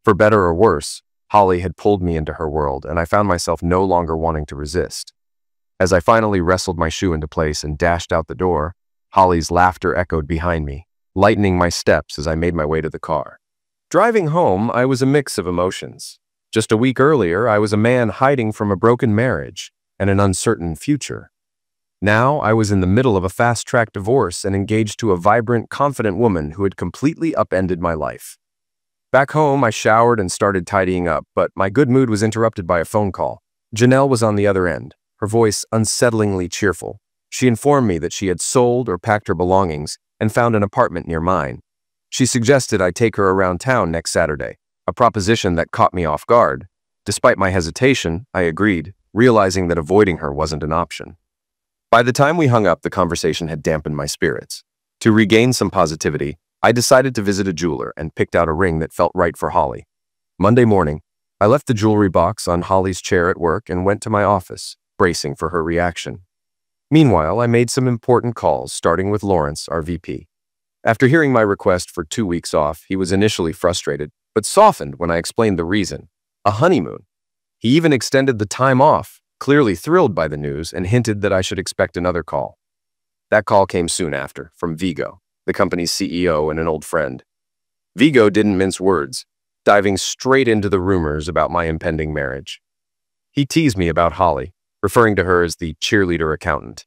For better or worse, Holly had pulled me into her world, and I found myself no longer wanting to resist. As I finally wrestled my shoe into place and dashed out the door, Holly's laughter echoed behind me, lightening my steps as I made my way to the car. Driving home, I was a mix of emotions. Just a week earlier, I was a man hiding from a broken marriage and an uncertain future. Now, I was in the middle of a fast-track divorce and engaged to a vibrant, confident woman who had completely upended my life. Back home, I showered and started tidying up, but my good mood was interrupted by a phone call. Janelle was on the other end, her voice unsettlingly cheerful. She informed me that she had sold or packed her belongings and found an apartment near mine. She suggested I take her around town next Saturday, a proposition that caught me off guard. Despite my hesitation, I agreed, realizing that avoiding her wasn't an option. By the time we hung up, the conversation had dampened my spirits. To regain some positivity, I decided to visit a jeweler and picked out a ring that felt right for Holly. Monday morning, I left the jewelry box on Holly's chair at work and went to my office, bracing for her reaction. Meanwhile, I made some important calls, starting with Lawrence, our VP. After hearing my request for 2 weeks off, he was initially frustrated, but softened when I explained the reason: a honeymoon. He even extended the time off, clearly thrilled by the news, and hinted that I should expect another call. That call came soon after, from Vigo, the company's CEO and an old friend. Vigo didn't mince words, diving straight into the rumors about my impending marriage. He teased me about Holly, referring to her as the cheerleader accountant,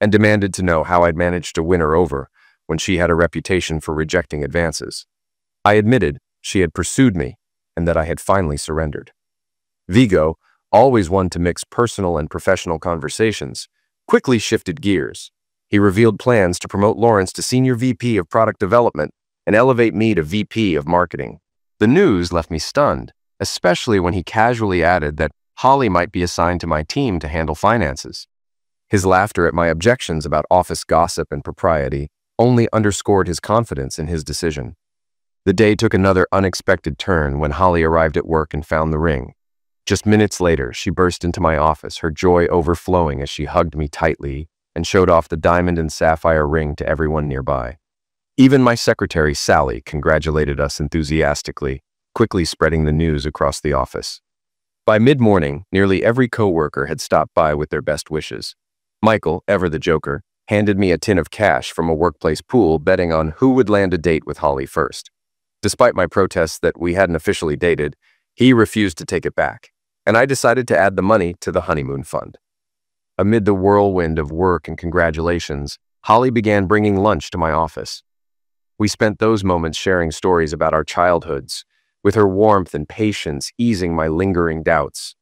and demanded to know how I'd managed to win her over when she had a reputation for rejecting advances. I admitted she had pursued me and that I had finally surrendered. Vigo, always one to mix personal and professional conversations, quickly shifted gears. He revealed plans to promote Lawrence to Senior VP of Product Development and elevate me to VP of Marketing. The news left me stunned, especially when he casually added that Holly might be assigned to my team to handle finances. His laughter at my objections about office gossip and propriety only underscored his confidence in his decision. The day took another unexpected turn when Holly arrived at work and found the ring. Just minutes later, she burst into my office, her joy overflowing as she hugged me tightly and showed off the diamond and sapphire ring to everyone nearby. Even my secretary, Sally, congratulated us enthusiastically, quickly spreading the news across the office. By mid-morning, nearly every coworker had stopped by with their best wishes. Michael, ever the joker, handed me a tin of cash from a workplace pool, betting on who would land a date with Holly first. Despite my protests that we hadn't officially dated, he refused to take it back, and I decided to add the money to the honeymoon fund. Amid the whirlwind of work and congratulations, Holly began bringing lunch to my office. We spent those moments sharing stories about our childhoods, with her warmth and patience easing my lingering doubts.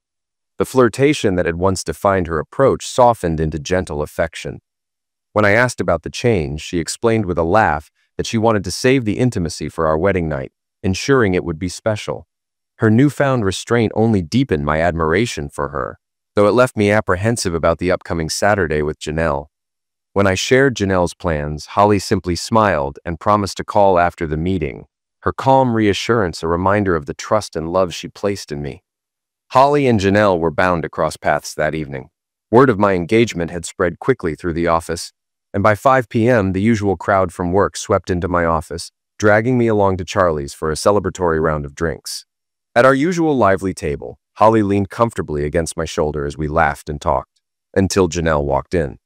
The flirtation that had once defined her approach softened into gentle affection. When I asked about the change, she explained with a laugh that she wanted to save the intimacy for our wedding night, ensuring it would be special. Her newfound restraint only deepened my admiration for her, though it left me apprehensive about the upcoming Saturday with Janelle. When I shared Janelle's plans, Holly simply smiled and promised to call after the meeting, her calm reassurance a reminder of the trust and love she placed in me. Holly and Janelle were bound to cross paths that evening. Word of my engagement had spread quickly through the office, and by 5 p.m., the usual crowd from work swept into my office, dragging me along to Charlie's for a celebratory round of drinks. At our usual lively table, Holly leaned comfortably against my shoulder as we laughed and talked, until Janelle walked in.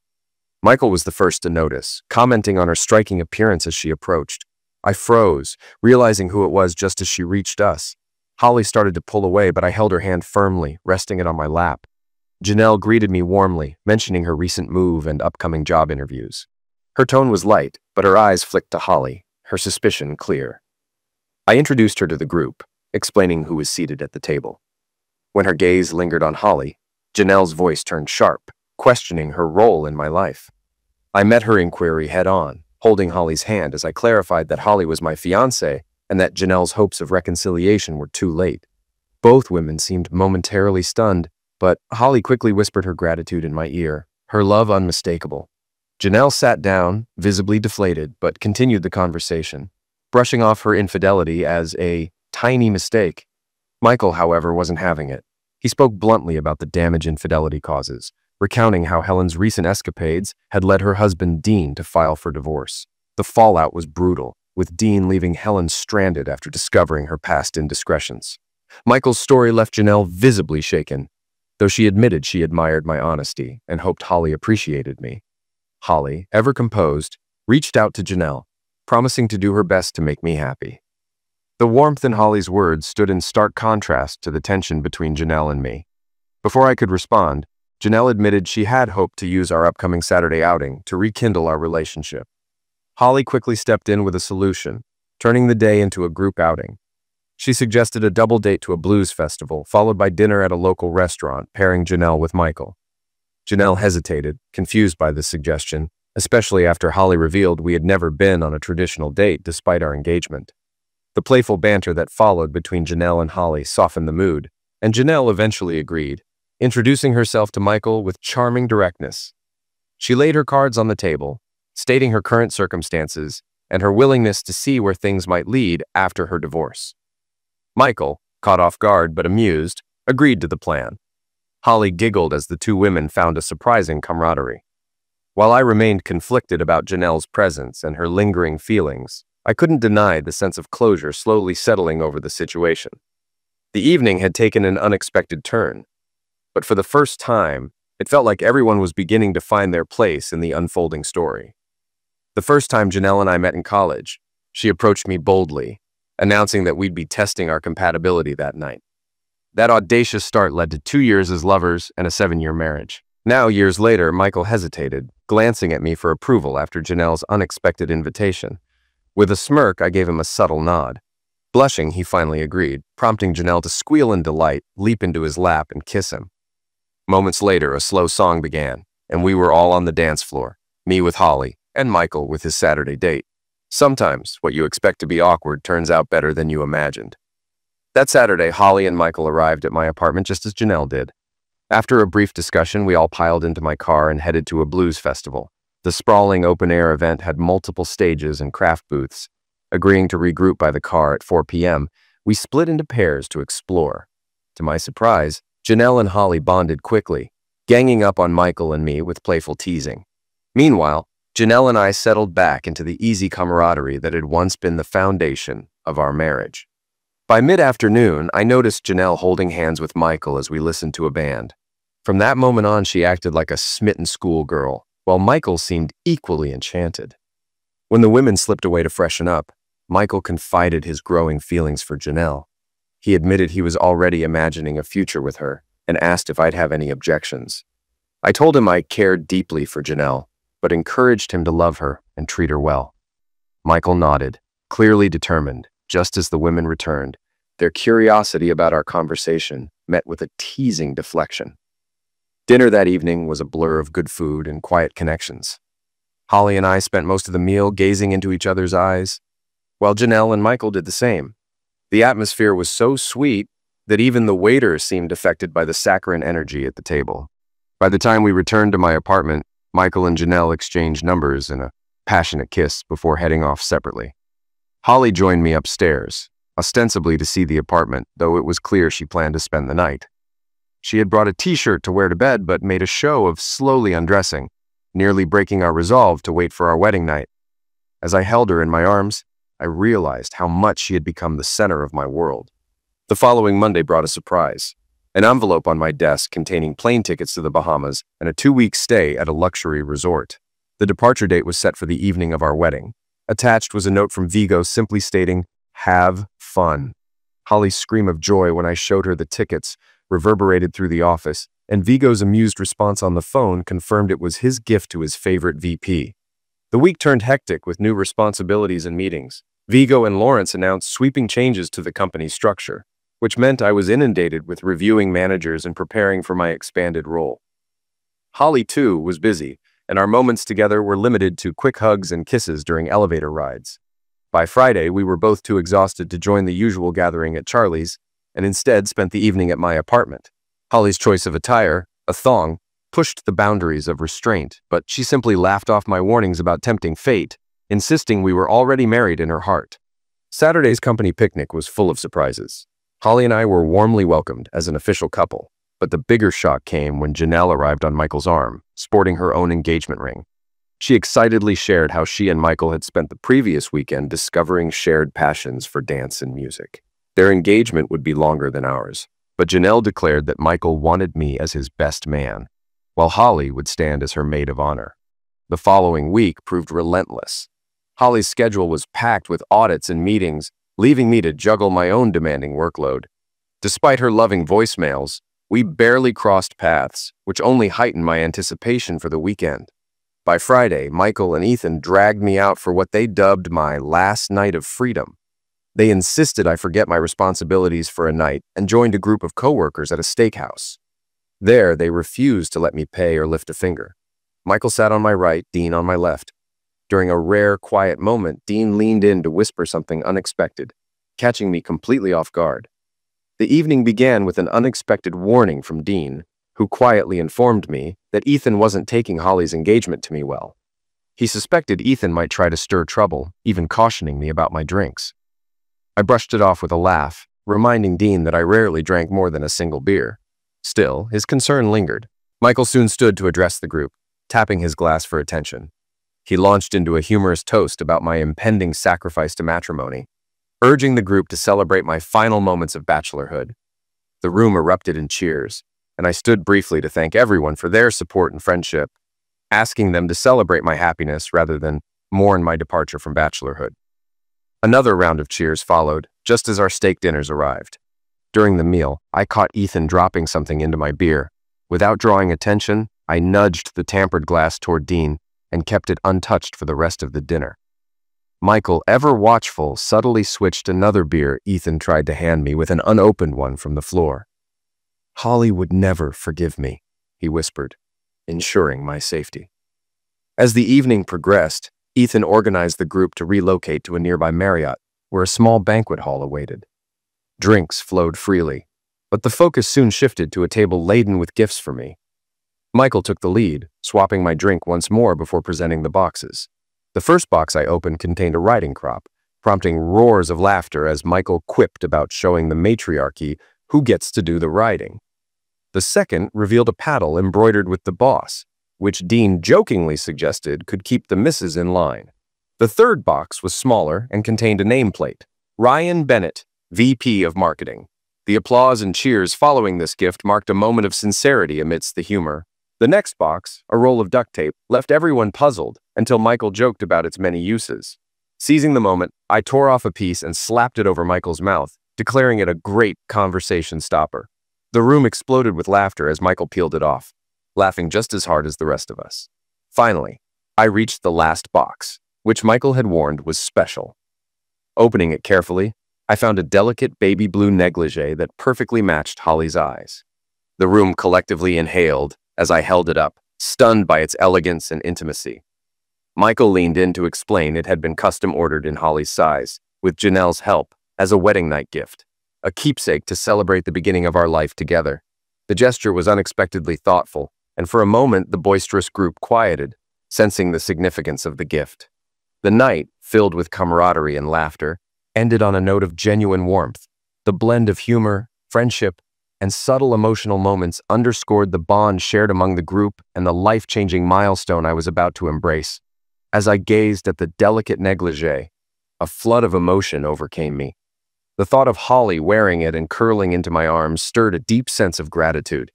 Michael was the first to notice, commenting on her striking appearance as she approached. I froze, realizing who it was just as she reached us. Holly started to pull away, but I held her hand firmly, resting it on my lap. Janelle greeted me warmly, mentioning her recent move and upcoming job interviews. Her tone was light, but her eyes flicked to Holly, her suspicion clear. I introduced her to the group, explaining who was seated at the table. When her gaze lingered on Holly, Janelle's voice turned sharp, questioning her role in my life. I met her inquiry head-on, holding Holly's hand as I clarified that Holly was my fiancée and that Janelle's hopes of reconciliation were too late. Both women seemed momentarily stunned, but Holly quickly whispered her gratitude in my ear, her love unmistakable. Janelle sat down, visibly deflated, but continued the conversation, brushing off her infidelity as a tiny mistake. Michael, however, wasn't having it. He spoke bluntly about the damage infidelity causes, recounting how Helen's recent escapades had led her husband Dean to file for divorce. The fallout was brutal, with Dean leaving Helen stranded after discovering her past indiscretions. Michael's story left Janelle visibly shaken, though she admitted she admired my honesty and hoped Holly appreciated me. Holly, ever composed, reached out to Janelle, promising to do her best to make me happy. The warmth in Holly's words stood in stark contrast to the tension between Janelle and me. Before I could respond, Janelle admitted she had hoped to use our upcoming Saturday outing to rekindle our relationship. Holly quickly stepped in with a solution, turning the day into a group outing. She suggested a double date to a blues festival, followed by dinner at a local restaurant, pairing Janelle with Michael. Janelle hesitated, confused by this suggestion, especially after Holly revealed we had never been on a traditional date despite our engagement. The playful banter that followed between Janelle and Holly softened the mood, and Janelle eventually agreed, introducing herself to Michael with charming directness. She laid her cards on the table, stating her current circumstances and her willingness to see where things might lead after her divorce. Michael, caught off guard but amused, agreed to the plan. Holly giggled as the two women found a surprising camaraderie. While I remained conflicted about Janelle's presence and her lingering feelings, I couldn't deny the sense of closure slowly settling over the situation. The evening had taken an unexpected turn, but for the first time, it felt like everyone was beginning to find their place in the unfolding story. The first time Janelle and I met in college, she approached me boldly, announcing that we'd be testing our compatibility that night. That audacious start led to 2 years as lovers and a 7-year marriage. Now, years later, Michael hesitated, glancing at me for approval after Janelle's unexpected invitation. With a smirk, I gave him a subtle nod. Blushing, he finally agreed, prompting Janelle to squeal in delight, leap into his lap, and kiss him. Moments later, a slow song began, and we were all on the dance floor, me with Holly, and Michael with his Saturday date. Sometimes, what you expect to be awkward turns out better than you imagined. That Saturday, Holly and Michael arrived at my apartment just as Janelle did. After a brief discussion, we all piled into my car and headed to a blues festival. The sprawling open-air event had multiple stages and craft booths. Agreeing to regroup by the car at 4 p.m., we split into pairs to explore. To my surprise, Janelle and Holly bonded quickly, ganging up on Michael and me with playful teasing. Meanwhile, Janelle and I settled back into the easy camaraderie that had once been the foundation of our marriage. By mid-afternoon, I noticed Janelle holding hands with Michael as we listened to a band. From that moment on, she acted like a smitten schoolgirl, while Michael seemed equally enchanted. When the women slipped away to freshen up, Michael confided his growing feelings for Janelle. He admitted he was already imagining a future with her and asked if I'd have any objections. I told him I cared deeply for Janelle, but encouraged him to love her and treat her well. Michael nodded, clearly determined, just as the women returned, their curiosity about our conversation met with a teasing deflection. Dinner that evening was a blur of good food and quiet connections. Holly and I spent most of the meal gazing into each other's eyes, while Janelle and Michael did the same. The atmosphere was so sweet that even the waiter seemed affected by the saccharine energy at the table. By the time we returned to my apartment, Michael and Janelle exchanged numbers in a passionate kiss before heading off separately. Holly joined me upstairs, ostensibly to see the apartment, though it was clear she planned to spend the night. She had brought a t-shirt to wear to bed, but made a show of slowly undressing, nearly breaking our resolve to wait for our wedding night. As I held her in my arms, I realized how much she had become the center of my world. The following Monday brought a surprise. An envelope on my desk containing plane tickets to the Bahamas and a 2-week stay at a luxury resort. The departure date was set for the evening of our wedding. Attached was a note from Vigo simply stating, "Have fun." Holly's scream of joy when I showed her the tickets reverberated through the office, and Vigo's amused response on the phone confirmed it was his gift to his favorite VP. The week turned hectic with new responsibilities and meetings. Vigo and Lawrence announced sweeping changes to the company's structure, which meant I was inundated with reviewing managers and preparing for my expanded role. Holly, too, was busy, and our moments together were limited to quick hugs and kisses during elevator rides. By Friday, we were both too exhausted to join the usual gathering at Charlie's, and instead spent the evening at my apartment. Holly's choice of attire, a thong, pushed the boundaries of restraint, but she simply laughed off my warnings about tempting fate, insisting we were already married in her heart. Saturday's company picnic was full of surprises. Holly and I were warmly welcomed as an official couple, but the bigger shock came when Janelle arrived on Michael's arm, sporting her own engagement ring. She excitedly shared how she and Michael had spent the previous weekend discovering shared passions for dance and music. Their engagement would be longer than ours, but Janelle declared that Michael wanted me as his best man, while Holly would stand as her maid of honor. The following week proved relentless. Holly's schedule was packed with audits and meetings, leaving me to juggle my own demanding workload. Despite her loving voicemails, we barely crossed paths, which only heightened my anticipation for the weekend. By Friday, Michael and Ethan dragged me out for what they dubbed my last night of freedom. They insisted I forget my responsibilities for a night and joined a group of coworkers at a steakhouse. There, they refused to let me pay or lift a finger. Michael sat on my right, Dean on my left. During a rare, quiet moment, Dean leaned in to whisper something unexpected, catching me completely off guard. The evening began with an unexpected warning from Dean, who quietly informed me that Ethan wasn't taking Holly's engagement to me well. He suspected Ethan might try to stir trouble, even cautioning me about my drinks. I brushed it off with a laugh, reminding Dean that I rarely drank more than a single beer. Still, his concern lingered. Michael soon stood to address the group, tapping his glass for attention. He launched into a humorous toast about my impending sacrifice to matrimony, urging the group to celebrate my final moments of bachelorhood. The room erupted in cheers, and I stood briefly to thank everyone for their support and friendship, asking them to celebrate my happiness rather than mourn my departure from bachelorhood. Another round of cheers followed, just as our steak dinners arrived. During the meal, I caught Ethan dropping something into my beer. Without drawing attention, I nudged the tampered glass toward Dean and kept it untouched for the rest of the dinner. Michael, ever watchful, subtly switched another beer Ethan tried to hand me with an unopened one from the floor. "Holly would never forgive me," he whispered, ensuring my safety. As the evening progressed, Ethan organized the group to relocate to a nearby Marriott, where a small banquet hall awaited. Drinks flowed freely, but the focus soon shifted to a table laden with gifts for me. Michael took the lead, swapping my drink once more before presenting the boxes. The first box I opened contained a riding crop, prompting roars of laughter as Michael quipped about showing the matriarchy who gets to do the riding. The second revealed a paddle embroidered with the boss, which Dean jokingly suggested could keep the misses in line. The third box was smaller and contained a nameplate, Ryan Bennett, VP of Marketing. The applause and cheers following this gift marked a moment of sincerity amidst the humor. The next box, a roll of duct tape, left everyone puzzled until Michael joked about its many uses. Seizing the moment, I tore off a piece and slapped it over Michael's mouth, declaring it a great conversation stopper. The room exploded with laughter as Michael peeled it off, laughing just as hard as the rest of us. Finally, I reached the last box, which Michael had warned was special. Opening it carefully, I found a delicate baby blue negligee that perfectly matched Holly's eyes. The room collectively inhaled as I held it up, stunned by its elegance and intimacy. Michael leaned in to explain it had been custom ordered in Holly's size, with Janelle's help, as a wedding night gift, a keepsake to celebrate the beginning of our life together. The gesture was unexpectedly thoughtful, and for a moment the boisterous group quieted, sensing the significance of the gift. The night, filled with camaraderie and laughter, ended on a note of genuine warmth. The blend of humor, friendship, and subtle emotional moments underscored the bond shared among the group and the life-changing milestone I was about to embrace. As I gazed at the delicate negligee, a flood of emotion overcame me. The thought of Holly wearing it and curling into my arms stirred a deep sense of gratitude.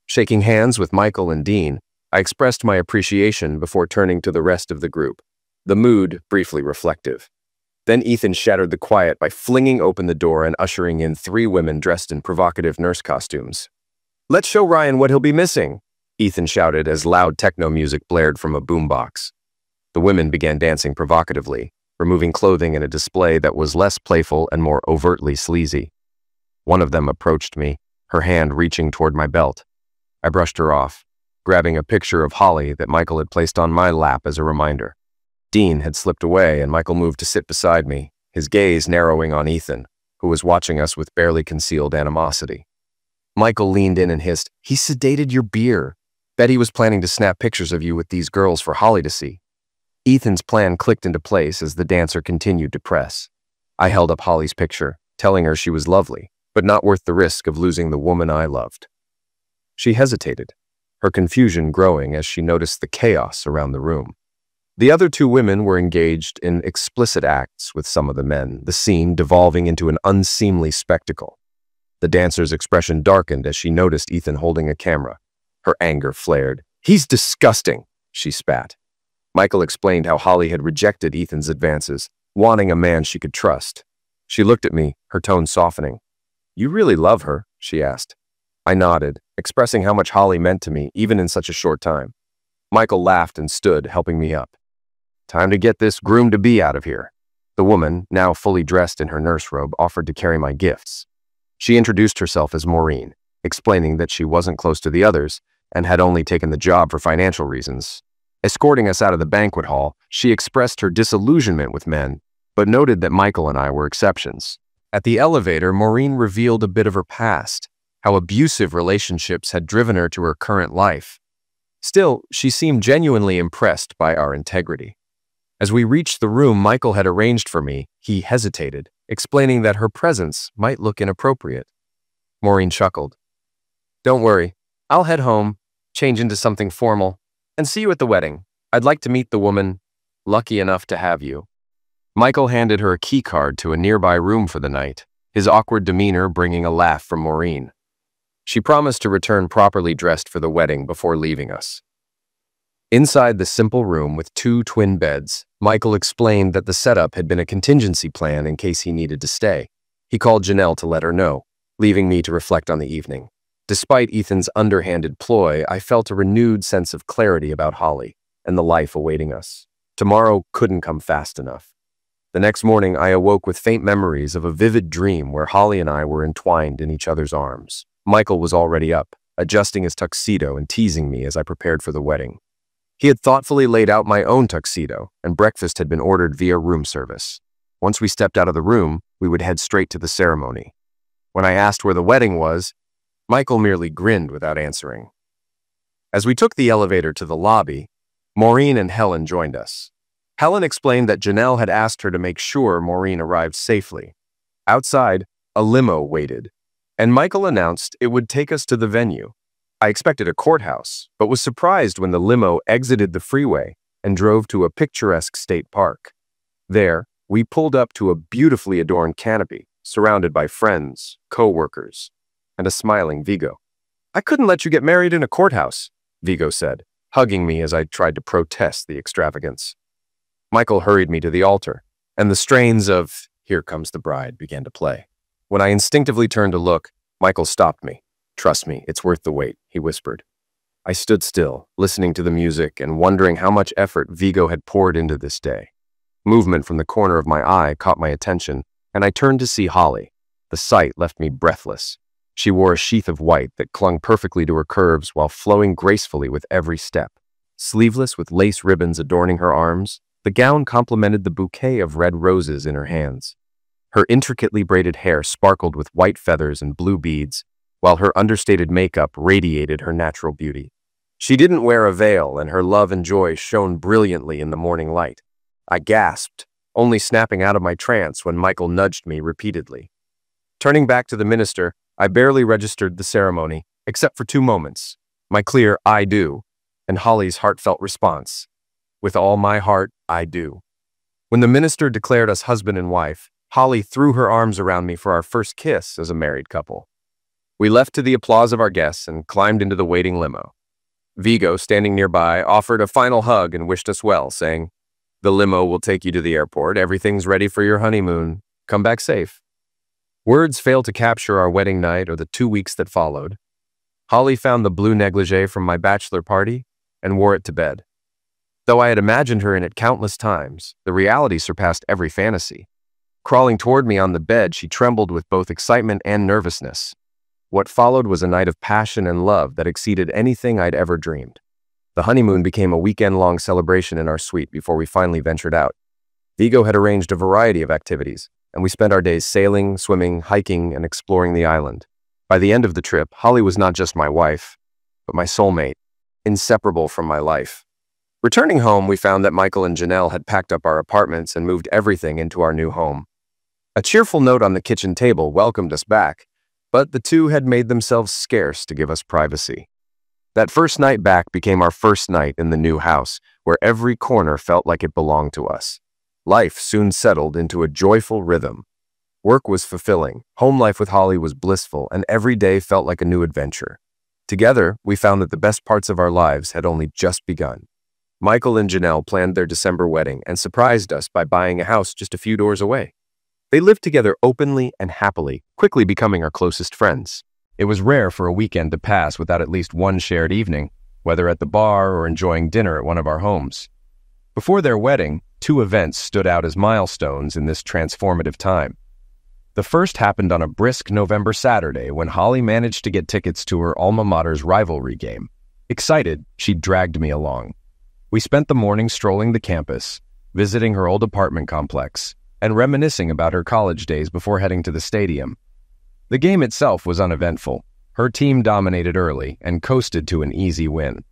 Shaking hands with Michael and Dean, I expressed my appreciation before turning to the rest of the group, the mood briefly reflective. Then Ethan shattered the quiet by flinging open the door and ushering in 3 women dressed in provocative nurse costumes. "Let's show Ryan what he'll be missing," Ethan shouted as loud techno music blared from a boombox. The women began dancing provocatively, removing clothing in a display that was less playful and more overtly sleazy. One of them approached me, her hand reaching toward my belt. I brushed her off, grabbing a picture of Holly that Michael had placed on my lap as a reminder. Dean had slipped away and Michael moved to sit beside me, his gaze narrowing on Ethan, who was watching us with barely concealed animosity. Michael leaned in and hissed, "He sedated your beer. Bet he was planning to snap pictures of you with these girls for Holly to see." Ethan's plan clicked into place as the dancer continued to press. I held up Holly's picture, telling her she was lovely, but not worth the risk of losing the woman I loved. She hesitated, her confusion growing as she noticed the chaos around the room. The other two women were engaged in explicit acts with some of the men, the scene devolving into an unseemly spectacle. The dancer's expression darkened as she noticed Ethan holding a camera. Her anger flared. "He's disgusting," she spat. Michael explained how Holly had rejected Ethan's advances, wanting a man she could trust. She looked at me, her tone softening. "You really love her?" she asked. I nodded, expressing how much Holly meant to me, even in such a short time. Michael laughed and stood, helping me up. "Time to get this groom-to-be out of here." The woman, now fully dressed in her nurse robe, offered to carry my gifts. She introduced herself as Maureen, explaining that she wasn't close to the others and had only taken the job for financial reasons. Escorting us out of the banquet hall, she expressed her disillusionment with men, but noted that Michael and I were exceptions. At the elevator, Maureen revealed a bit of her past, how abusive relationships had driven her to her current life. Still, she seemed genuinely impressed by our integrity. As we reached the room Michael had arranged for me, he hesitated, explaining that her presence might look inappropriate. Maureen chuckled. "Don't worry, I'll head home, change into something formal, and see you at the wedding. I'd like to meet the woman lucky enough to have you." Michael handed her a key card to a nearby room for the night, his awkward demeanor bringing a laugh from Maureen. She promised to return properly dressed for the wedding before leaving us. Inside the simple room with two twin beds, Michael explained that the setup had been a contingency plan in case he needed to stay. He called Janelle to let her know, leaving me to reflect on the evening. Despite Ethan's underhanded ploy, I felt a renewed sense of clarity about Holly and the life awaiting us. Tomorrow couldn't come fast enough. The next morning, I awoke with faint memories of a vivid dream where Holly and I were entwined in each other's arms. Michael was already up, adjusting his tuxedo and teasing me as I prepared for the wedding. He had thoughtfully laid out my own tuxedo, and breakfast had been ordered via room service. Once we stepped out of the room, we would head straight to the ceremony. When I asked where the wedding was, Michael merely grinned without answering. As we took the elevator to the lobby, Maureen and Helen joined us. Helen explained that Janelle had asked her to make sure Maureen arrived safely. Outside, a limo waited, and Michael announced it would take us to the venue. I expected a courthouse, but was surprised when the limo exited the freeway and drove to a picturesque state park. There, we pulled up to a beautifully adorned canopy, surrounded by friends, co-workers, and a smiling Vigo. "I couldn't let you get married in a courthouse," Vigo said, hugging me as I tried to protest the extravagance. Michael hurried me to the altar, and the strains of "Here Comes the Bride" began to play. When I instinctively turned to look, Michael stopped me. "Trust me, it's worth the wait," he whispered. I stood still, listening to the music and wondering how much effort Vigo had poured into this day. Movement from the corner of my eye caught my attention, and I turned to see Holly. The sight left me breathless. She wore a sheath of white that clung perfectly to her curves while flowing gracefully with every step. Sleeveless with lace ribbons adorning her arms, the gown complemented the bouquet of red roses in her hands. Her intricately braided hair sparkled with white feathers and blue beads, while her understated makeup radiated her natural beauty. She didn't wear a veil, and her love and joy shone brilliantly in the morning light. I gasped, only snapping out of my trance when Michael nudged me repeatedly. Turning back to the minister, I barely registered the ceremony, except for 2 moments, my clear "I do" and Holly's heartfelt response, "With all my heart, I do." When the minister declared us husband and wife, Holly threw her arms around me for our first kiss as a married couple. We left to the applause of our guests and climbed into the waiting limo. Vigo, standing nearby, offered a final hug and wished us well, saying, "The limo will take you to the airport. Everything's ready for your honeymoon. Come back safe." Words failed to capture our wedding night or the 2 weeks that followed. Holly found the blue negligee from my bachelor party and wore it to bed. Though I had imagined her in it countless times, the reality surpassed every fantasy. Crawling toward me on the bed, she trembled with both excitement and nervousness. What followed was a night of passion and love that exceeded anything I'd ever dreamed. The honeymoon became a weekend-long celebration in our suite before we finally ventured out. Vigo had arranged a variety of activities, and we spent our days sailing, swimming, hiking, and exploring the island. By the end of the trip, Holly was not just my wife, but my soulmate, inseparable from my life. Returning home, we found that Michael and Janelle had packed up our apartments and moved everything into our new home. A cheerful note on the kitchen table welcomed us back, but the two had made themselves scarce to give us privacy. That first night back became our first night in the new house, where every corner felt like it belonged to us. Life soon settled into a joyful rhythm. Work was fulfilling, home life with Holly was blissful, and every day felt like a new adventure. Together, we found that the best parts of our lives had only just begun. Michael and Janelle planned their December wedding and surprised us by buying a house just a few doors away. They lived together openly and happily, quickly becoming our closest friends. It was rare for a weekend to pass without at least one shared evening, whether at the bar or enjoying dinner at one of our homes. Before their wedding, two events stood out as milestones in this transformative time. The first happened on a brisk November Saturday when Holly managed to get tickets to her alma mater's rivalry game. Excited, she dragged me along. We spent the morning strolling the campus, visiting her old apartment complex, and reminiscing about her college days before heading to the stadium. The game itself was uneventful. Her team dominated early and coasted to an easy win.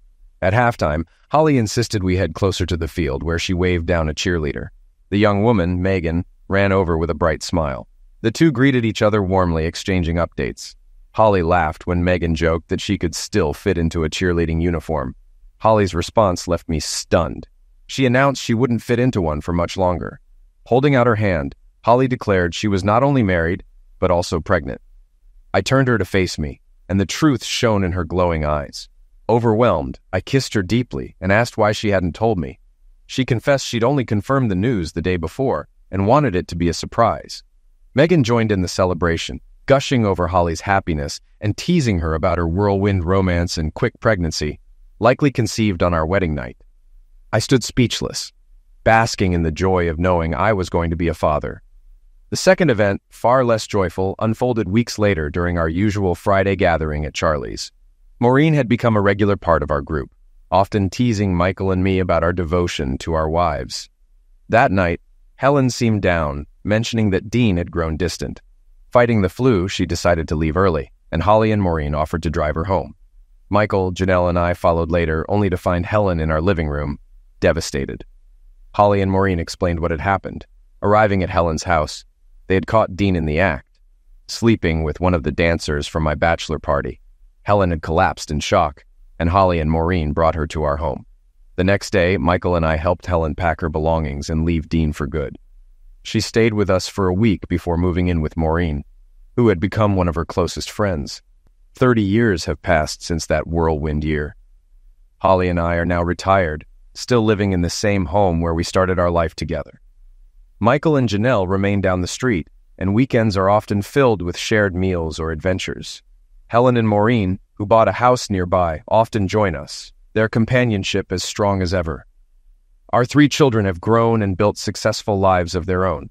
At halftime, Holly insisted we head closer to the field where she waved down a cheerleader. The young woman, Megan, ran over with a bright smile. The two greeted each other warmly, exchanging updates. Holly laughed when Megan joked that she could still fit into a cheerleading uniform. Holly's response left me stunned. She announced she wouldn't fit into one for much longer. Holding out her hand, Holly declared she was not only married, but also pregnant. I turned her to face me, and the truth shone in her glowing eyes. Overwhelmed, I kissed her deeply and asked why she hadn't told me. She confessed she'd only confirmed the news the day before and wanted it to be a surprise. Megan joined in the celebration, gushing over Holly's happiness and teasing her about her whirlwind romance and quick pregnancy, likely conceived on our wedding night. I stood speechless, basking in the joy of knowing I was going to be a father. The second event, far less joyful, unfolded weeks later during our usual Friday gathering at Charlie's. Maureen had become a regular part of our group, often teasing Michael and me about our devotion to our wives. That night, Helen seemed down, mentioning that Dean had grown distant. Fighting the flu, she decided to leave early, and Holly and Maureen offered to drive her home. Michael, Janelle, and I followed later, only to find Helen in our living room, devastated. Holly and Maureen explained what had happened. Arriving at Helen's house, they had caught Dean in the act, sleeping with one of the dancers from my bachelor party. Helen had collapsed in shock, and Holly and Maureen brought her to our home. The next day, Michael and I helped Helen pack her belongings and leave Dean for good. She stayed with us for a week before moving in with Maureen, who had become one of her closest friends. 30 years have passed since that whirlwind year. Holly and I are now retired, still living in the same home where we started our life together. Michael and Janelle remain down the street, and weekends are often filled with shared meals or adventures. Helen and Maureen, who bought a house nearby, often join us, their companionship as strong as ever. Our 3 children have grown and built successful lives of their own.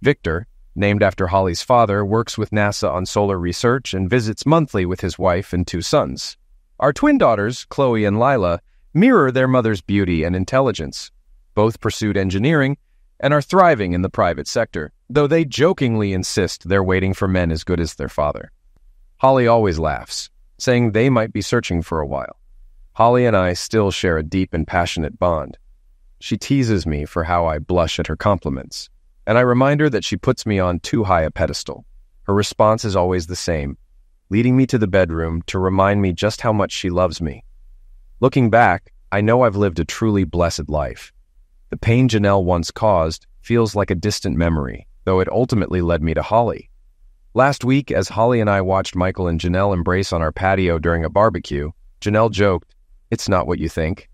Victor, named after Holly's father, works with NASA on solar research and visits monthly with his wife and 2 sons. Our twin daughters, Chloe and Lila, mirror their mother's beauty and intelligence. Both pursued engineering and are thriving in the private sector, though they jokingly insist they're waiting for men as good as their father. Holly always laughs, saying they might be searching for a while. Holly and I still share a deep and passionate bond. She teases me for how I blush at her compliments, and I remind her that she puts me on too high a pedestal. Her response is always the same, leading me to the bedroom to remind me just how much she loves me. Looking back, I know I've lived a truly blessed life. The pain Janelle once caused feels like a distant memory, though it ultimately led me to Holly. Last week, as Holly and I watched Michael and Janelle embrace on our patio during a barbecue, Janelle joked, "It's not what you think."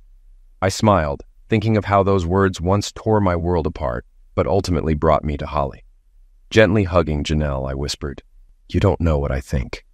I smiled, thinking of how those words once tore my world apart, but ultimately brought me to Holly. Gently hugging Janelle, I whispered, "You don't know what I think."